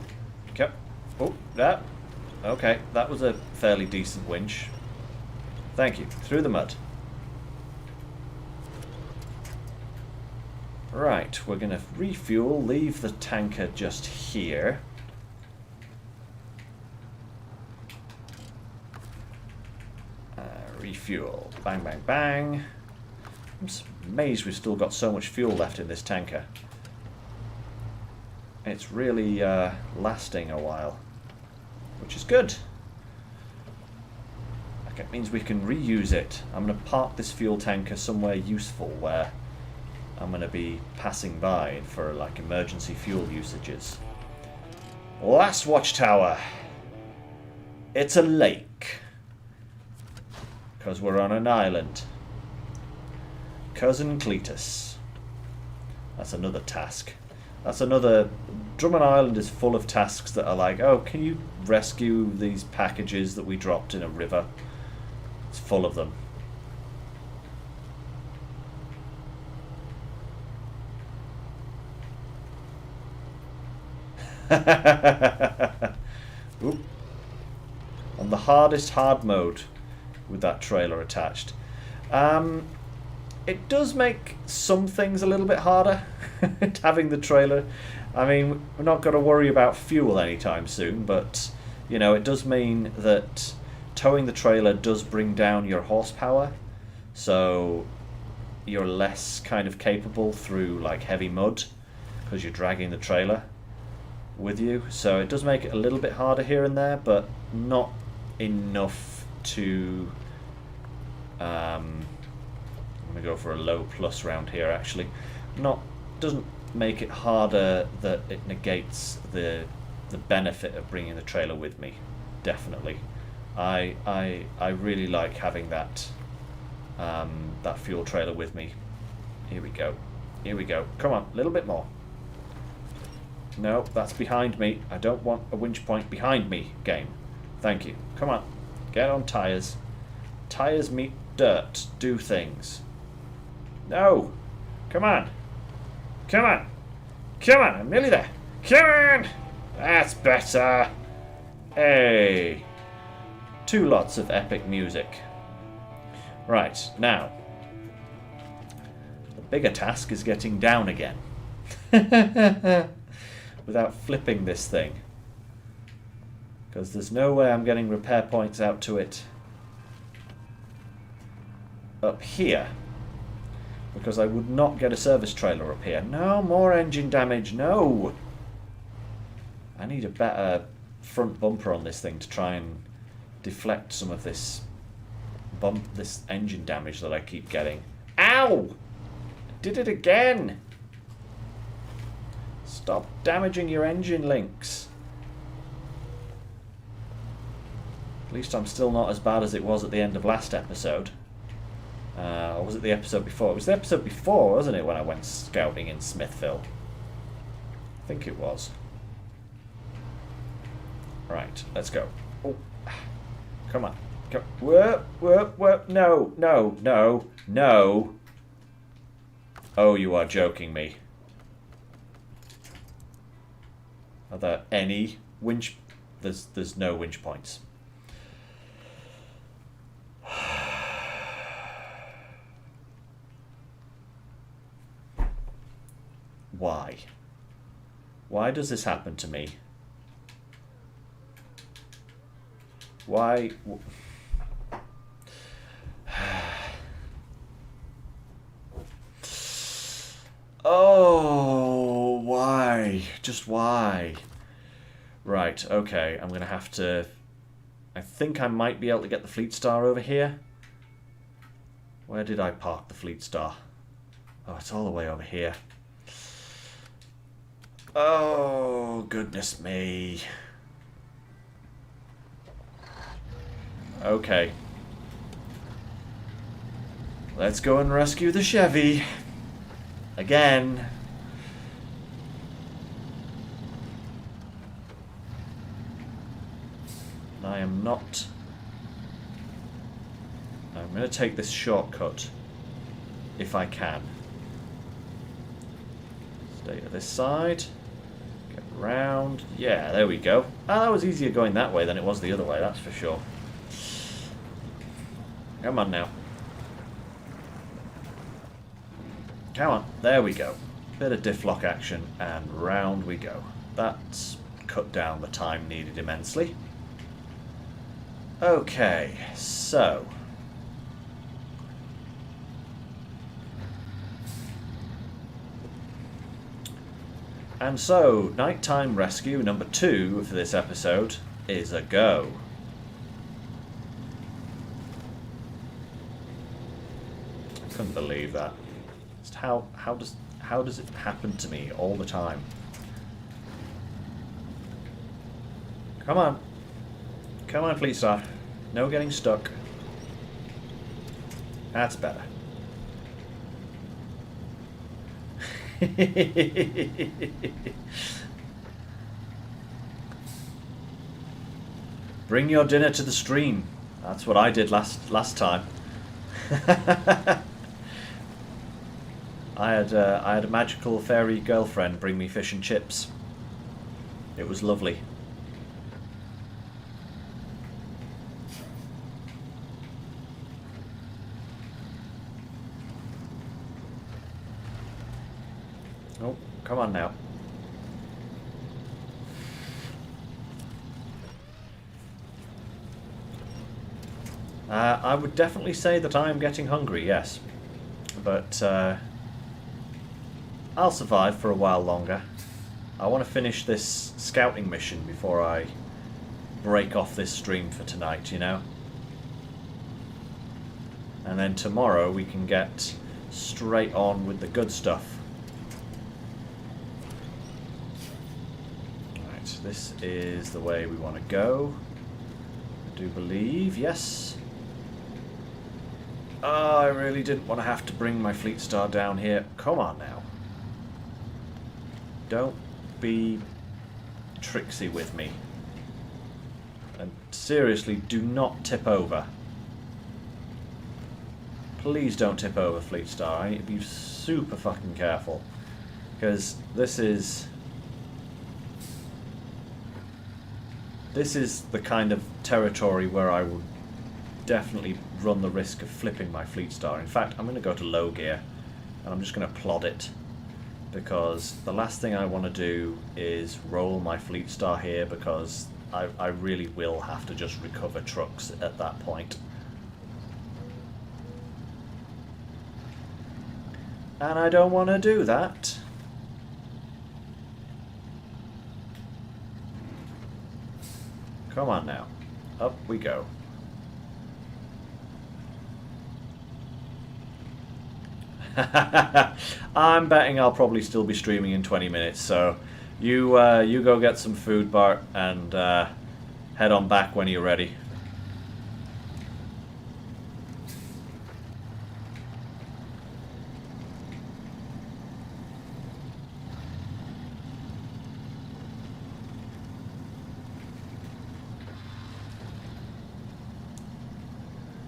Oh, that. Okay, that was a fairly decent winch. Thank you. Through the mud. Right, we're going to refuel, leave the tanker just here. Refuel. Bang, bang, bang. I'm amazed we've still got so much fuel left in this tanker. It's really lasting a while, which is good. It means we can reuse it. I'm going to park this fuel tanker somewhere useful where I'm going to be passing by for like emergency fuel usages. Last watchtower. It's a lake. Because we're on an island. Cousin Cletus. That's another task. That's another... Drummond Island is full of tasks that are like, oh, can you rescue these packages that we dropped in a river? It's full of them. Oop. On the hardest hard mode with that trailer attached. It does make some things a little bit harder having the trailer. I mean, we're not going to worry about fuel anytime soon, but you know, it does mean that towing the trailer does bring down your horsepower, so you're less kind of capable through like heavy mud because you're dragging the trailer with you. So it does make it a little bit harder here and there, but not enough to I'm gonna go for a low plus round here actually. Doesn't make it harder that it negates the benefit of bringing the trailer with me. Definitely. I really like having that that fuel trailer with me. Here we go. Here we go. Come on, a little bit more. No, that's behind me. I don't want a winch point behind me, game. Thank you. Come on. Get on tires. Tires meet dirt. Do things. No. Come on. Come on. Come on. I'm nearly there. Come on. That's better. Hey. 2 lots of epic music. Right, now. The bigger task is getting down again. Without flipping this thing. Because there's no way I'm getting repair points out to it up here. Because I would not get a service trailer up here. No more engine damage, no! I need a better front bumper on this thing to try and deflect some of this engine damage that I keep getting. Ow! I did it again! Stop damaging your engine, Lynx. At least I'm still not as bad as it was at the end of last episode. Or was it the episode before? It was the episode before, wasn't it, when I went scouting in Smithville? I think it was. Right, let's go. Oh, come on. Come. Whoop, whoop, whoop. No, no, no, no. Oh, you are joking me. Are there any winch? There's no winch points. Why? Why does this happen to me? Why? Oh, why? Just why? Right, okay, I'm gonna have to... I think I might be able to get the Fleet Star over here. Where did I park the Fleet Star? Oh, it's all the way over here. Oh, goodness me. Okay. Let's go and rescue the Chevy. Again. I am not... I'm going to take this shortcut if I can. Stay to this side. Get Round. Yeah, there we go. Ah, that was easier going that way than it was the other way, that's for sure. Come on now. Come on. There we go. Bit of diff lock action, and round we go. That's cut down the time needed immensely. Okay, so... And so, nighttime rescue number 2 for this episode is a go. I couldn't believe that. Just how does it happen to me all the time? Come on. Come on, Fleet Star. No getting stuck. That's better. Bring your dinner to the stream. That's what I did last time. I had a magical fairy girlfriend bring me fish and chips. It was lovely. Oh, come on now. I would definitely say that I am getting hungry, yes. But I'll survive for a while longer. I want to finish this scouting mission before I break off this stream for tonight, you know? And then tomorrow we can get straight on with the good stuff. Right, this is the way we want to go. I do believe, yes. Oh, I really didn't want to have to bring my Fleet Star down here. Come on now. Don't be tricksy with me. And seriously, do not tip over. Please don't tip over, Fleet Star. I need to be super fucking careful. Because this is the kind of territory where I would definitely run the risk of flipping my Fleet Star. In fact, I'm going to go to low gear and I'm just going to plod it, because the last thing I want to do is roll my Fleet Star here, because I really will have to just recover trucks at that point. And I don't want to do that. Come on now. Up we go. I'm betting I'll probably still be streaming in 20 minutes, so you go get some food, Bart, and head on back when you're ready.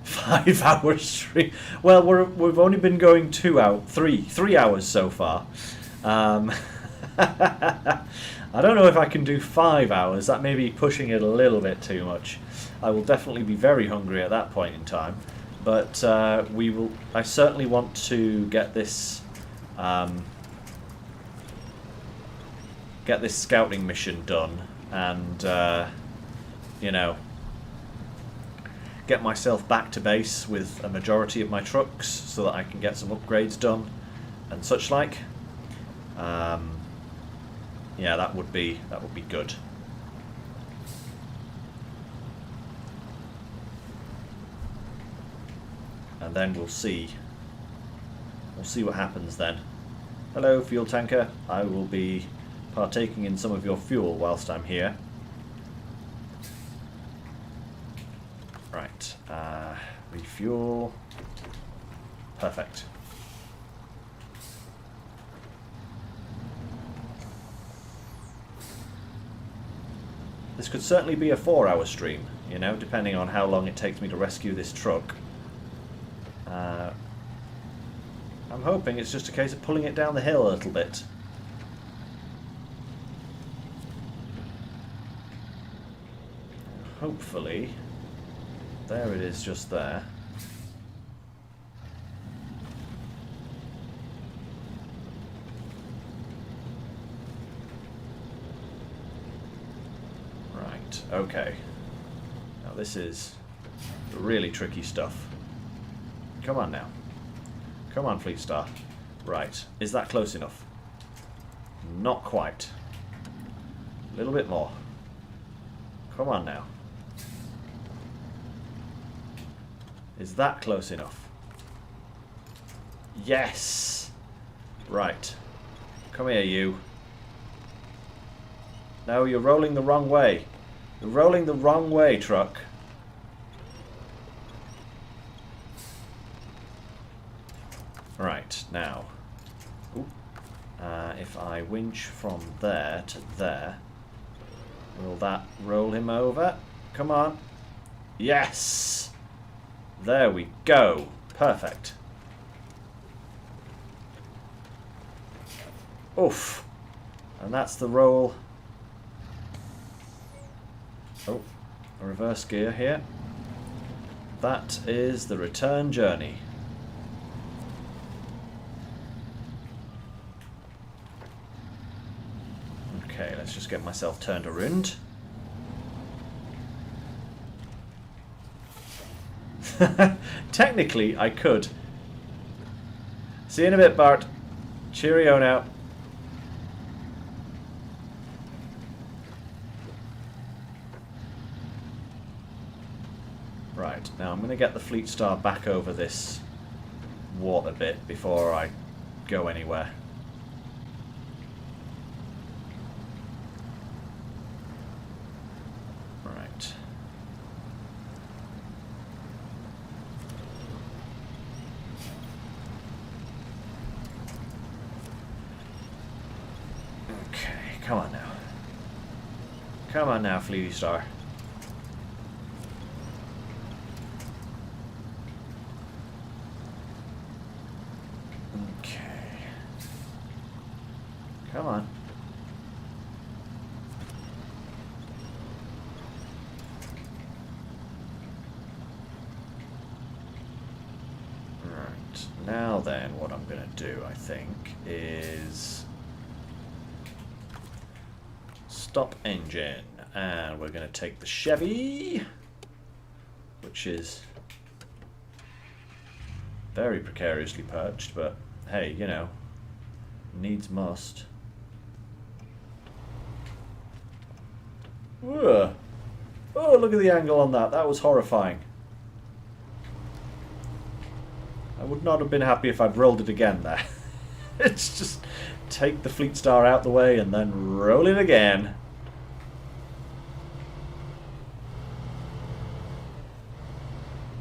Five-hour stream. Well, we've only been going 3 hours so far. I don't know if I can do 5 hours. That may be pushing it a little bit too much. I will definitely be very hungry at that point in time. But we will. I certainly want to get this scouting mission done, and you know, get myself back to base with a majority of my trucks so that I can get some upgrades done and such like. Yeah, that would be good. And then we'll see what happens then. Hello, fuel tanker. I will be partaking in some of your fuel whilst I'm here. Right, refuel. Perfect. This could certainly be a 4-hour stream, you know, depending on how long it takes me to rescue this truck. I'm hoping it's just a case of pulling it down the hill a little bit. hopefully, there it is just there. Right, okay. Now this is really tricky stuff. Come on now. Come on, Fleet Star. Right, is that close enough? Not quite. A little bit more. Come on now. Is that close enough? Yes! Right. Come here, you. No, you're rolling the wrong way. You're rolling the wrong way, truck. Right, now. If I winch from there to there, will that roll him over? Come on. Yes! There we go. Perfect. Oof. And that's the roll. Oh, a reverse gear here. That is the return journey. Okay, let's just get myself turned around. Technically, I could. See you in a bit, Bart. Cheerio now. Right, now I'm going to get the Fleet Star back over this water bit before I go anywhere. Right. Okay, come on now. Come on now, Fleet Star. Come on. Right. Now then, what I'm going to do, I think, is stop engine. And we're going to take the Chevy, which is very precariously perched, but hey, you know, needs must. Ugh. Oh, look at the angle on that. That was horrifying. I would not have been happy if I'd rolled it again there. It's just take the Fleet Star out the way and then roll it again.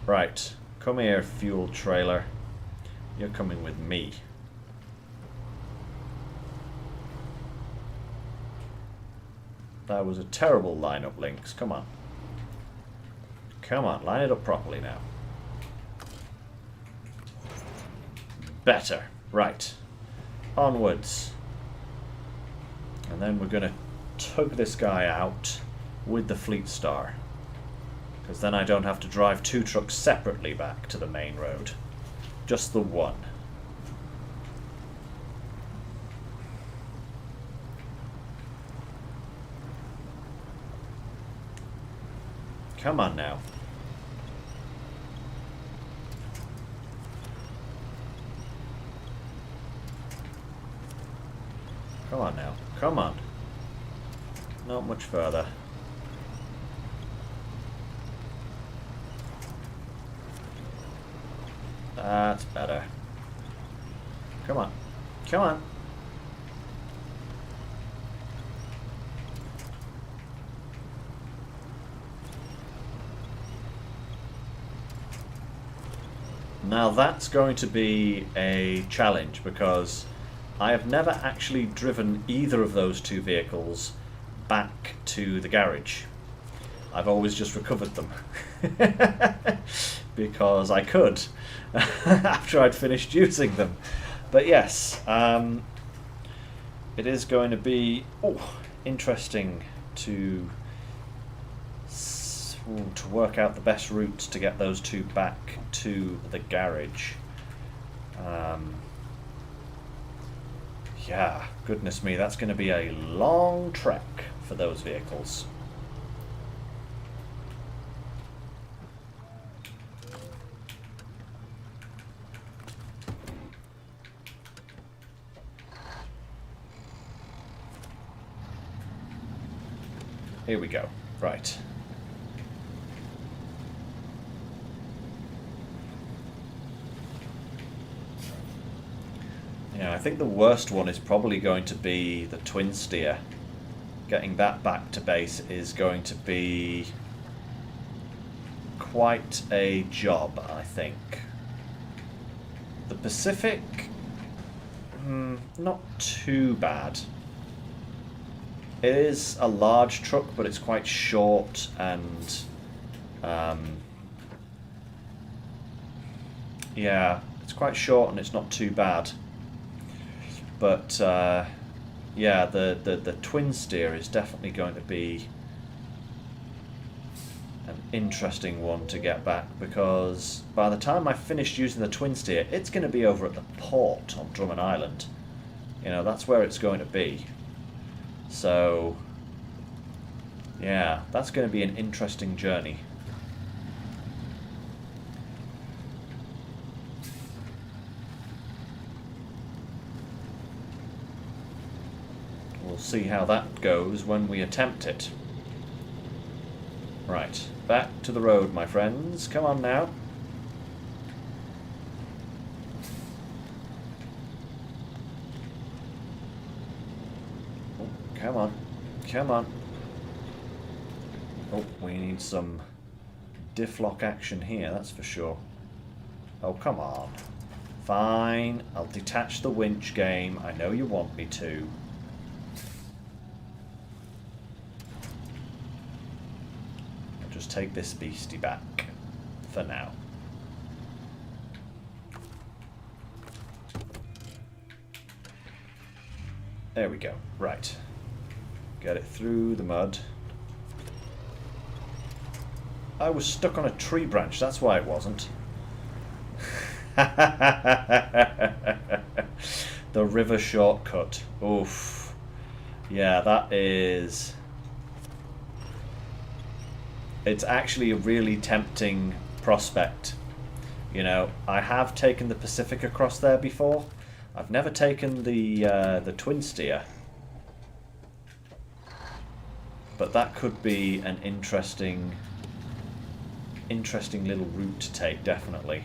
Right. Come here, fuel trailer. You're coming with me. That was a terrible lineup, Lynx. Come on. Come on, line it up properly now. Better. Right. Onwards. And then we're going to tug this guy out with the Fleet Star. Because then I don't have to drive two trucks separately back to the main road. Just the one. Come on now. Come on now. Come on. Not much further. That's better. Come on. Come on. Now that's going to be a challenge because I have never actually driven either of those two vehicles back to the garage. I've always just recovered them because I could after I'd finished using them. But yes, it is going to be interesting to to work out the best route to get those two back to the garage. Yeah, goodness me, that's going to be a long trek for those vehicles. Here we go. Right. Yeah, I think the worst one is probably going to be the twin steer. Getting that back to base is going to be quite a job, I think. The Pacific, not too bad. It is a large truck, but it's quite short and yeah, it's quite short and it's not too bad. But yeah, the twin steer is definitely going to be an interesting one to get back, because by the time I've finished using the twin steer, it's going to be over at the port on Drummond Island. You know, that's where it's going to be. So yeah, that's going to be an interesting journey. We'll see how that goes when we attempt it. Right, back to the road, my friends. Come on now. Oh, come on. Come on. Oh, we need some diff lock action here, that's for sure. Oh, come on. Fine, I'll detach the winch, game. I know you want me to. Just take this beastie back for now. There we go. Right. Get it through the mud. I was stuck on a tree branch, that's why it wasn't. The river shortcut. Oof. Yeah, that is... It's actually a really tempting prospect. You know, I have taken the Pacific across there before. I've never taken the twin steer. But that could be an interesting little route to take, definitely.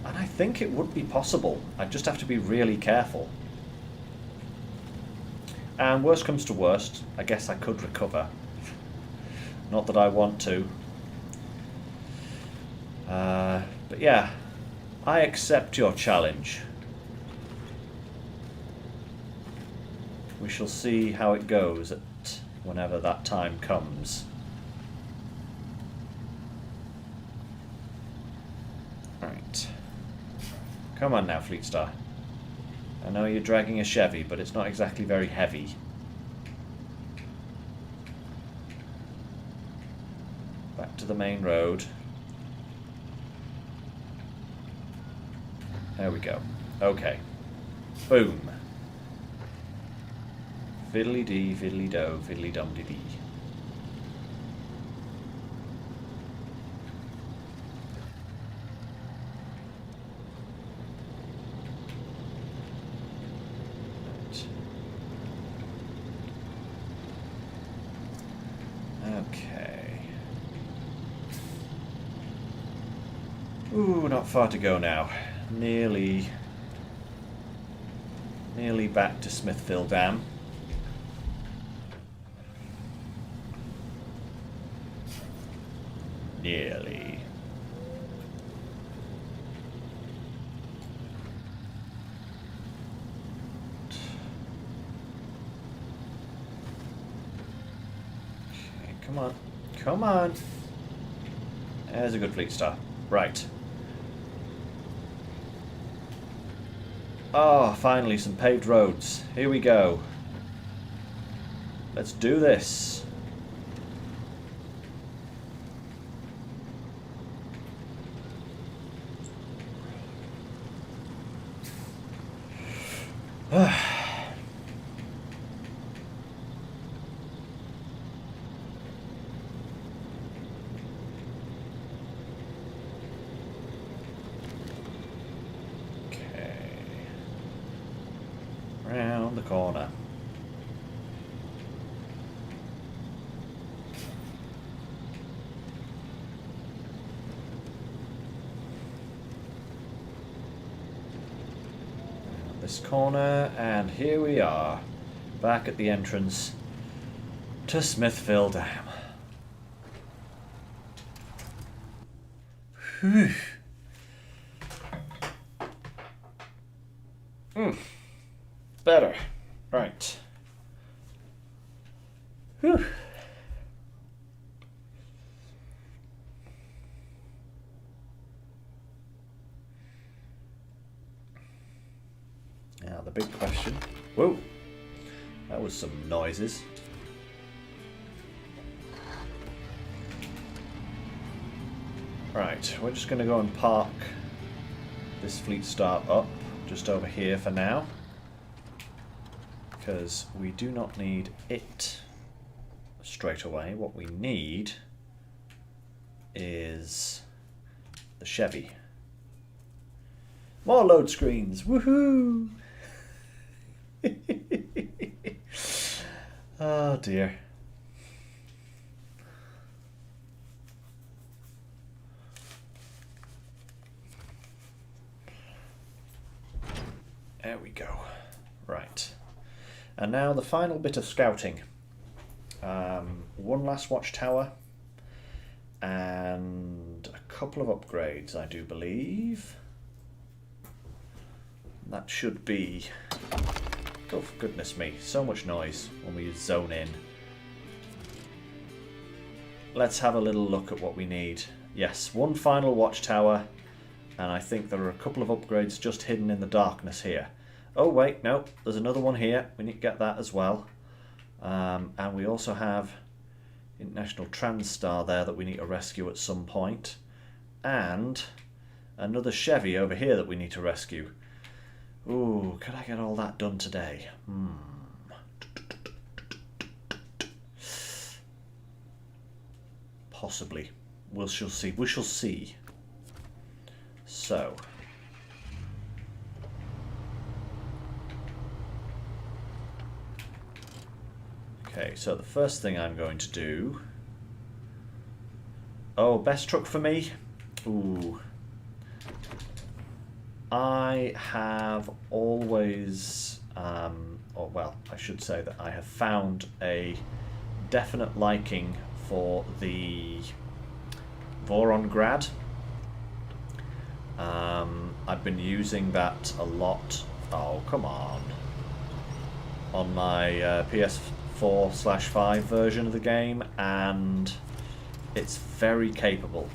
And I think it would be possible. I'd just have to be really careful. And worst comes to worst, I guess I could recover. Not that I want to. But yeah, I accept your challenge. We shall see how it goes at whenever that time comes. Right. Come on now, Fleet Star. I know you're dragging a Chevy, but it's not exactly very heavy. Back to the main road. There we go. Okay. Boom. Fiddly-dee, fiddly-do, fiddly-dum-dee-dee. Okay. Ooh, not far to go now. Nearly back to Smithville Dam. Nearly. Okay, come on. Come on. There's a good Fleet Star. Right. Oh, finally some paved roads. Here we go. Let's do this. Round the corner. This corner, and here we are, back at the entrance to Smithville Dam. Whew. Better. Right. Whew. Now the big question. Whoa! That was some noises. Right, we're just going to go and park this Fleet Star up just over here for now, because we do not need it straight away. What we need is the Chevy. More load screens! Woohoo! Oh dear. There we go. Right. And now the final bit of scouting. One last watchtower and a couple of upgrades, I do believe. That should be... Oh, for goodness me, so much noise when we zone in. Let's have a little look at what we need. Yes, one final watchtower, and I think there are a couple of upgrades just hidden in the darkness here. Oh wait, no, there's another one here. We need to get that as well. And we also have International Transstar there that we need to rescue at some point. And another Chevy over here that we need to rescue. Ooh, could I get all that done today? Possibly. We shall see. We shall see. So. Okay, so the first thing I'm going to do... Oh, best truck for me? Ooh. I have always, or well, I should say that I have found a definite liking for the Voron Grad. I've been using that a lot. Oh, come on my PS4/5 version of the game, and it's very capable.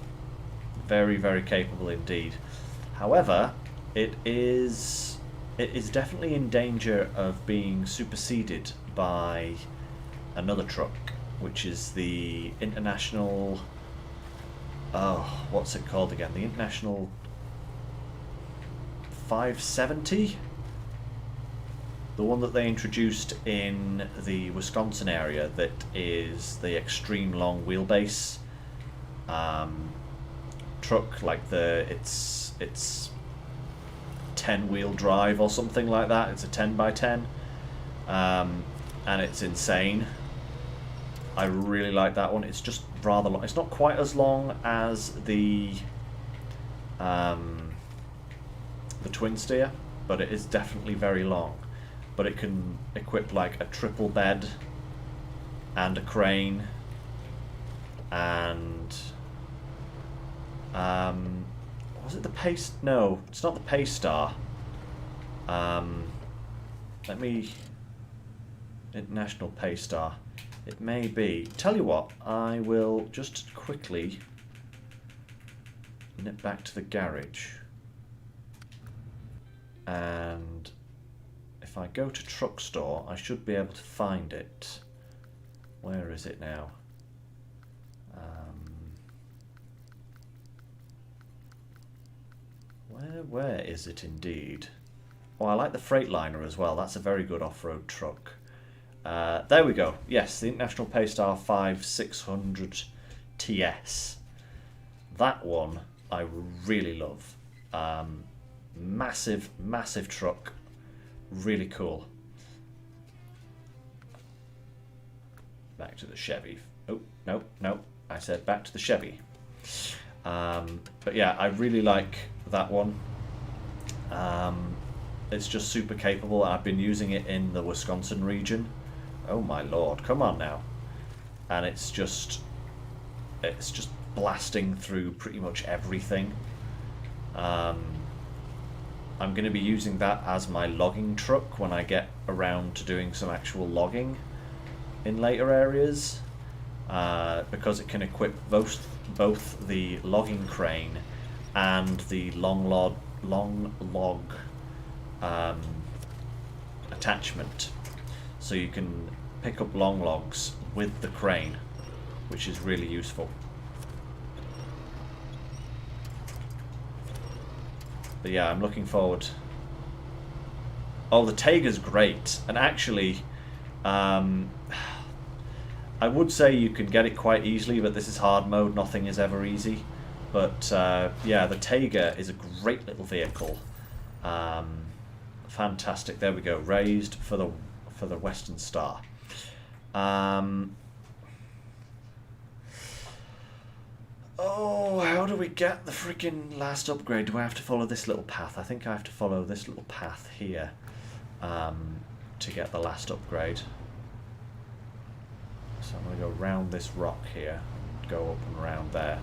Very, very capable indeed. However, it is definitely in danger of being superseded by another truck, which is the International... Oh, what's it called again? The International 570? The one that they introduced in the Wisconsin area that is the extreme long wheelbase truck, like it's 10-wheel drive or something like that. It's a 10x10, and it's insane. I really like that one. It's just rather long. It's not quite as long as the twin steer, but it is definitely very long. But it can equip like a triple bed and a crane and was it the Pace? No, it's not the Pace Star. Let me... International Pace Star. It may be. Tell you what, I will just quickly nip back to the garage. And if I go to Truck Store, I should be able to find it. Where is it now? Where is it indeed? Oh, I like the Freightliner as well. That's a very good off-road truck. There we go. Yes, the International Paystar 5600 TS. That one I really love. Massive, massive truck. Really cool. Back to the Chevy. Oh, no, no. I said back to the Chevy. But yeah, I really like that one. It's just super capable. I've been using it in the Wisconsin region. Oh my lord, come on now. And it's just blasting through pretty much everything. I'm going to be using that as my logging truck when I get around to doing some actual logging in later areas, because it can equip both the logging crane and the long log attachment, so you can pick up long logs with the crane, which is really useful. But yeah, I'm looking forward. Oh, the Taiga's great, and actually I would say you can get it quite easily, but this is hard mode, nothing is ever easy. But yeah, the Taiga is a great little vehicle. Fantastic. There we go. Raised for the Western Star. Oh, how do we get the freaking last upgrade? Do I have to follow this little path? I think I have to follow this little path here to get the last upgrade. So I'm going to go round this rock here, go up and around there.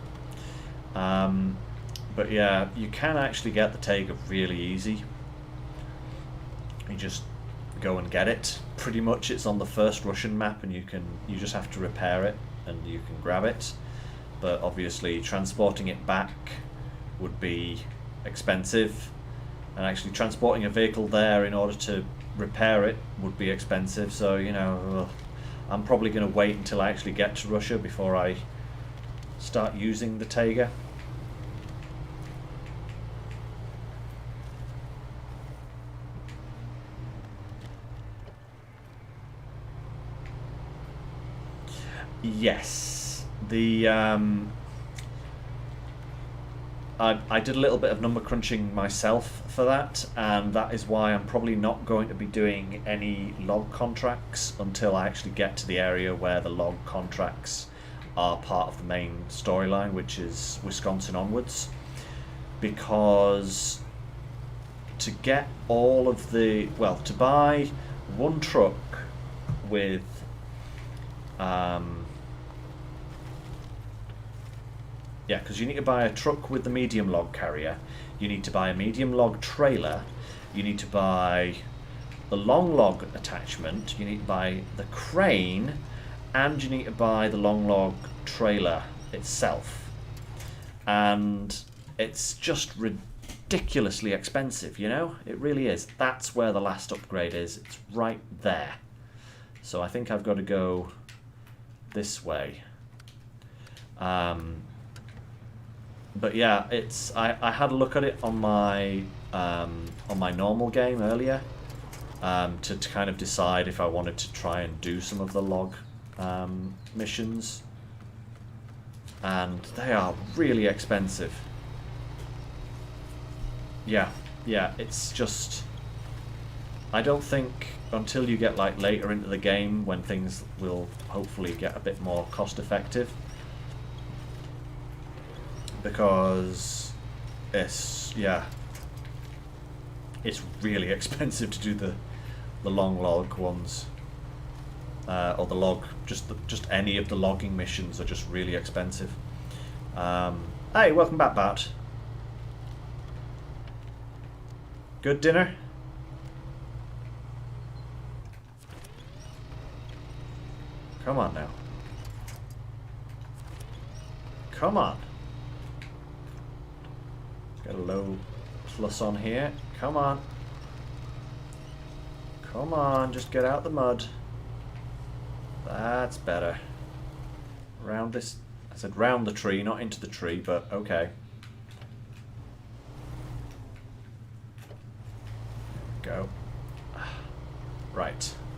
But yeah, you can actually get the Taiga really easy. You just go and get it. Pretty much it's on the first Russian map, and you just have to repair it and you can grab it. But obviously transporting it back would be expensive, and actually transporting a vehicle there in order to repair it would be expensive. So, you know, I'm probably going to wait until I actually get to Russia before I start using the Taiga. Yes, the I did a little bit of number crunching myself for that, and that is why I'm probably not going to be doing any log contracts until I actually get to the area where the log contracts are part of the main storyline, which is Wisconsin onwards. Because to get all of the, well, to buy one truck with yeah, because you need to buy a truck with the medium log carrier, you need to buy a medium log trailer, you need to buy the long log attachment, you need to buy the crane, and you need to buy the long log trailer itself. And it's just ridiculously expensive, you know? It really is. That's where the last upgrade is. It's right there. So I think I've got to go this way. But yeah, it's I had a look at it on my normal game earlier, to kind of decide if I wanted to try and do some of the log missions, and they are really expensive. Yeah, it's just, I don't think until you get like later into the game when things will hopefully get a bit more cost effective, because it's really expensive to do the long log ones, or the log, just any of the logging missions are just really expensive. Hey, welcome back, Bart. Good dinner? Come on now. Come on. Get a low plus on here. Come on. Come on, just get out the mud. That's better. Round this. I said round the tree, not into the tree, but okay. Go.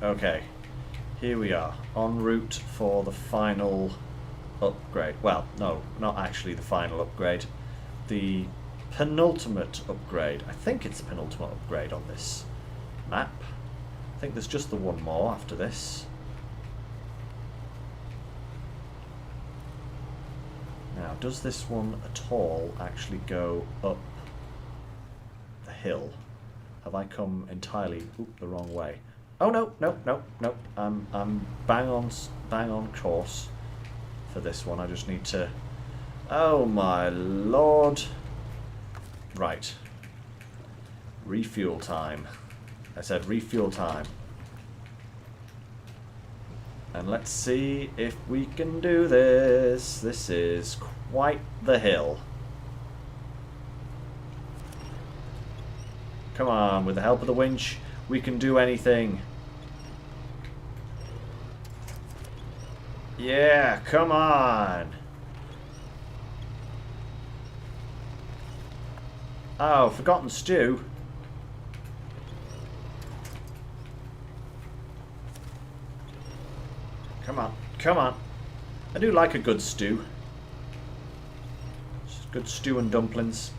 Okay, here we are, en route for the final upgrade. Well, no, not actually the final upgrade. The penultimate upgrade. I think it's the penultimate upgrade on this map. I think there's just the one more after this. Now, does this one at all actually go up the hill? Have I come entirely the wrong way? Oh no, no, no, no. I'm bang on course for this one. I just need to. Oh my lord! Right. Refuel time. I said refuel time. And let's see if we can do this. This is quite the hill. Come on, with the help of the winch, we can do anything. Yeah, come on. Oh, forgotten stew. Come on, come on. I do like a good stew. Good stew and dumplings.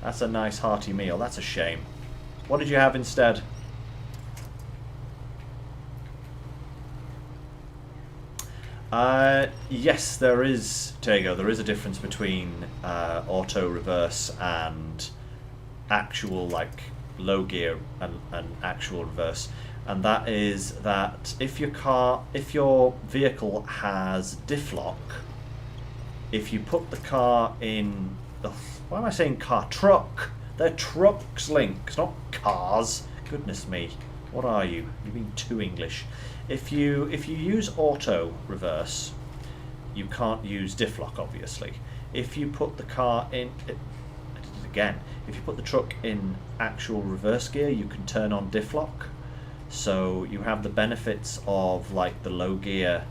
That's a nice hearty meal. That's a shame. What did you have instead? Yes, there is, Tego, there is a difference between auto reverse and actual, like, low gear and actual reverse. And that is that if your vehicle has diff lock, if you put the car in the, why am I saying car? Truck. They're trucks, Lynx, not cars. Goodness me, what are you? You're being too English. If you use auto reverse, you can't use diff lock, obviously. If you put the car in, I did it again. If you put the truck in actual reverse gear, you can turn on diff lock. So you have the benefits of like the low gear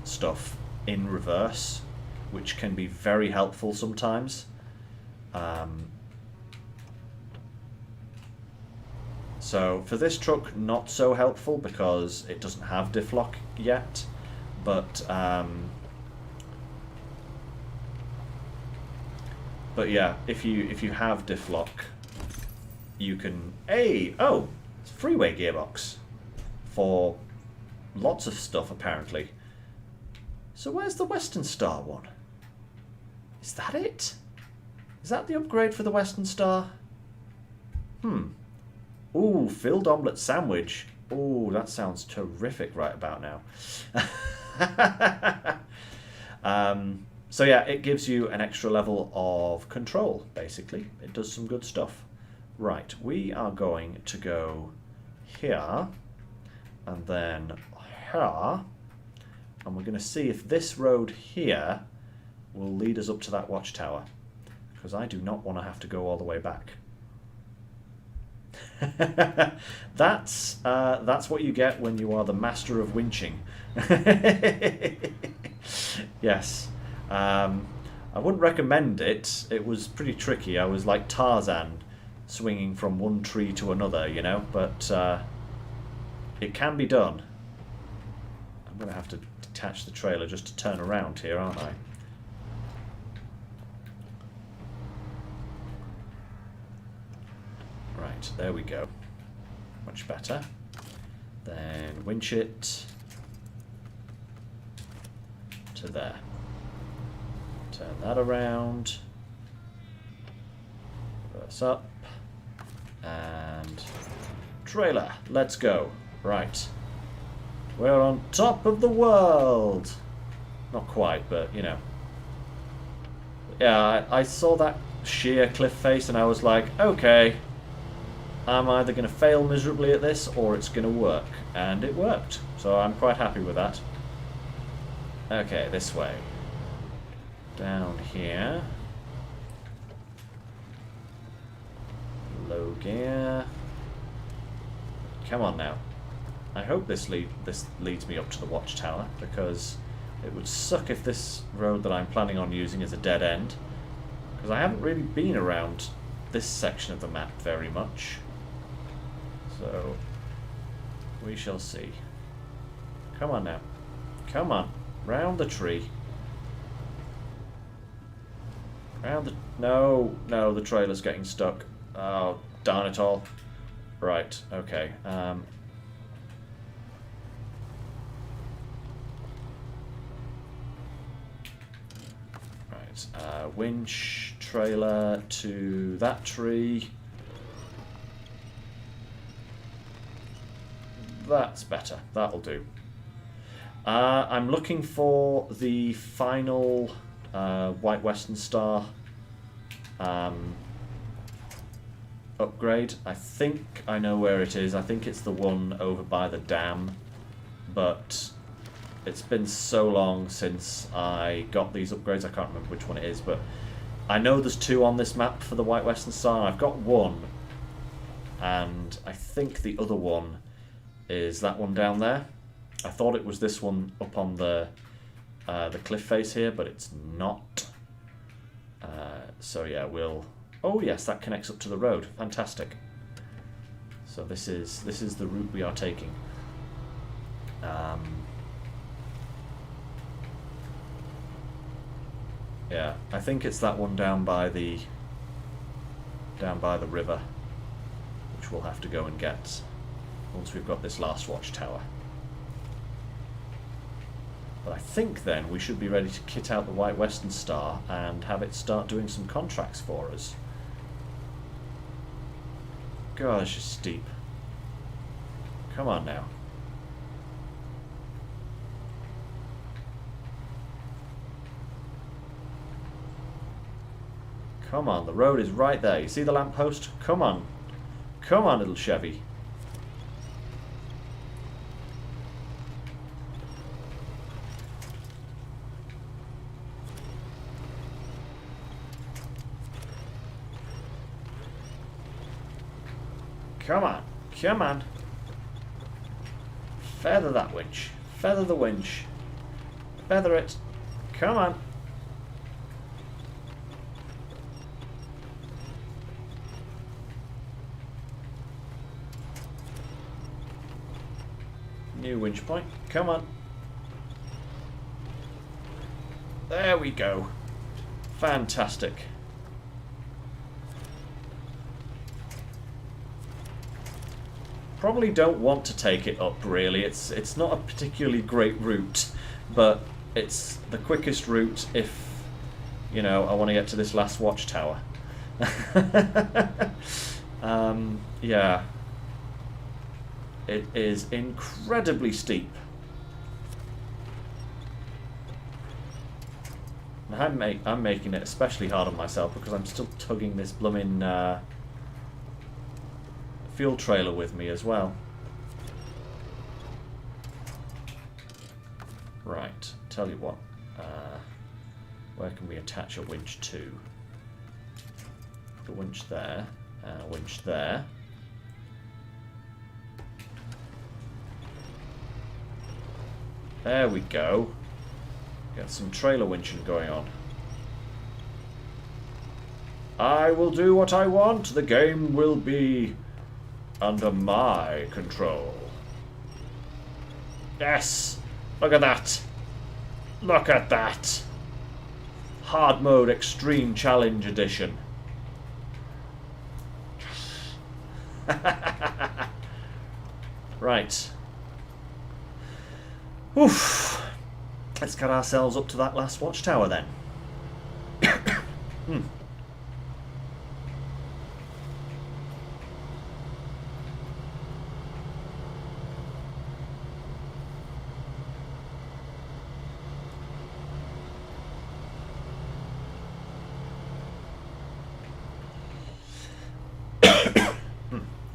stuff in reverse, which can be very helpful sometimes. So for this truck, not so helpful because it doesn't have diff lock yet. But yeah, if you have diff lock, you can it's freeway gearbox for lots of stuff apparently. So where's the Western Star one? Is that it? Is that the upgrade for the Western Star? Ooh, filled omelette sandwich. Ooh, that sounds terrific right about now. So yeah, it gives you an extra level of control, basically. It does some good stuff. Right, we are going to go here, and then here, and we're going to see if this road here will lead us up to that watchtower, because I do not want to have to go all the way back. That's what you get when you are the master of winching. Yes. I wouldn't recommend it. It was pretty tricky. I was like Tarzan, swinging from one tree to another, you know, but it can be done. I'm going to have to detach the trailer just to turn around here, aren't I? Right, there we go. Much better. Then winch it to there. Turn that around. Reverse up. And trailer. Let's go. Right. We're on top of the world. Not quite, but you know. Yeah, I saw that sheer cliff face and I was like, okay, I'm either going to fail miserably at this or it's going to work. And it worked. So I'm quite happy with that. Okay, this way. Down here. Low gear. Come on now. I hope this leads me up to the watchtower, because it would suck if this road that I'm planning on using is a dead end, because I haven't really been around this section of the map very much. So We shall see. Come on now. Come on. Round the tree. Round the... No, no, the trailer's getting stuck. Oh, darn it all. Right, okay. Right, winch trailer to that tree. That's better. That'll do. I'm looking for the final White Western Star upgrade. I think I know where it is. I think it's the one over by the dam, but it's been so long since I got these upgrades, I can't remember which one it is, but I know there's two on this map for the White Western Star. I've got one, and I think the other one is that one down there. I thought it was this one up on the cliff face here, but it's not. So yeah, we'll... Oh yes, that connects up to the road. Fantastic. So this is the route we are taking. Yeah, I think it's that one down by the river, which we'll have to go and get once we've got this last watchtower. But I think then we should be ready to kit out the White Western Star and have it start doing some contracts for us. God, it's just steep. Come on now. Come on, the road is right there. You see the lamppost? Come on. Come on, little Chevy. Come on, come on. Feather that winch. Feather the winch. Feather it. Come on. New winch point. Come on. There we go. Fantastic. Probably don't want to take it up, really. It's not a particularly great route, but it's the quickest route if, you know, I want to get to this last watchtower. Yeah. It is incredibly steep. I'm making it especially hard on myself because I'm still tugging this blooming fuel trailer with me as well. Right, tell you what, where can we attach a winch to? The winch there, and a winch there. There we go. Got some trailer winching going on. I will do what I want. The game will be under my control. Yes! Look at that! Look at that! Hard mode extreme challenge edition. Right. Oof. Let's get ourselves up to that last watchtower then.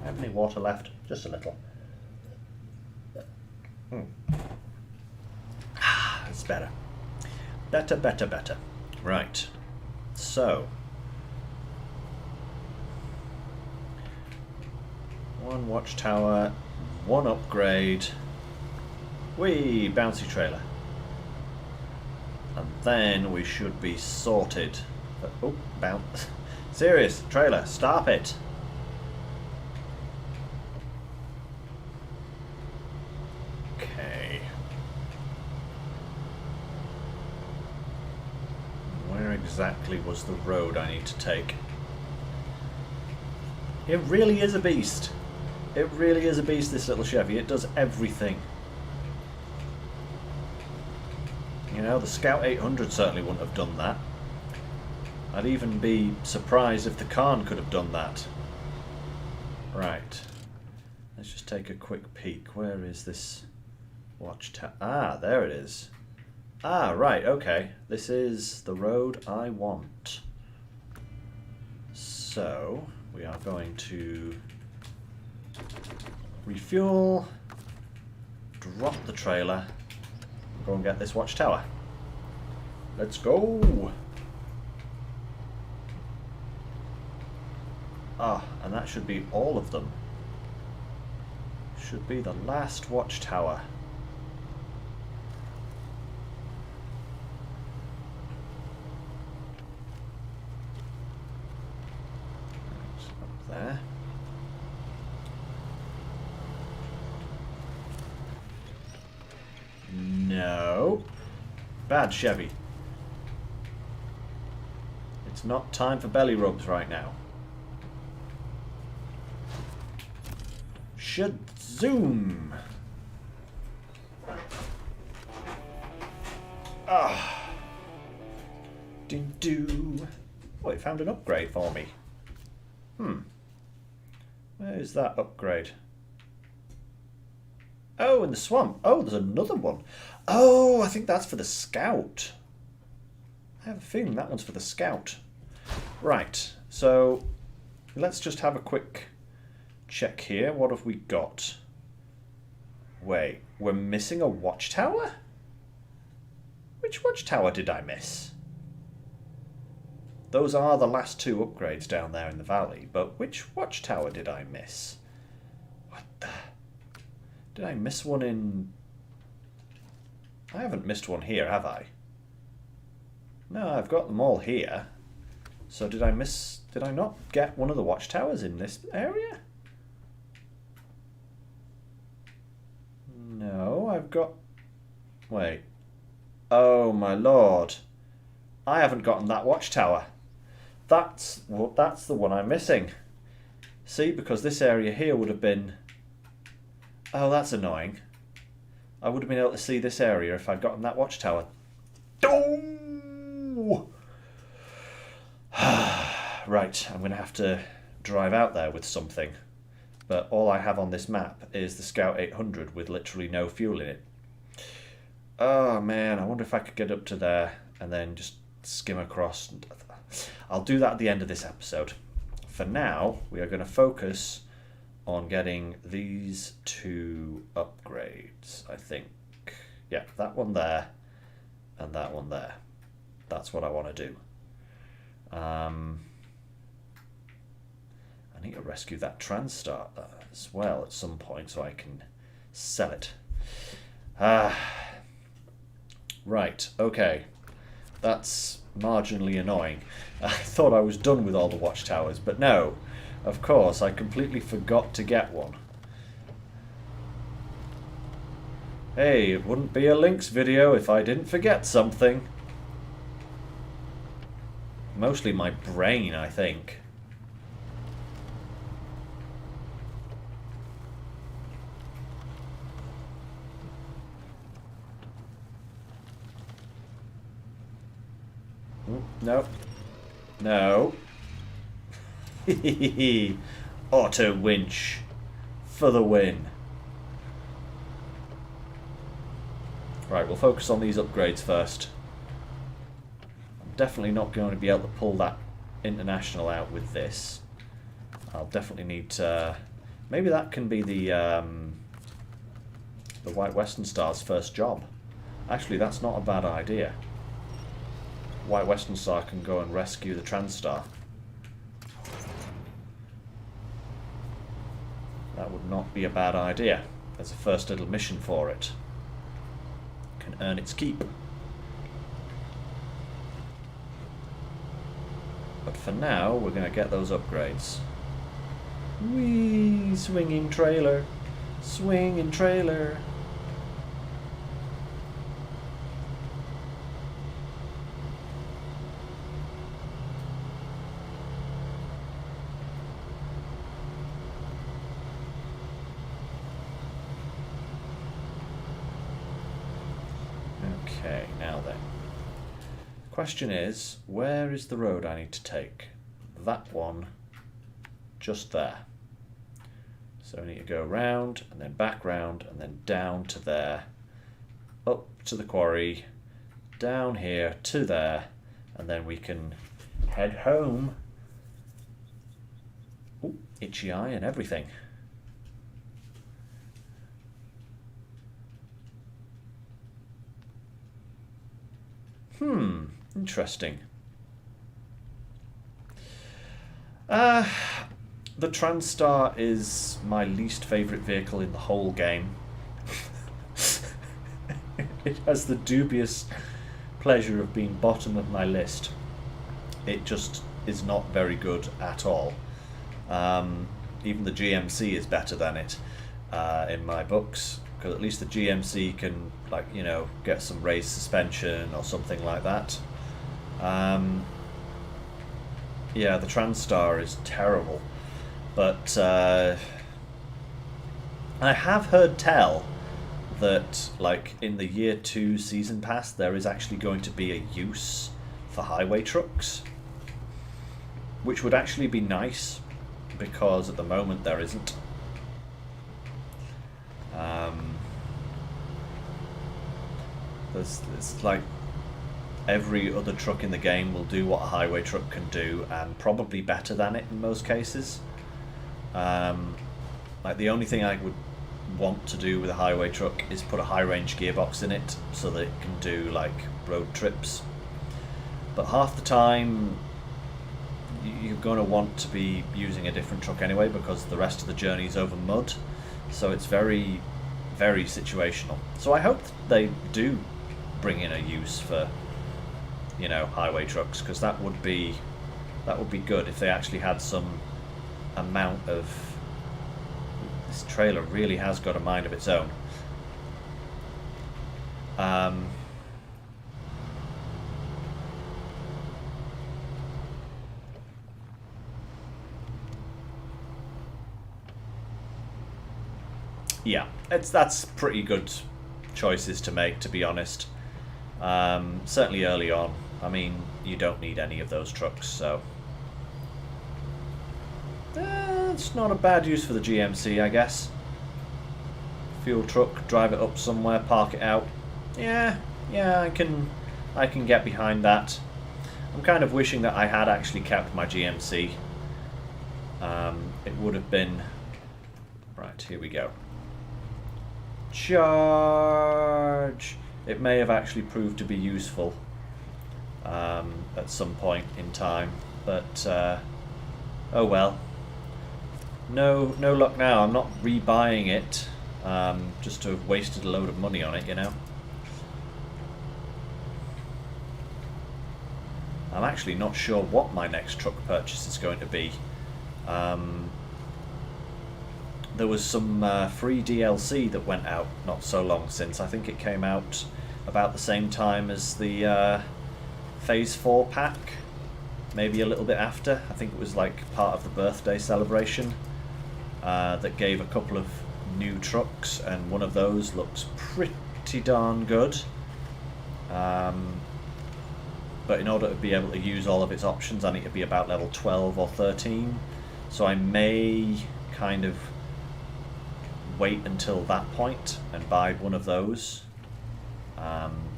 Have any water left? Just a little. It's better. Better, better, better. Right. So. One watchtower, one upgrade. Whee! Bouncy trailer. And then we should be sorted. But, oh, bounce. Serious, trailer, stop it. exactly was the road I need to take. It really is a beast. It really is a beast, this little Chevy. It does everything. You know, the Scout 800 certainly wouldn't have done that. I'd even be surprised if the Khan could have done that. Right. Let's just take a quick peek. Where is this watchtower? Ah, there it is. Ah, right, okay. This is the road I want. So, we are going to refuel, drop the trailer, go and get this watchtower. Let's go! Ah, and that should be all of them. Should be the last watchtower. Up there. No. Bad Chevy. It's not time for belly rubs right now. Should zoom. Ah. Do. Oh, it found an upgrade for me. Where's that upgrade? Oh, in the swamp. Oh, there's another one. Oh, I think that's for the Scout. I have a feeling that one's for the Scout. Right, so let's just have a quick check here. What have we got? Wait, we're missing a watchtower? Which watchtower did I miss? Those are the last two upgrades down there in the valley, but which watchtower did I miss? What the... Did I miss one in... I haven't missed one here, have I? No, I've got them all here. So did I miss... Did I not get one of the watchtowers in this area? No, I've got... Wait. Oh, my lord. I haven't gotten that watchtower. That's the one I'm missing. See, because this area here would have been... Oh, that's annoying. I would have been able to see this area if I'd gotten that watchtower. Oh! Right, I'm going to have to drive out there with something. But all I have on this map is the Scout 800 with literally no fuel in it. Oh man, I wonder if I could get up to there and then just skim across. I'll do that at the end of this episode. For now, we are going to focus on getting these two upgrades, I think. Yeah, that one there and that one there. That's what I want to do. I need to rescue that TranStar as well at some point so I can sell it. Right, okay. That's marginally annoying. I thought I was done with all the watchtowers, but no. Of course, I completely forgot to get one. Hey, it wouldn't be a Lynx video if I didn't forget something. Mostly my brain, I think. No. No. Auto winch for the win. Right, we'll focus on these upgrades first. I'm definitely not going to be able to pull that international out with this. I'll definitely need to... Maybe that can be the White Western Star's first job. Actually, that's not a bad idea. White Western Star can go and rescue the TranStar. That would not be a bad idea. There's a first little mission for it. Can earn its keep. But for now, we're going to get those upgrades. Whee! Swinging trailer. Swinging trailer. Okay, now then. Question is, where is the road I need to take? That one, just there. So I need to go round, and then back round, and then down to there, up to the quarry, down here to there, and then we can head home. Ooh, itchy eye and everything. Interesting. The TranStar is my least favourite vehicle in the whole game. It has the dubious pleasure of being bottom of my list. It just is not very good at all. Even the GMC is better than it in my books, because at least the GMC can, like, you know, get some raised suspension or something like that. Yeah, the TranStar is terrible, but I have heard tell that, like, in the Year 2 Season Pass there is actually going to be a use for highway trucks, which would actually be nice, because at the moment there isn't. There's like every other truck in the game will do what a highway truck can do, and probably better than it in most cases. Like, the only thing I would want to do with a highway truck is put a high range gearbox in it so that it can do like road trips. But half the time you're going to want to be using a different truck anyway, because the rest of the journey is over mud, so it's very, very situational. So I hope they do bring in a use for, you know, highway trucks, because that would be good if they actually had some amount of... This trailer really has got a mind of its own. Yeah, that's pretty good choices to make, to be honest. Certainly early on. I mean, you don't need any of those trucks, so it's not a bad use for the GMC, I guess. Fuel truck, drive it up somewhere, park it out. Yeah, I can get behind that. I'm kind of wishing that I had actually kept my GMC. It would have been... Right, here we go. Charge! It may have actually proved to be useful at some point in time, but oh well. No luck now. I'm not rebuying it just to have wasted a load of money on it, you know. I'm actually not sure what my next truck purchase is going to be. There was some free DLC that went out not so long since. I think it came out about the same time as the Phase 4 pack, maybe a little bit after. I think it was like part of the birthday celebration that gave a couple of new trucks, and one of those looks pretty darn good. But in order to be able to use all of its options, I need to be about level 12 or 13. So I may kind of wait until that point and buy one of those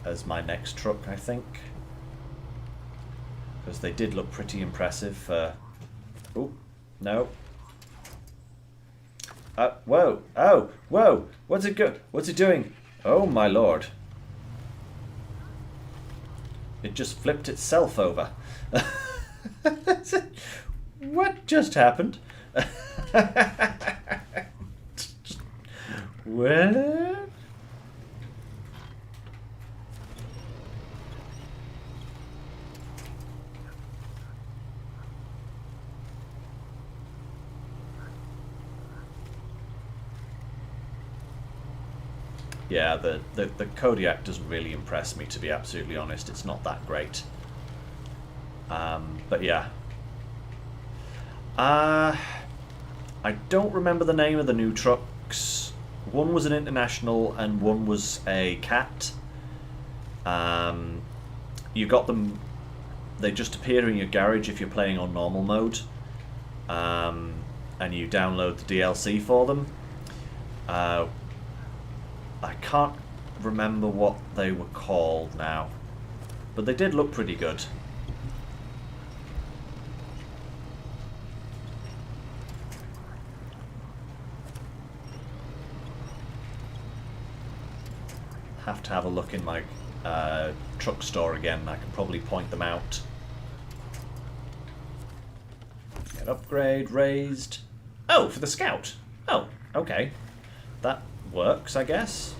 as my next truck, I think, because they did look pretty impressive. Oh no! Whoa! Oh, whoa! What's it doing? Oh my lord! It just flipped itself over. What just happened? What? Yeah, the Kodiak doesn't really impress me, to be absolutely honest. It's not that great. But yeah. I don't remember the name of the new trucks. One was an International and one was a Cat. You got them. They just appear in your garage if you're playing on normal mode, and you download the DLC for them. I can't remember what they were called now, but they did look pretty good. Have to have a look in my truck store again. I can probably point them out. Get upgrade raised. Oh, for the scout. Oh, okay. That works, I guess.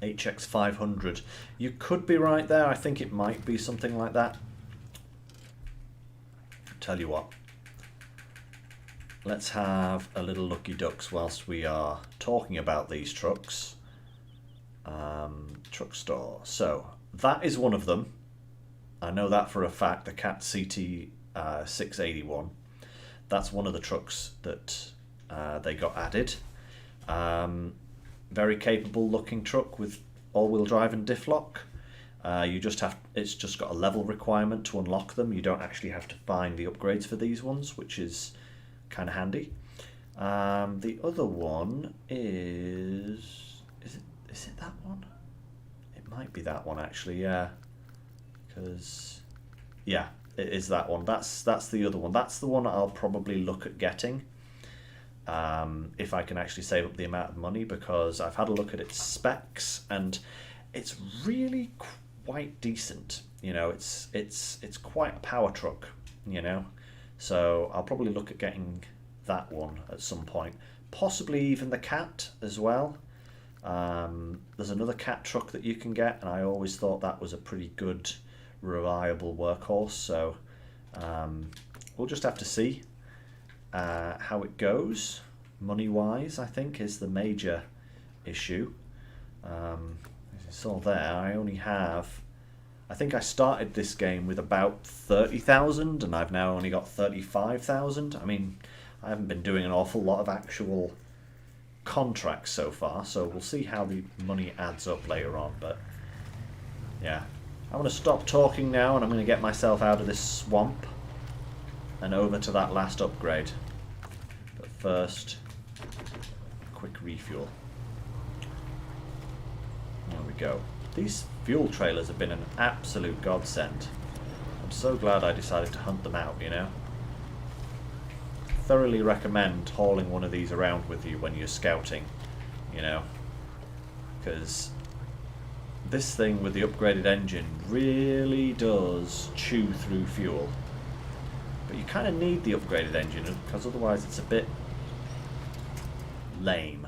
HX 500. You could be right there. I think it might be something like that. Tell you what. Let's have a little looky ducks whilst we are talking about these trucks. Truck store. So that is one of them. I know that for a fact. The Cat CT 681. That's one of the trucks that they got added. Very capable looking truck with all-wheel drive and diff lock. You just have. It's just got a level requirement to unlock them. You don't actually have to find the upgrades for these ones, which is kind of handy. The other one is it that one? It might be that one actually, yeah. Because yeah, it is that one. That's the other one. That's the one I'll probably look at getting. If I can actually save up the amount of money, because I've had a look at its specs and it's really quite decent. You know, it's quite a power truck, you know. So I'll probably look at getting that one at some point. Possibly even the Cat as well. There's another Cat truck that you can get, and I always thought that was a pretty good, reliable workhorse. So we'll just have to see how it goes. Money-wise, I think, is the major issue. As you saw there, I only have... I think I started this game with about 30,000 and I've now only got 35,000. I mean, I haven't been doing an awful lot of actual contracts so far, so we'll see how the money adds up later on. But yeah, I'm going to stop talking now and I'm going to get myself out of this swamp and over to that last upgrade. But first, a quick refuel. There we go. These fuel trailers have been an absolute godsend. I'm so glad I decided to hunt them out, you know. Thoroughly recommend hauling one of these around with you when you're scouting, you know. Because this thing with the upgraded engine really does chew through fuel. But you kind of need the upgraded engine, because otherwise it's a bit lame.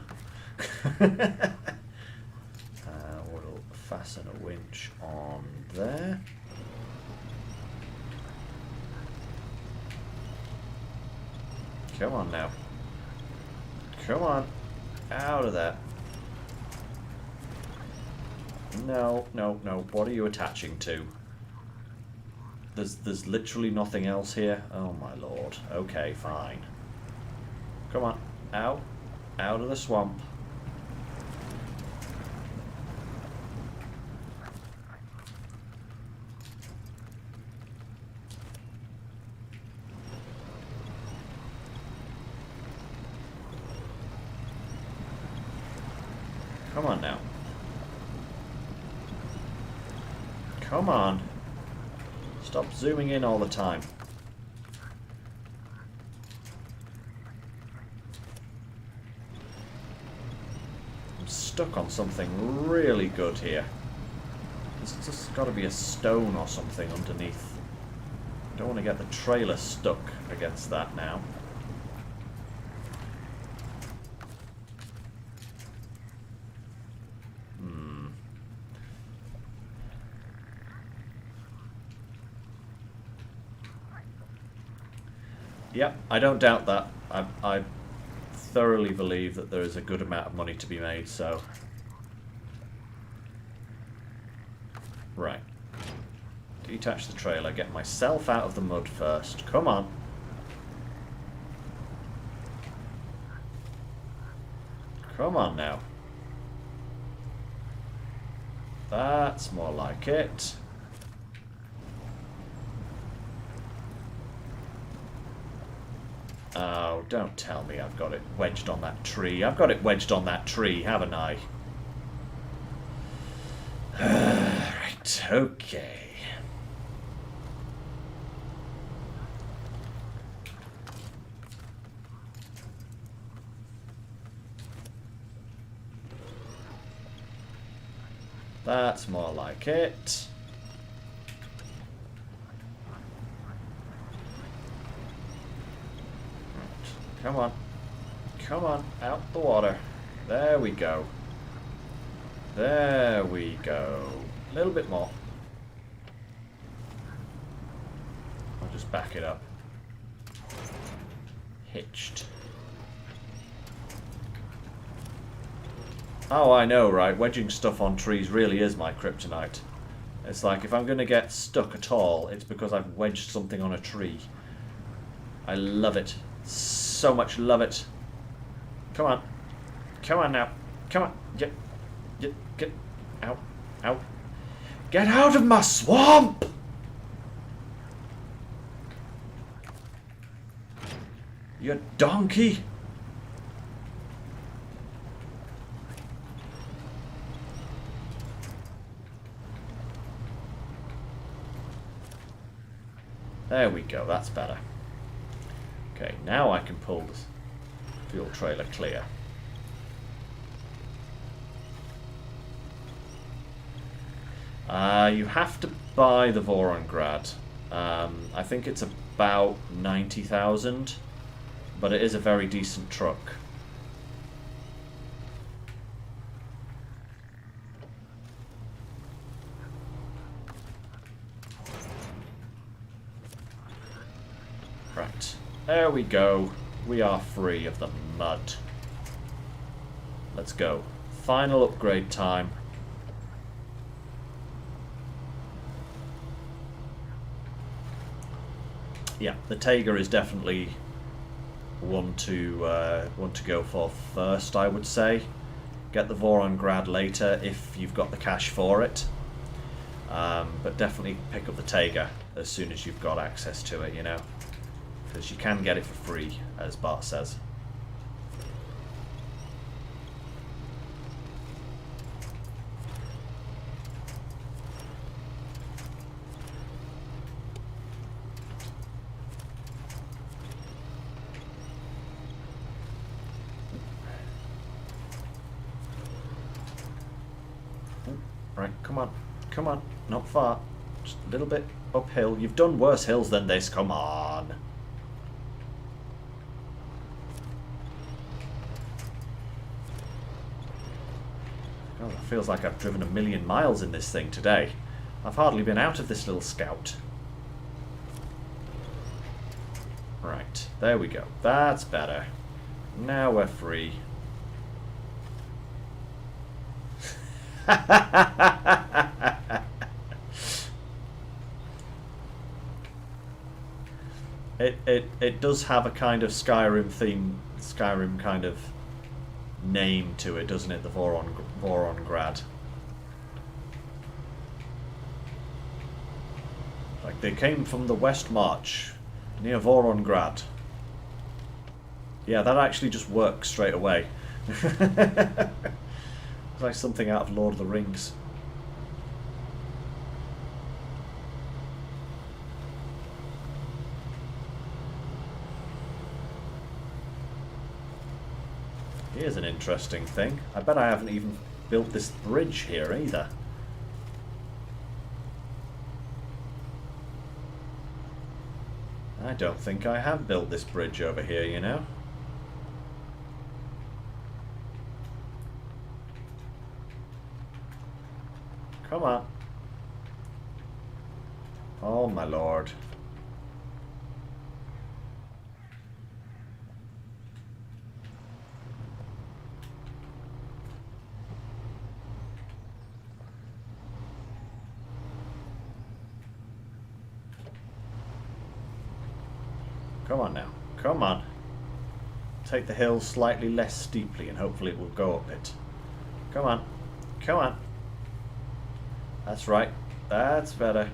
Fasten a winch on there. Come on now. Come on. Out of there. No, no, no. What are you attaching to? There's literally nothing else here. Oh my lord. Okay, fine. Come on. Out. Out of the swamp. Come on now. Come on. Stop zooming in all the time. I'm stuck on something really good here. There's just got to be a stone or something underneath. I don't want to get the trailer stuck against that now. Yep, I don't doubt that. I thoroughly believe that there is a good amount of money to be made, so... Right. Detach the trailer, get myself out of the mud first. Come on. Come on now. That's more like it. Oh, don't tell me I've got it wedged on that tree. I've got it wedged on that tree, haven't I? Right, okay. That's more like it. Come on. Come on. Out the water. There we go. There we go. A little bit more. I'll just back it up. Hitched. Oh, I know, right? Wedging stuff on trees really is my kryptonite. It's like, if I'm going to get stuck at all, it's because I've wedged something on a tree. I love it. So much love it. Come on. Come on now. Come on. Get out. Out. Get out of my swamp! You donkey! There we go, that's better. Okay, now I can pull the fuel trailer clear. You have to buy the Vorongrad. I think it's about 90,000, but it is a very decent truck. Right, there we go. We are free of the mud. Let's go. Final upgrade time. Yeah, the Taiga is definitely one to go for first, I would say. Get the Vorongrad later if you've got the cash for it. But definitely pick up the Taiga as soon as you've got access to it, you know. Because you can get it for free, as Bart says. Right, come on. Come on. Not far. Just a little bit uphill. You've done worse hills than this. Come on. God, it feels like I've driven 1,000,000 miles in this thing today. I've hardly been out of this little scout. Right, there we go. That's better. Now we're free. It does have a kind of Skyrim theme, Skyrim kind of name to it, doesn't it? The Vorongrad. Like they came from the West March near Vorongrad. Yeah, that actually just works straight away. It's like something out of Lord of the Rings. Here's an interesting thing. I bet I haven't even built this bridge here either. I don't think I have built this bridge over here, you know. Come on. Oh my lord. Come on now. Come on. take the hill slightly less steeply and hopefully it will go up it. Come on. Come on. That's right. That's better.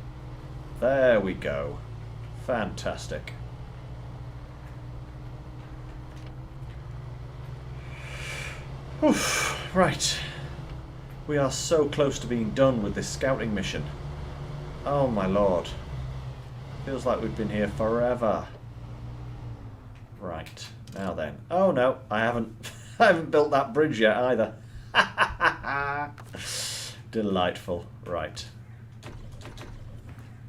There we go. Fantastic. Oof. Right. We are so close to being done with this scouting mission. Oh my lord. Feels like we've been here forever. Right. Now then. Oh no, I haven't I haven't built that bridge yet either. Delightful. Right.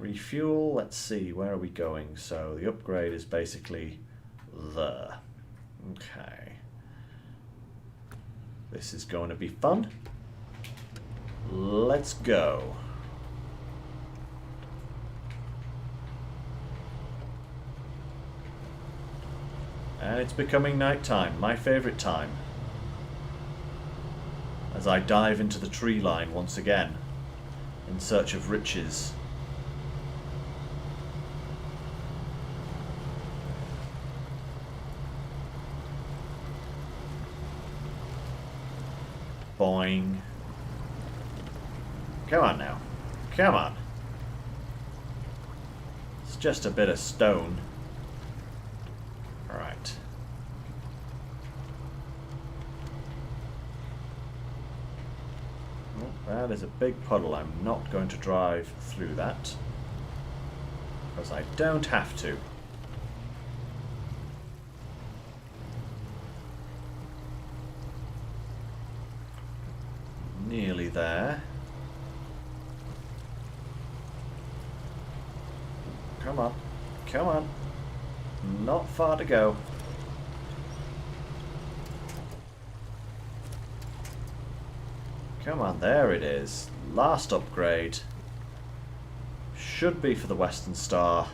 Refuel. Let's see, where are we going? So the upgrade is basically there. Okay. This is going to be fun. Let's go. And it's becoming night time, my favourite time. As I dive into the tree line once again, in search of riches. Boing. Come on now. Come on. It's just a bit of stone. Alright. Oh, that is a big puddle. I'm not going to drive through that. Because I don't have to. Nearly there. Come on. Come on. Not far to go. Come on, there it is. Last upgrade. Should be for the Western Star.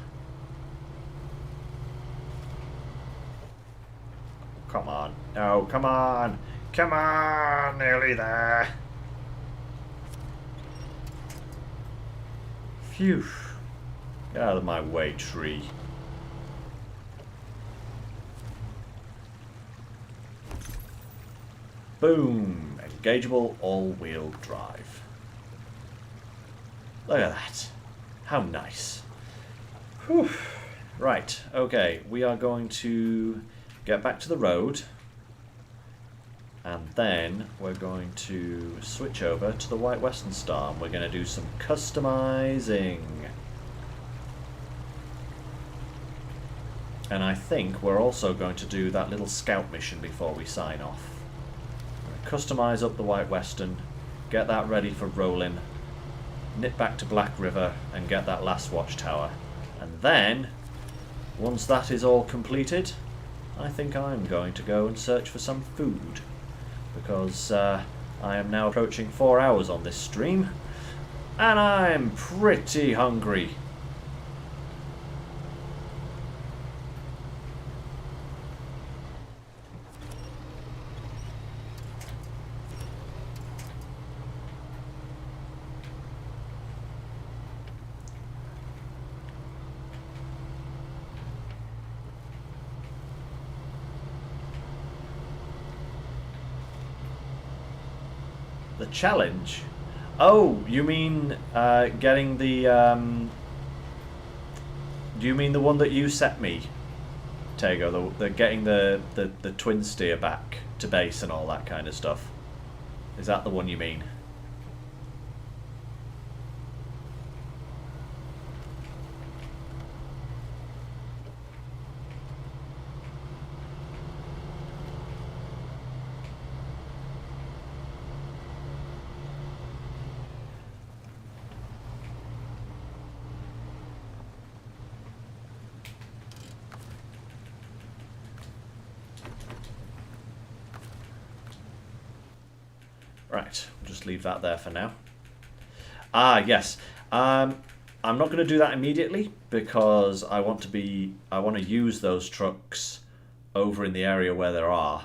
Come on. Oh, come on. Come on. Nearly there. Phew. Get out of my way, tree. Boom! Engageable all-wheel drive. Look at that. How nice. Whew. Right, okay. We are going to get back to the road. And then we're going to switch over to the White Western Star. And we're going to do some customizing. And I think we're also going to do that little scout mission before we sign off. Customize up the White Western, get that ready for rolling, nip back to Black River and get that last watchtower. And then, once that is all completed, I think I'm going to go and search for some food. Because I am now approaching 4 hours on this stream, and I'm pretty hungry. The challenge? Oh, you mean getting the... do you mean the one that you set me, Tego? The getting the twin steer back to base and all that kind of stuff? Is that the one you mean? Right, we'll just leave that there for now. Ah, yes. I'm not going to do that immediately because I want to use those trucks over in the area where there are.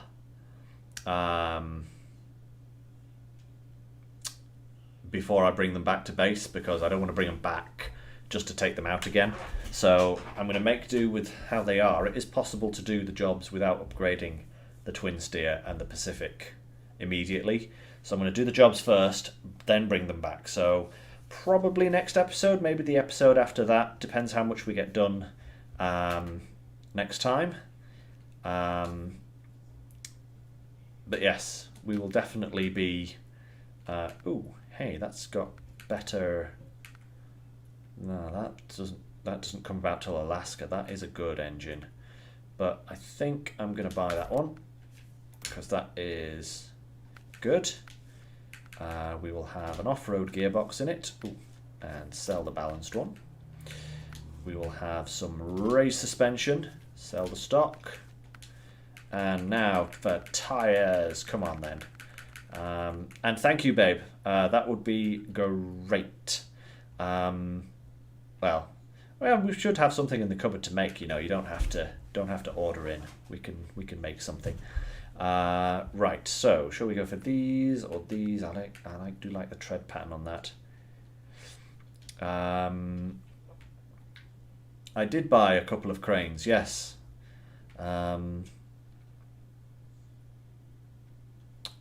Before I bring them back to base, because I don't want to bring them back just to take them out again. So I'm going to make do with how they are. It is possible to do the jobs without upgrading the Twin Steer and the Pacific immediately. So I'm going to do the jobs first, then bring them back. So probably next episode, maybe the episode after that, depends how much we get done next time. But yes, we will definitely be... ooh, hey, that's got better... No, that doesn't come about till Alaska. That is a good engine. But I think I'm going to buy that one, because that is good. We will have an off-road gearbox in it. Ooh, and sell the balanced one. We will have some race suspension. Sell the stock. And now for tyres. Come on then. And thank you, babe. That would be great. Well, we should have something in the cupboard to make. You know, you don't have to order in. We can make something. Right. So, shall we go for these or these? I do like the tread pattern on that. I did buy a couple of cranes. Yes.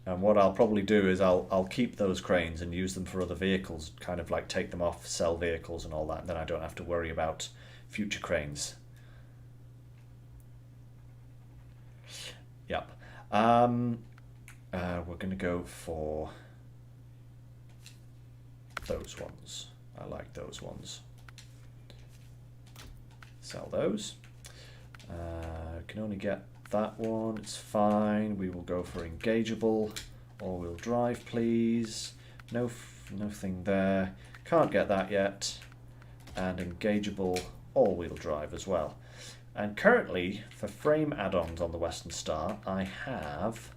And what I'll probably do is I'll keep those cranes and use them for other vehicles, kind of like take them off, sell vehicles and all that, and then I don't have to worry about future cranes. Yep. We're going to go for those ones. I like those ones. Sell those. Can only get that one. It's fine. We will go for engageable. All-wheel drive, please. Nothing there. Can't get that yet. And engageable all-wheel drive as well. And currently, for frame add-ons on the Western Star, I have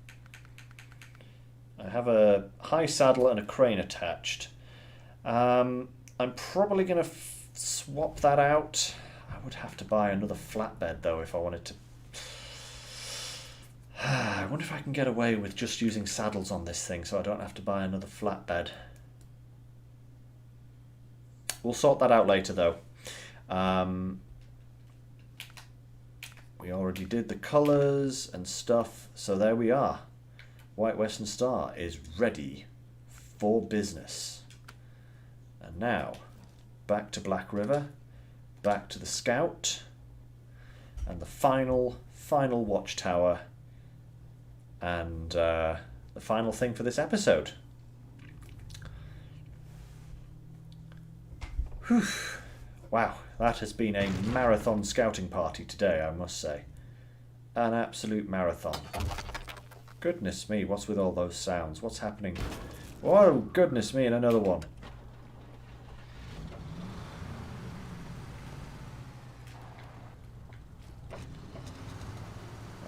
a high saddle and a crane attached. I'm probably going to swap that out. I would have to buy another flatbed though if I wanted to. I wonder if I can get away with just using saddles on this thing so I don't have to buy another flatbed. We'll sort that out later though. We already did the colours and stuff, so there we are. White Western Star is ready for business. And now, back to Black River, back to the Scout, and the final watchtower, and the final thing for this episode. Whew. Wow, that has been a marathon scouting party today, I must say. An absolute marathon. Goodness me, what's with all those sounds? What's happening? Oh, goodness me, and another one.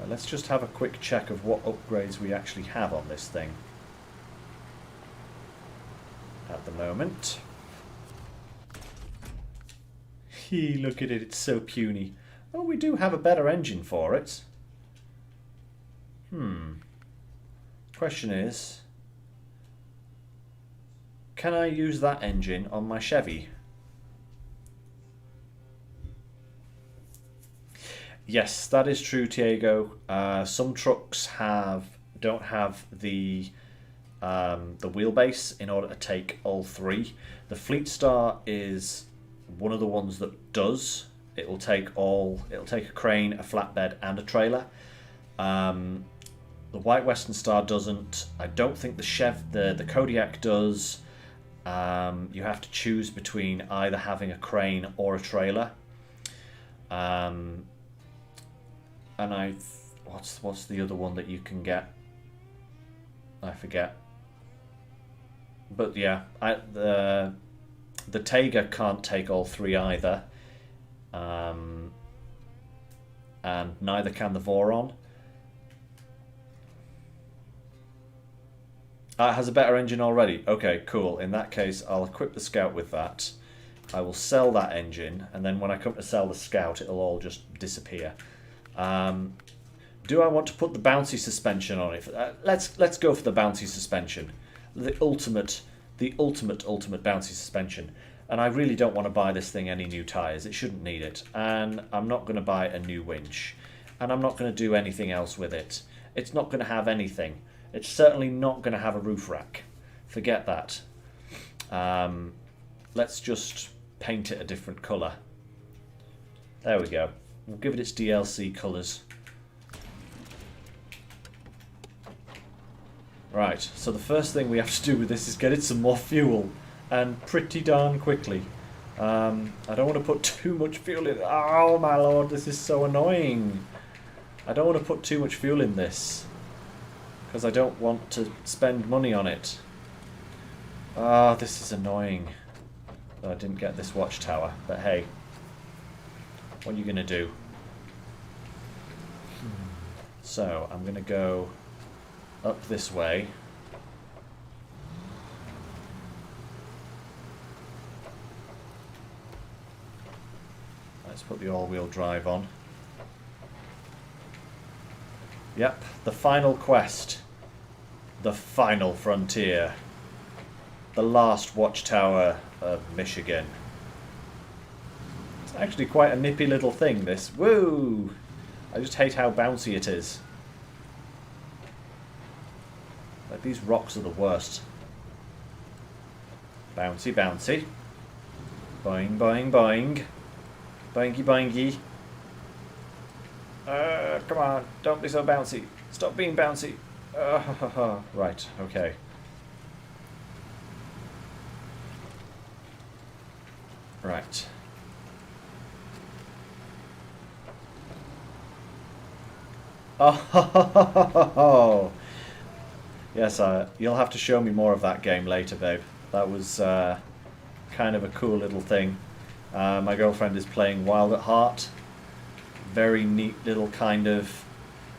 Let's just have a quick check of what upgrades we actually have on this thing at the moment. Look at it, it's so puny. Oh, we do have a better engine for it. Question is, can I use that engine on my Chevy? Yes, that is true, Diego. Some trucks don't have the wheelbase in order to take all three. The Fleet Star is one of the ones that does. It'll take a crane, a flatbed, and a trailer. The White Western Star doesn't. I don't think the Kodiak does. You have to choose between either having a crane or a trailer. And what's the other one that you can get? I forget. But yeah, the Taiga can't take all three either, and neither can the Voron. It has a better engine already. Okay, cool. In that case, I'll equip the Scout with that. I will sell that engine, and then when I come to sell the Scout, it'll all just disappear. Do I want to put the bouncy suspension on it? Let's go for the bouncy suspension, the ultimate bouncy suspension. And I really don't want to buy this thing any new tyres. It shouldn't need it. And I'm not going to buy a new winch, and I'm not going to do anything else with it. it's not going to have anything. It's certainly not going to have a roof rack. Forget that. Let's just paint it a different colour. There we go. We'll give it its DLC colours. Right, so the first thing we have to do with this is get it some more fuel. And pretty darn quickly. I don't want to put too much fuel in. Oh my lord, this is so annoying. I don't want to put too much fuel in this. Because I don't want to spend money on it. Ah, this is annoying. I didn't get this watchtower, but hey. What are you going to do? So, I'm going to go up this way. Let's put the all-wheel drive on. Yep, the final quest. The final frontier. The last watchtower of Michigan. It's actually quite a nippy little thing, this. Woo! I just hate how bouncy it is. Like, these rocks are the worst. Bouncy, bouncy. Boing, boing, boing. Boingy, boingy. Come on, don't be so bouncy. Stop being bouncy. Right, okay. Right. Oh, yes, you'll have to show me more of that game later, babe. That was kind of a cool little thing. My girlfriend is playing Wild at Heart. Very neat little kind of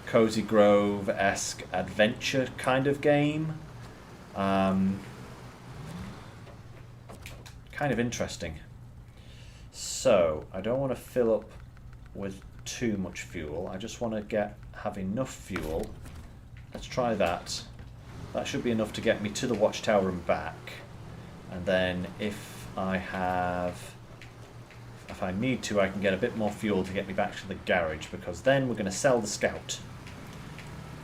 Cozy Grove-esque adventure kind of game. Kind of interesting. So, I don't want to fill up with too much fuel. I just want to have enough fuel. Let's try that. That should be enough to get me to the watchtower and back. And then if I need to, I can get a bit more fuel to get me back to the garage, because then we're going to sell the Scout.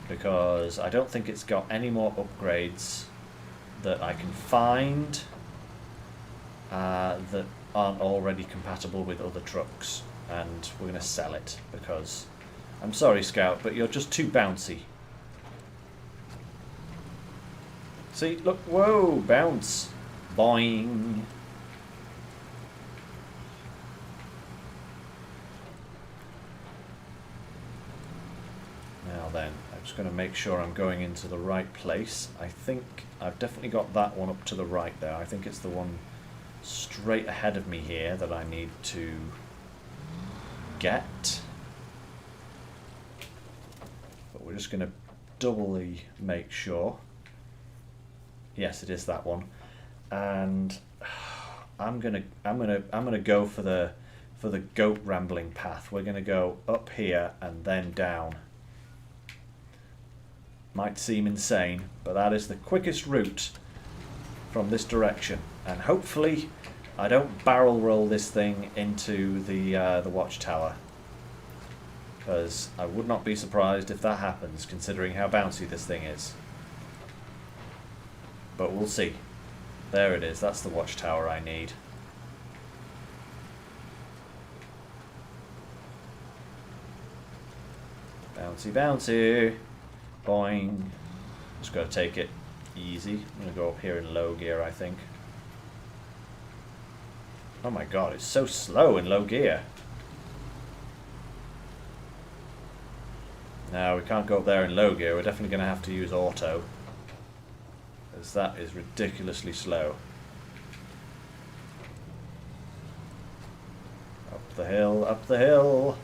Because I don't think it's got any more upgrades that I can find that aren't already compatible with other trucks. And we're going to sell it, because I'm sorry, Scout, but you're just too bouncy. See, look, whoa, bounce. Boing. Now then, I'm just going to make sure I'm going into the right place. I think I've definitely got that one up to the right there. I think it's the one straight ahead of me here that I need to get. But we're just going to doubly make sure. Yes, it is that one. And I'm gonna go for the goat rambling path. We're gonna go up here and then down. Might seem insane, but that is the quickest route from this direction. And hopefully I don't barrel roll this thing into the watchtower, because I would not be surprised if that happens, considering how bouncy this thing is. But we'll see. There it is. That's the watchtower I need. Bouncy, bouncy. Boing. Just got to take it easy. I'm going to go up here in low gear, I think. Oh my god, it's so slow in low gear. No, we can't go up there in low gear. We're definitely going to have to use auto, because that is ridiculously slow. Up the hill, up the hill.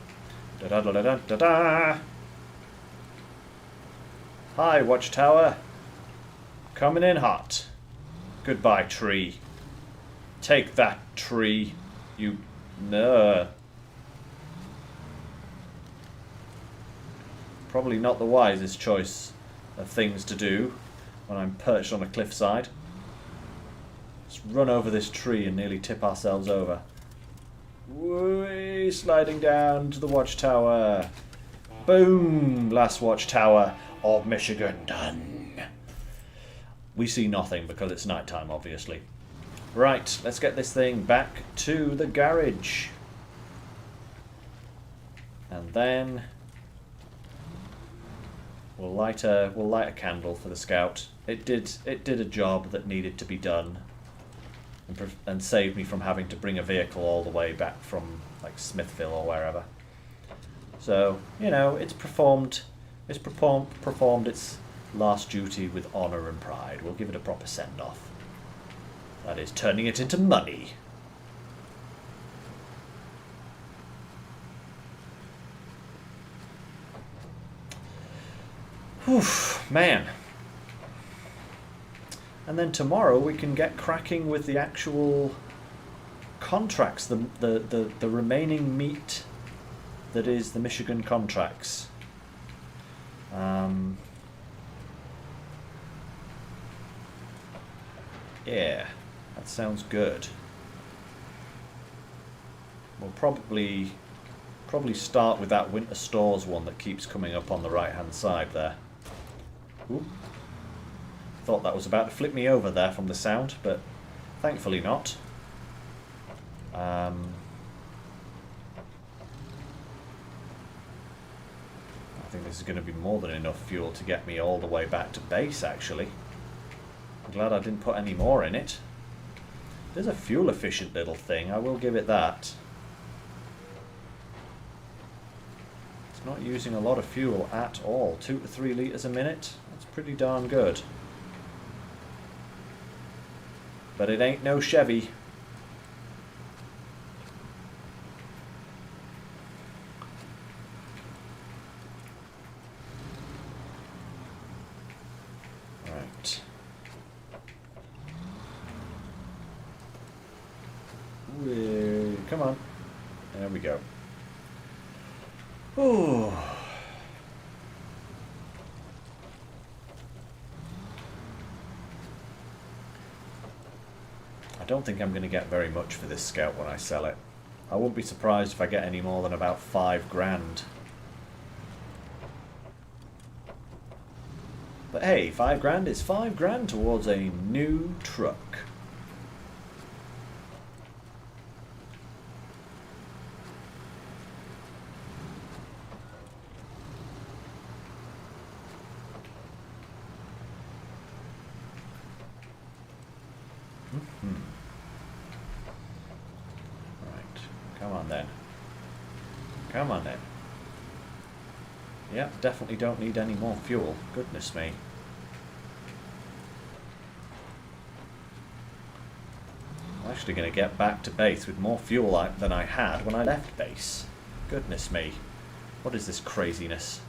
Da da da da da da da. Hi, watchtower. Coming in hot. Goodbye, tree. Take that, tree. You... No. Probably not the wisest choice of things to do when I'm perched on a cliffside. Let's run over this tree and nearly tip ourselves over. Whee, sliding down to the watchtower. Boom! Last watchtower. of Michigan done. We see nothing because it's nighttime, obviously. Right, let's get this thing back to the garage. And then we'll light a candle for the Scout. It did a job that needed to be done, and saved me from having to bring a vehicle all the way back from like Smithville or wherever. So, you know, it's performed its last duty with honour and pride. We'll give it a proper send-off. That is, turning it into money. Whew, man. And then tomorrow we can get cracking with the actual contracts, the remaining meat that is the Michigan contracts. Yeah, that sounds good. We'll probably start with that Winter Stores one that keeps coming up on the right hand side there. Ooh. Thought that was about to flip me over there from the sound, but thankfully not. I think this is going to be more than enough fuel to get me all the way back to base, actually. I'm glad I didn't put any more in it. It is a fuel efficient little thing, I will give it that. It's not using a lot of fuel at all. 2 to 3 litres a minute. That's pretty darn good. But it ain't no Chevy. Right. Come on. There we go. Ooh. I don't think I'm going to get very much for this Scout when I sell it. I wouldn't be surprised if I get any more than about 5 grand. But hey, 5 grand is 5 grand towards a new truck. Come on then. Come on then. Yep, definitely don't need any more fuel. Goodness me. I'm actually going to get back to base with more fuel than I had when I left base. Goodness me. What is this craziness?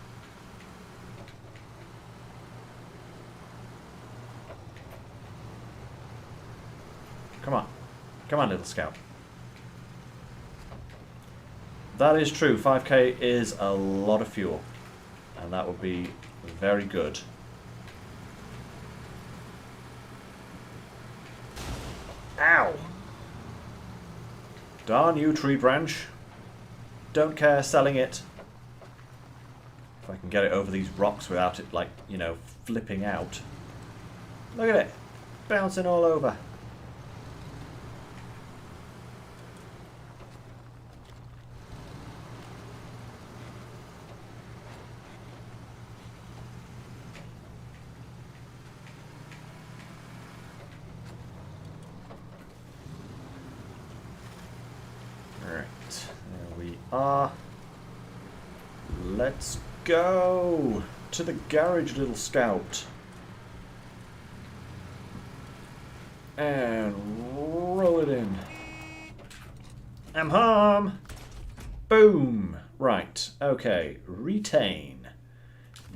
Come on. Come on, little Scout. That is true. 5k is a lot of fuel. And that would be very good. Ow! Darn you, tree branch. Don't care selling it. If I can get it over these rocks without it, like, you know, flipping out. Look at it. Bouncing all over. Let's go to the garage, little Scout. And roll it in. I'm home. Boom. Right. Okay. Retain.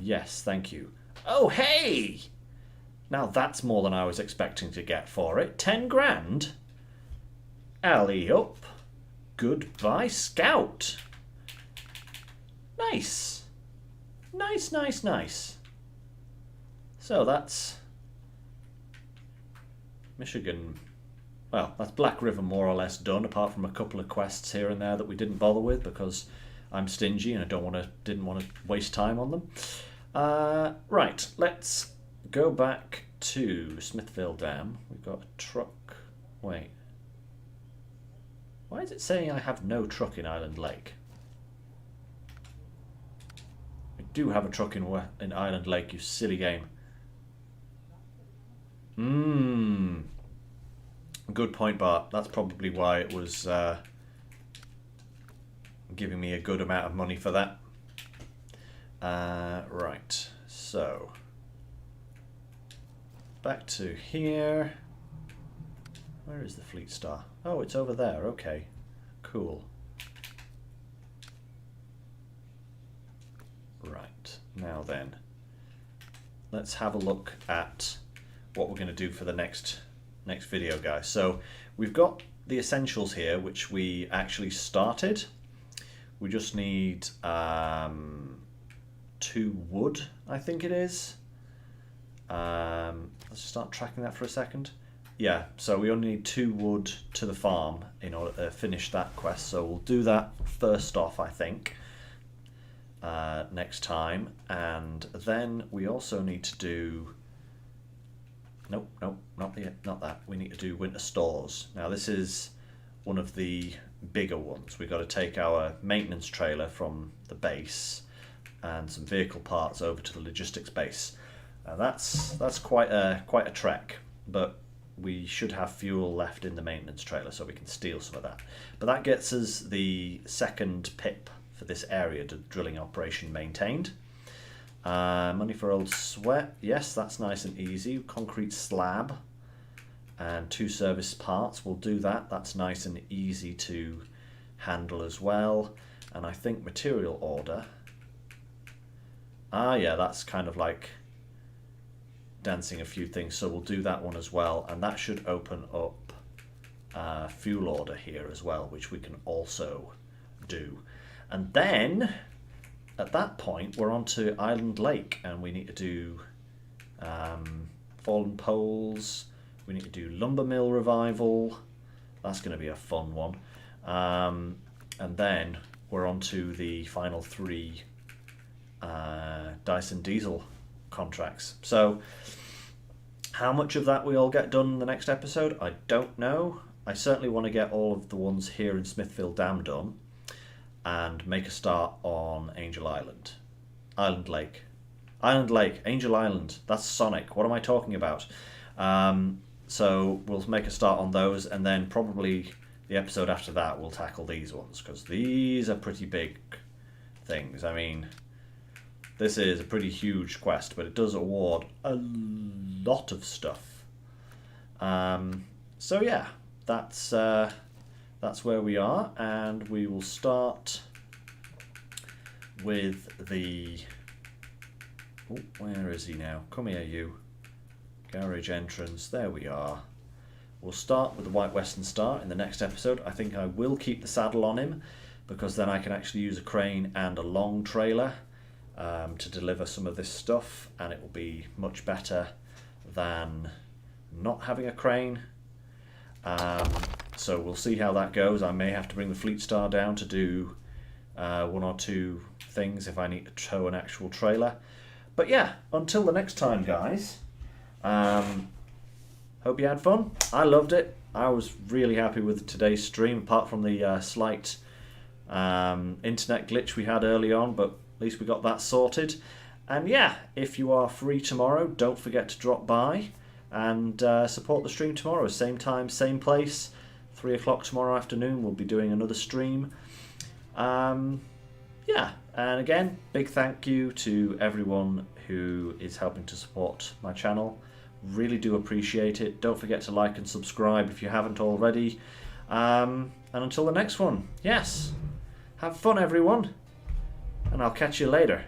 Yes, thank you. Oh, hey! Now that's more than I was expecting to get for it. 10 grand? Alley up. Goodbye, Scout. Nice. Nice, nice, nice. So that's Michigan. Well, that's Black River more or less done, apart from a couple of quests here and there that we didn't bother with because I'm stingy and I didn't want to waste time on them. Right, let's go back to Smithville Dam. We've got a truck. Wait. Why is it saying I have no truck in Island Lake? I do have a truck in Island Lake, you silly game. Good point, Bart. That's probably why it was giving me a good amount of money for that. Right, so back to here. Where is the Fleet Star? Oh, it's over there. Okay, cool. Right, now then, let's have a look at what we're going to do for the next video, guys. So we've got the essentials here, which we actually started. We just need 2 wood, I think it is. Let's start tracking that for a second. Yeah, so we only need 2 wood to the farm in order to finish that quest. So we'll do that first off, I think, next time. And then we also need to do... Nope, not that. We need to do winter stores. Now this is one of the bigger ones. We've got to take our maintenance trailer from the base and some vehicle parts over to the logistics base. That's quite a trek, but we should have fuel left in the maintenance trailer so we can steal some of that. But that gets us the 2nd pip for this area, the drilling operation maintained. Money for old sweat, yes, that's nice and easy. Concrete slab and 2 service parts, we'll do that. That's nice and easy to handle as well. And I think material order. Yeah, that's kind of like dancing a few things, so we'll do that one as well. And that should open up fuel order here as well, which we can also do. And then at that point we're on to Island Lake, and we need to do fallen poles, we need to do lumber mill revival. That's going to be a fun one. And then we're on to the final 3 Dyson diesel contracts. So how much of that we all get done in the next episode, I don't know. I certainly want to get all of the ones here in Smithville Dam done and make a start on Angel Island. Island Lake, Angel Island, that's Sonic. What am I talking about? So we'll make a start on those, and then probably the episode after that we'll tackle these ones, because these are pretty big things. I mean, this is a pretty huge quest, but it does award a lot of stuff. So yeah, that's where we are, and we will start with the... Oh, where is he now? Come here, you. Garage entrance, there we are. We'll start with the White Western Star in the next episode. I think I will keep the saddle on him, because then I can actually use a crane and a long trailer to deliver some of this stuff, and it will be much better than not having a crane. So we'll see how that goes. I may have to bring the Fleet Star down to do 1 or 2 things if I need to tow an actual trailer. But yeah, until the next time, guys, hope you had fun. I loved it. I was really happy with today's stream, apart from the slight internet glitch we had early on, but at least we got that sorted. And yeah, if you are free tomorrow, don't forget to drop by and support the stream tomorrow. Same time, same place, 3 o'clock tomorrow afternoon. We'll be doing another stream. Yeah, and again, big thank you to everyone who is helping to support my channel. Really do appreciate it. Don't forget to like and subscribe if you haven't already. And until the next one, yes, have fun everyone, and I'll catch you later.